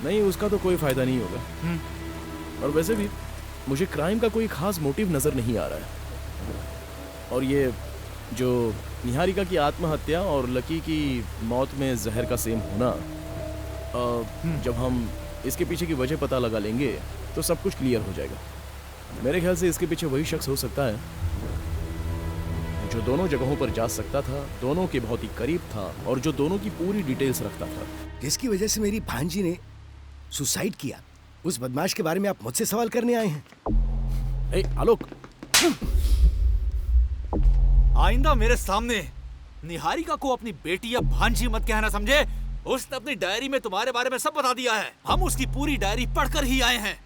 नहीं, उसका तो कोई फायदा नहीं होगा। और वैसे भी मुझे क्राइम का कोई खास मोटिव नजर नहीं आ रहा है। और ये जो निहारिका की आत्महत्या और लकी की मौत में जहर का सेम होना, जब हम इसके पीछे की वजह पता लगा लेंगे तो सब कुछ क्लियर हो जाएगा। मेरे ख्याल से इसके पीछे वही शख्स हो सकता है जो दोनों जगहों पर जा सकता था, दोनों के बहुत ही करीब था, और जो दोनों की पूरी डिटेल्स रखता था। जिसकी वजह से मेरी भांजी ने सुसाइड किया। उस बदमाश के बारे में आप मुझसे सवाल करने आए हैं? ए, आलोक, आइंदा मेरे सामने निहारिका को अपनी बेटी या भांजी मत कहना, समझे? उसने अपनी डायरी में तुम्हारे बारे में सब बता दिया है। हम उसकी पूरी डायरी पढ़कर ही आए हैं।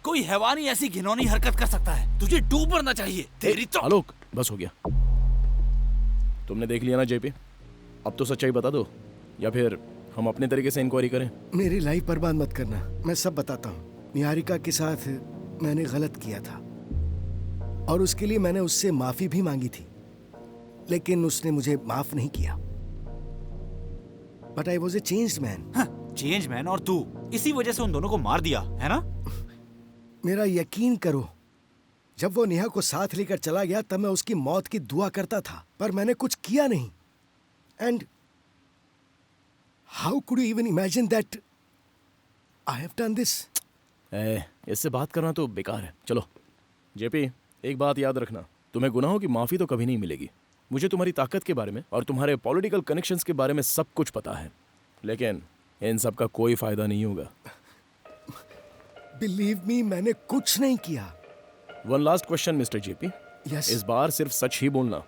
कोई हैवानी ऐसी घिनौनी हरकत कर सकता है? तुझे डूब मरना चाहिए। तेरी तो आलोक, बस हो गया। तुमने देख लिया ना जेपी, अब तो सच्चाई बता दो, या फिर हम अपने तरीके से इंक्वायरी करें। मेरी लाइफ बर्बाद मत करना, मैं सब बताता हूँ। निहारिका के साथ मैंने गलत किया था, और उसके लिए मैंने उससे माफी भी मांगी थी, लेकिन उसने मुझे माफ नहीं किया। But I was a changed man. Change man, और तू इसी वजह से उन दोनों को मार दिया है ना? मेरा यकीन करो, जब वो नेहा को साथ लेकर चला गया तब मैं उसकी मौत की दुआ करता था, पर मैंने कुछ किया नहीं। And how could you even imagine that I have done this? इससे बात करना तो बेकार है। चलो जेपी, एक बात याद रखना, तुम्हें गुनाहों की माफी तो कभी नहीं मिलेगी। मुझे तुम्हारी ताकत के बारे में और तुम्हारे पॉलिटिकल कनेक्शंस के बारे में सब कुछ पता है, लेकिन इन सब का कोई फायदा नहीं होगा। Believe me, मैंने कुछ नहीं किया। One last question mister JP. Yes. इस बार सिर्फ सच ही बोलना।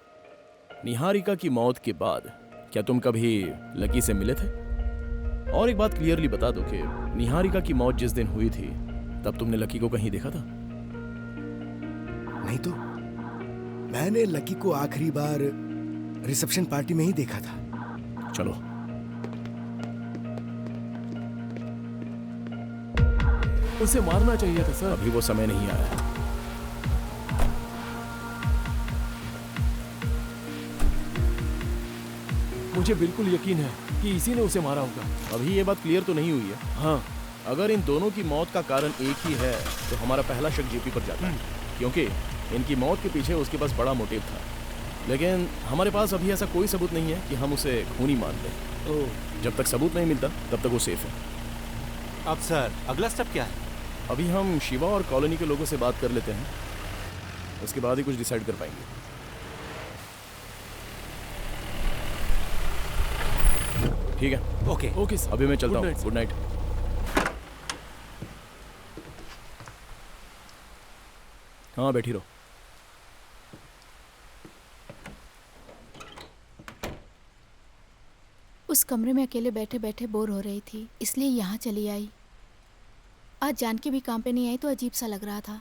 निहारिका की मौत के बाद क्या तुम कभी लकी से मिले थे? और एक बात क्लियरली बता दो कि निहारिका की मौत जिस दिन हुई थी तब तुमने लकी को कहीं देखा था? नहीं तो मैंने लकी को आखिरी बार रिसेप्शन पार्टी में ही देखा था। चलो। उसे मारना चाहिए था सर। अभी वो समय नहीं आया है। मुझे बिल्कुल यकीन है कि इसी ने उसे मारा होगा। अभी ये बात क्लियर तो नहीं हुई है। हाँ, अगर इन दोनों की मौत का कारण एक ही है तो हमारा पहला शक जेपी पर जाता है, क्योंकि इनकी मौत के पीछे उसके पास बड़ा मोटिव था। लेकिन हमारे पास अभी ऐसा कोई सबूत नहीं है कि हम उसे खूनी मान लें। जब तक सबूत नहीं मिलता तब तक वो सेफ है। अब सर अगला स्टेप क्या है? अभी हम शिवा और कॉलोनी के लोगों से बात कर लेते हैं, उसके बाद ही कुछ डिसाइड कर पाएंगे। ठीक है। Okay okay sir. अभी मैं चलता Good हूँ। night, good night. हाँ, बैठी रहो। उस कमरे में अकेले बैठे बैठे बोर हो रही थी, इसलिए यहाँ चली आई। आज जानकी भी काम पे नहीं आई तो अजीब सा लग रहा था।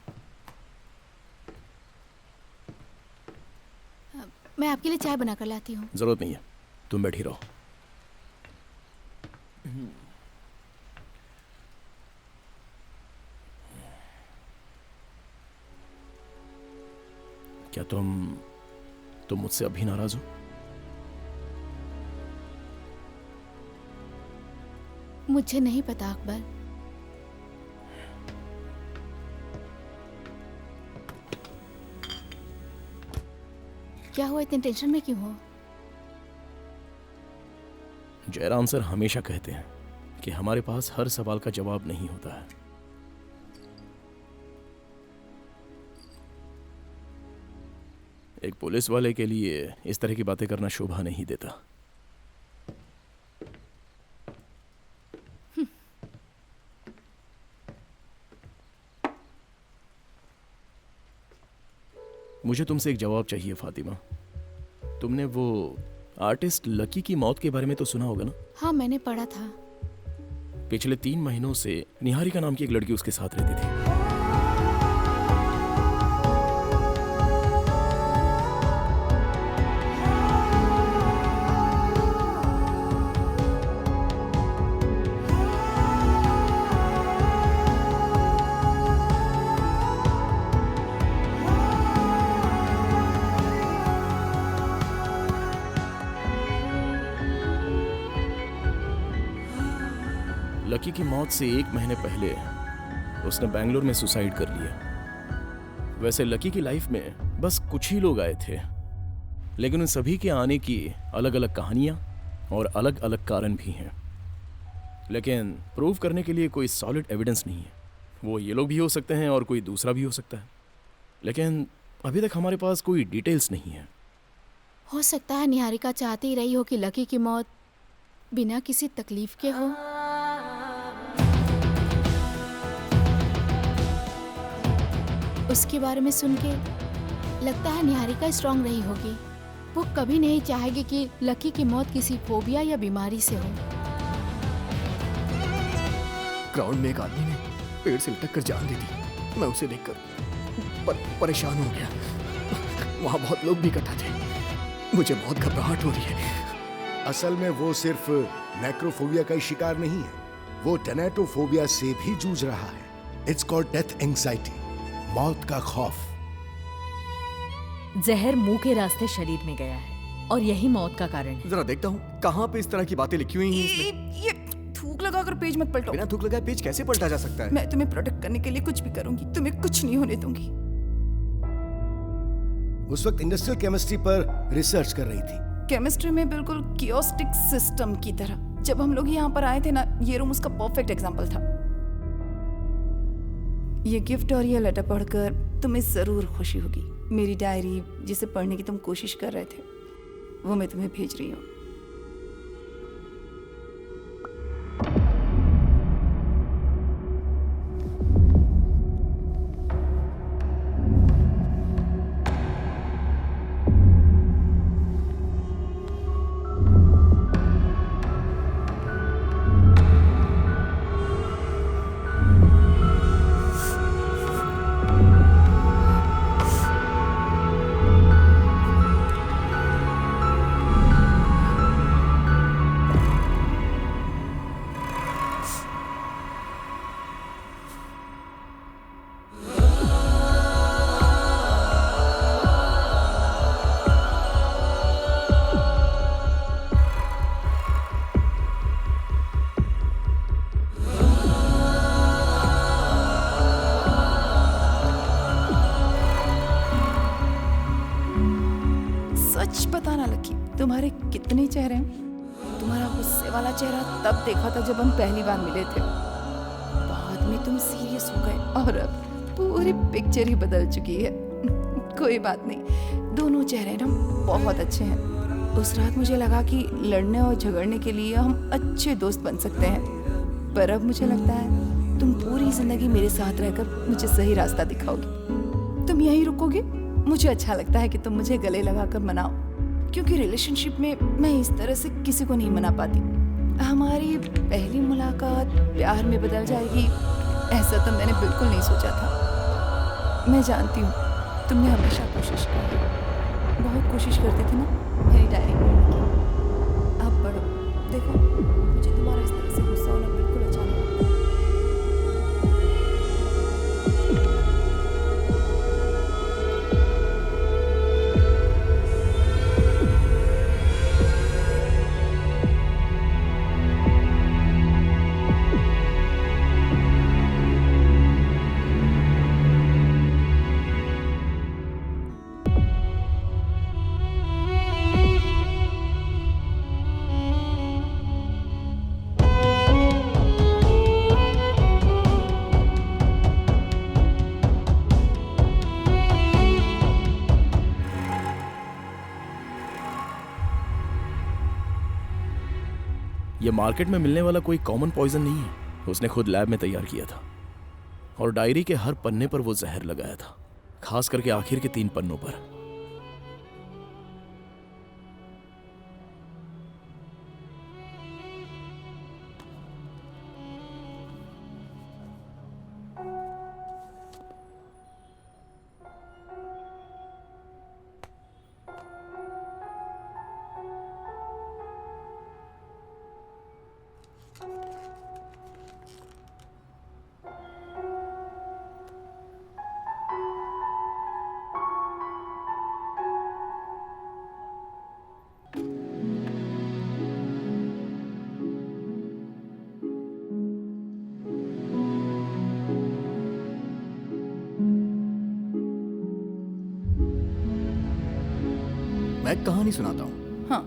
मैं आपके लिए चाय बना कर लाती हूँ। जरूरत नहीं है, तुम बैठी रहो। क्या तुम मुझसे अभी नाराज हो? मुझे नहीं पता अकबर। क्या हुआ, इतने टेंशन में क्यों हो? जयराम सर हमेशा कहते हैं कि हमारे पास हर सवाल का जवाब नहीं होता है। एक पुलिस वाले के लिए इस तरह की बातें करना शोभा नहीं देता। मुझे तुमसे एक जवाब चाहिए फातिमा। तुमने वो आर्टिस्ट लकी की मौत के बारे में तो सुना होगा ना? हाँ, मैंने पढ़ा था। पिछले 3 महीनों से निहारिका नाम की एक लड़की उसके साथ रहती थी। लकी की मौत से 1 महीने पहले उसने बेंगलोर में सुसाइड कर लिया। वैसे लकी की लाइफ में बस कुछ ही लोग आए थे, लेकिन उन सभी के आने की अलग अलग कहानियां और अलग अलग कारण भी हैं। लेकिन प्रूव करने के लिए कोई सॉलिड एविडेंस नहीं है। वो ये लोग भी हो सकते हैं और कोई दूसरा भी हो सकता है, लेकिन अभी तक हमारे पास कोई डिटेल्स नहीं है। हो सकता है निहारिका चाहती ही रही हो कि लकी की मौत बिना किसी तकलीफ के हो। उसके बारे में सुन के लगता है निहारिका स्ट्रांग रही होगी। वो कभी नहीं चाहेगी कि लकी की मौत किसी फोबिया या बीमारी से हो। ग्राउंड में एक आदमी ने पेड़ से लटक कर जान दी थी। मैं उसे देखकर परेशान हो गया। वहां बहुत लोग भी इकट्ठा थे। मुझे बहुत घबराहट हो रही है। असल में वो सिर्फ नेक्रोफोबिया का ही शिकार नहीं है, वो टेनेटोफोबिया से भी जूझ रहा है। इट्स कॉल्ड डेथ एंग्जाइटी, मौत का खौफ। जहर मुंह के रास्ते शरीर में गया है और यही मौत का कारण है। जरा देखता हूँ कहाँ पे इस तरह की बातें लिखी हुई हैं इसमें। ये थूक लगाकर पेज मत पलटो। बिना थूक लगाए पेज कैसे पलटा जा सकता है? मैं तुम्हें प्रोटेक्ट करने के लिए कुछ भी करूंगी, तुम्हें कुछ नहीं होने दूंगी। उस वक्त इंडस्ट्रियल केमिस्ट्री पर रिसर्च कर रही थी। केमिस्ट्री में बिल्कुल कियोस्टिक सिस्टम की तरह। जब हम लोग यहाँ पर आए थे ना, ये रूम उसका परफेक्ट एग्जाम्पल था। ये गिफ्ट और ये लेटर पढ़कर तुम्हें जरूर खुशी होगी। मेरी डायरी जिसे पढ़ने की तुम कोशिश कर रहे थे, वो मैं तुम्हें भेज रही हूँ। सच बताना लकी, तुम्हारे कितने चेहरे हैं? तुम्हारा गुस्से वाला चेहरा तब देखा था जब हम पहली बार मिले थे। बाद में तुम सीरियस हो गए और अब पूरी पिक्चर ही बदल चुकी है। कोई बात नहीं, दोनों चेहरे ना बहुत अच्छे हैं। उस रात मुझे लगा कि लड़ने और झगड़ने के लिए हम अच्छे दोस्त बन सकते हैं, पर अब मुझे लगता है तुम पूरी जिंदगी मेरे साथ रहकर मुझे सही रास्ता दिखाओगी। तुम यहीं रुकोगे? मुझे अच्छा लगता है कि तुम मुझे गले लगाकर मनाओ, क्योंकि रिलेशनशिप में मैं इस तरह से किसी को नहीं मना पाती। हमारी पहली मुलाकात प्यार में बदल जाएगी, ऐसा तो मैंने बिल्कुल नहीं सोचा था। मैं जानती हूँ तुमने हमेशा कोशिश की, बहुत कोशिश करते थे ना मेरी डायरी पढ़ने की। अब पढ़ो, देखो मुझे तुम्हारा इस तरह से गुस्सा होना बिल्कुल अच्छा नहीं लगता। ये मार्केट में मिलने वाला कोई कॉमन पॉइजन नहीं है, उसने खुद लैब में तैयार किया था। और डायरी के हर पन्ने पर वो जहर लगाया था, खास करके आखिर के 3 पन्नों पर। मैं एक कहानी सुनाता हूँ। हाँ।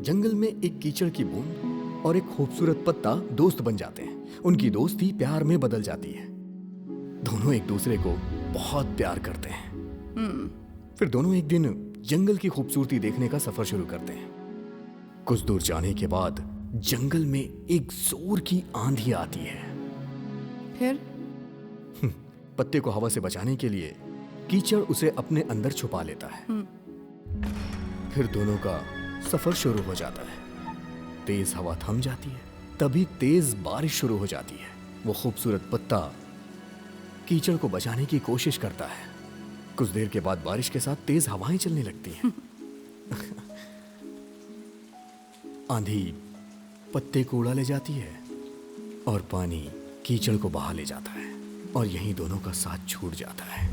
जंगल में एक कीचड़ की बूंद और एक खूबसूरत पत्ता दोस्त बन जाते हैं। उनकी दोस्ती प्यार में बदल जाती है। दोनों एक दूसरे को बहुत प्यार करते हैं। फिर दोनों एक दिन जंगल की खूबसूरती देखने का सफर शुरू करते हैं। कुछ दूर जाने के बाद जंगल में एक जोर की आंधी आती है। फिर पत्ते को हवा से बचाने के लिए कीचड़ उसे अपने अंदर छुपा लेता है। फिर दोनों का सफर शुरू हो जाता है। तेज हवा थम जाती है, तभी तेज बारिश शुरू हो जाती है। वो खूबसूरत पत्ता कीचड़ को बचाने की कोशिश करता है। कुछ देर के बाद बारिश के साथ तेज हवाएं चलने लगती हैं। आंधी पत्ते को उड़ा ले जाती है और पानी कीचड़ को बहा ले जाता है, और यहीं दोनों का साथ छूट जाता है।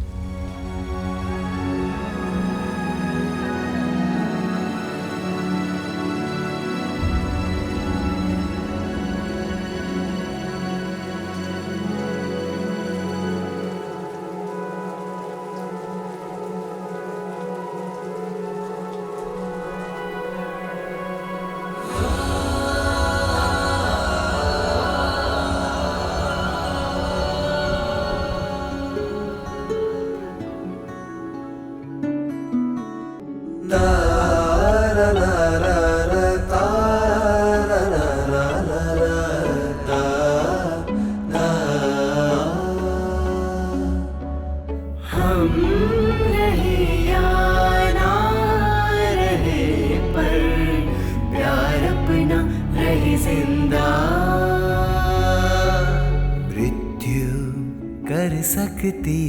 कर सकती,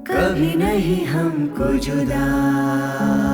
कभी नहीं हमको जुदा।